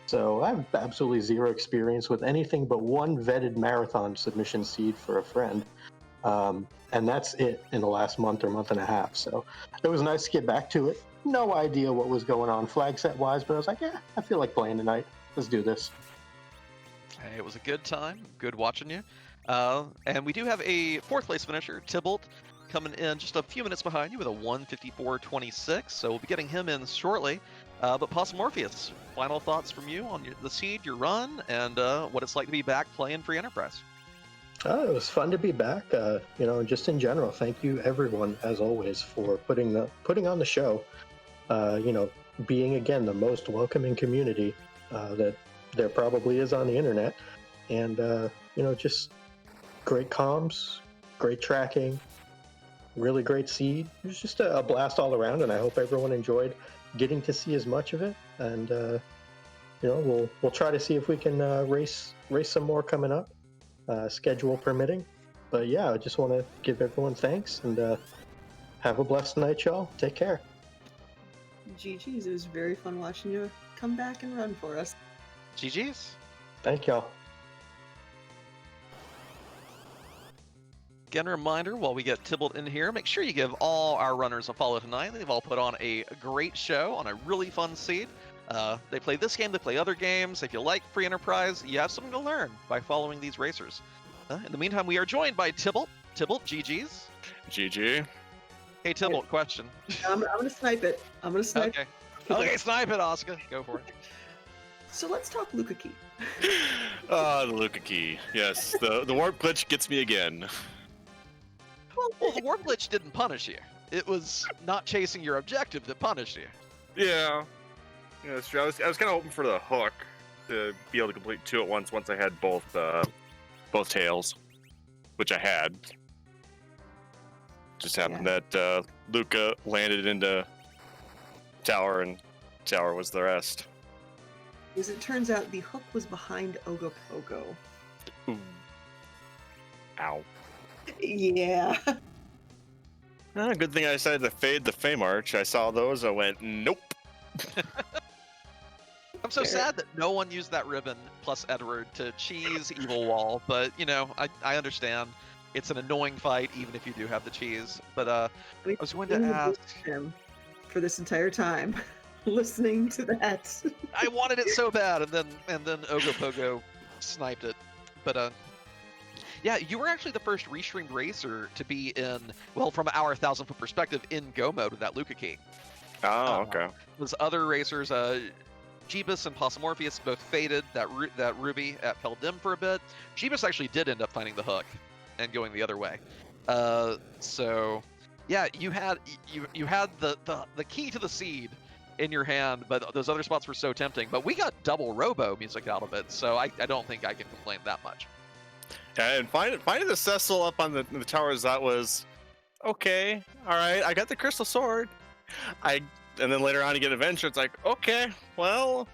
So I have absolutely zero experience with anything but one vetted marathon submission seed for a friend, and that's it in the last month or month and a half. So it was nice to get back to it. No idea what was going on flag set wise, but I was like, yeah, I feel like playing tonight. Let's do this. Hey, it was a good time. Good watching you. And we do have a 4th place finisher, Tybalt, coming in just a few minutes behind you with a 154.26, so we'll be getting him in shortly. But Possum Morpheus, final thoughts from you on the seed, your run, and what it's like to be back playing Free Enterprise. It was fun to be back. Just in general, thank you everyone as always for putting on the show. Being again the most welcoming community that there probably is on the internet, and just great comms, great tracking. Really great seed. It was just a blast all around, and I hope everyone enjoyed getting to see as much of it. And we'll try to see if we can race some more coming up, schedule permitting. But yeah, I just want to give everyone thanks and have a blessed night, y'all. Take care. GG's. It was very fun watching you come back and run for us. GG's. Thank y'all. Again, a reminder, while we get Tybalt in here, make sure you give all our runners a follow tonight. They've all put on a great show on a really fun seed. They play this game, they play other games. If you like Free Enterprise, you have something to learn by following these racers. In the meantime, we are joined by Tybalt. Tybalt, GG's. GG. Hey, Tybalt, question. I'm going to snipe it. Okay, snipe it, Oscar. Go for it. So let's talk Luca Key. The Luca key. Yes, the warp glitch gets me again. Well, the warp glitch didn't punish you. It was not chasing your objective that punished you. Yeah. Yeah, that's true. I was kind of hoping for the hook to be able to complete 2 at once I had both tails, which I had. Just happened that Luca landed into tower, and tower was the rest. As it turns out, the hook was behind Ogopogo. Ooh. Ow. Yeah. Good thing I decided to fade the Fame Arch. I saw those, I went, nope. I'm so sad that no one used that ribbon plus Edward to cheese Evil Wall, but you know, I understand. It's an annoying fight even if you do have the cheese. But I was going to ask him for this entire time, listening to that. I wanted it so bad, and then Ogopogo sniped it. But yeah, you were actually the first restreamed racer to be in, well, from our 1,000-foot perspective, in Go mode with that Luca key. Oh, okay. Those other racers, Jeebus and Possumorpheus both faded that Ruby at Peldim for a bit. Jeebus actually did end up finding the hook and going the other way. So yeah, you had the key to the seed in your hand, but those other spots were so tempting. But we got double Robo music out of it, so I don't think I can complain that much. And finding the Cecil up on the towers, that was okay. All right, I got the Crystal Sword. And then later on, you get Adventure. It's like, okay, well,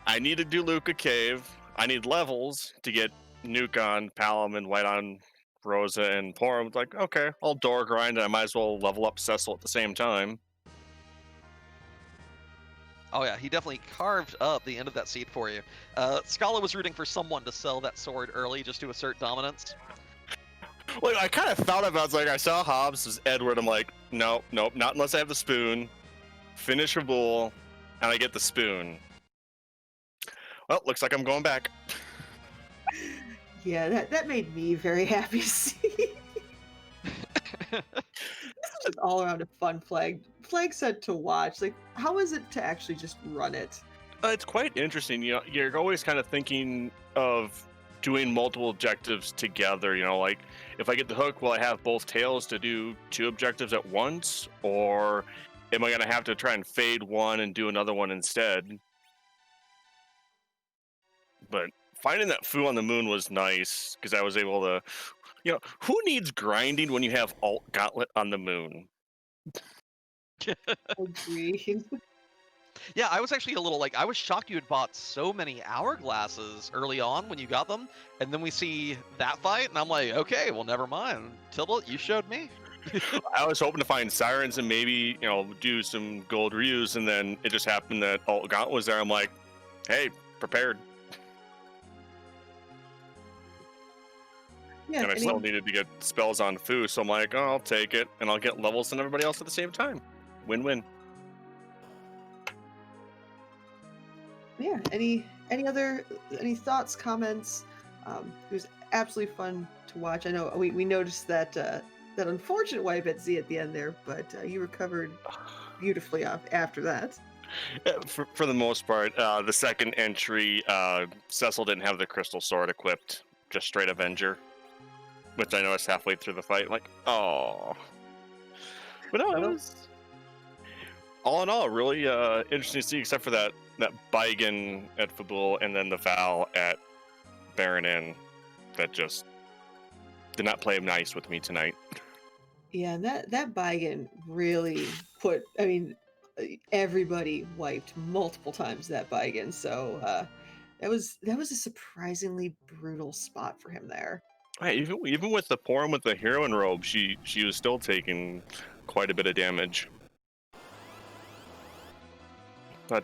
I need to do Luca Cave. I need levels to get Nuke on Palom and White on Rosa and Porum. It's like, okay, I'll door grind, and I might as well level up Cecil at the same time. Oh yeah, he definitely carved up the end of that seed for you. Scala was rooting for someone to sell that sword early just to assert dominance. Well, I kind of thought about it. It's like, I saw Hobbs as Edward. I'm like, nope, not unless I have the spoon. Finish Rabul, and I get the spoon. Well, looks like I'm going back. Yeah, that made me very happy to see. This is just all around a fun flag set to watch. Like, how is it to actually just run it? It's quite interesting. You know, you're always kind of thinking of doing multiple objectives together. You know, like if I get the hook, will I have both tails to do 2 objectives at once, or am I going to have to try and fade one and do another one instead? But finding that Fu on the moon was nice because I was able to, you know, who needs grinding when you have Alt Gauntlet on the moon? Agreed. Yeah, I was actually a little I was shocked you had bought so many hourglasses early on when you got them, and then we see that fight, and I'm like, okay, well, never mind. Tibble, you showed me. I was hoping to find Sirens and maybe, you know, do some gold reuse, and then it just happened that Alt Gauntlet was there. I'm like, hey, prepared. Yeah, and I still needed to get spells on Fu, so I'm like, oh, I'll take it, and I'll get levels and everybody else at the same time. Win-win. Yeah, any thoughts, comments? It was absolutely fun to watch. I know we noticed that that unfortunate wipe at Z at the end there, but you recovered beautifully after that. For the most part, the second entry, Cecil didn't have the Crystal Sword equipped, just straight Avenger, which I noticed halfway through the fight. Like, oh. But no, it was, all in all, really interesting to see, except for that Baigan at Fabul and then the Val at Baron Inn that just did not play nice with me tonight. Yeah, that Baigan really put. I mean, everybody wiped multiple times that Baigan, so that was a surprisingly brutal spot for him there. Right, even with the Porum with the heroine robe, she was still taking quite a bit of damage. But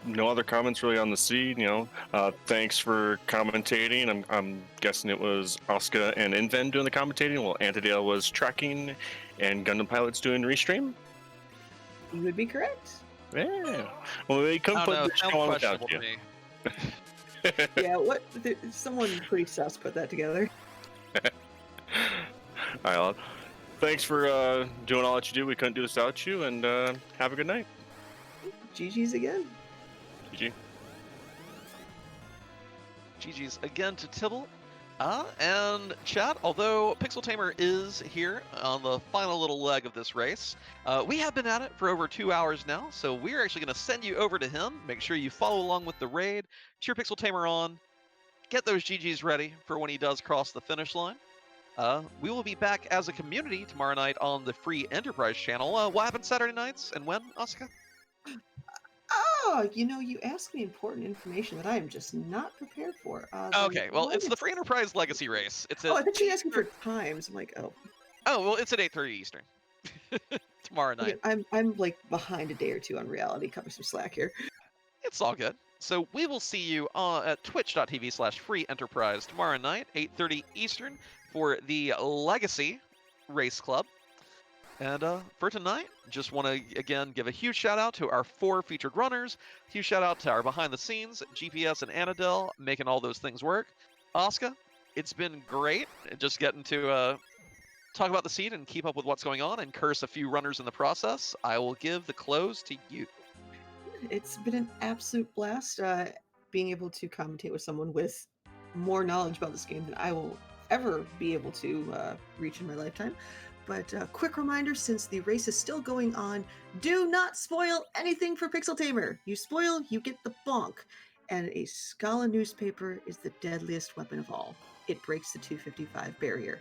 no other comments really on the seed. You know, thanks for commentating. I'm guessing it was Oscar and Inven doing the commentating, while Antidale was tracking, and Gundam Pilot's doing restream. You would be correct. Yeah. Well, they couldn't put the show on without you. Yeah. Someone pretty sus put that together. All right. Well, thanks for doing all that you do. We couldn't do this without you, and have a good night. GG's again. GG. GG's again to Tibble. And chat, although Pixel Tamer is here on the final little leg of this race, we have been at it for over 2 hours now, so we're actually going to send you over to him. Make sure you follow along with the raid, cheer Pixel Tamer on, get those GGs ready for when he does cross the finish line. We will be back as a community tomorrow night on the Free Enterprise channel. What happens Saturday nights and when, Asuka? Oh, you asked me important information that I am just not prepared for. Okay, well, it's the Free Enterprise Legacy race. It's Oh, I at thought you asked me for times. I'm like, oh. Oh, well, it's at 8:30 Eastern tomorrow night. Okay, I'm like behind a day or two on reality. Cut me some slack here. It's all good. So we will see you at twitch.tv/Free Enterprise tomorrow night, 8:30 Eastern, for the Legacy Race Club. And for tonight, just want to, again, give a huge shout out to our 4 featured runners. Huge shout out to our behind the scenes, GPS and Annadelle, making all those things work. Asuka, it's been great just getting to talk about the seed and keep up with what's going on and curse a few runners in the process. I will give the close to you. It's been an absolute blast being able to commentate with someone with more knowledge about this game than I will ever be able to reach in my lifetime. But quick reminder, since the race is still going on, do not spoil anything for Pixel Tamer. You spoil, you get the bonk. And a Scala newspaper is the deadliest weapon of all. It breaks the 255 barrier.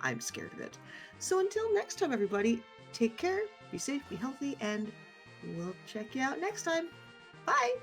I'm scared of it. So until next time, everybody, take care, be safe, be healthy, and we'll check you out next time. Bye!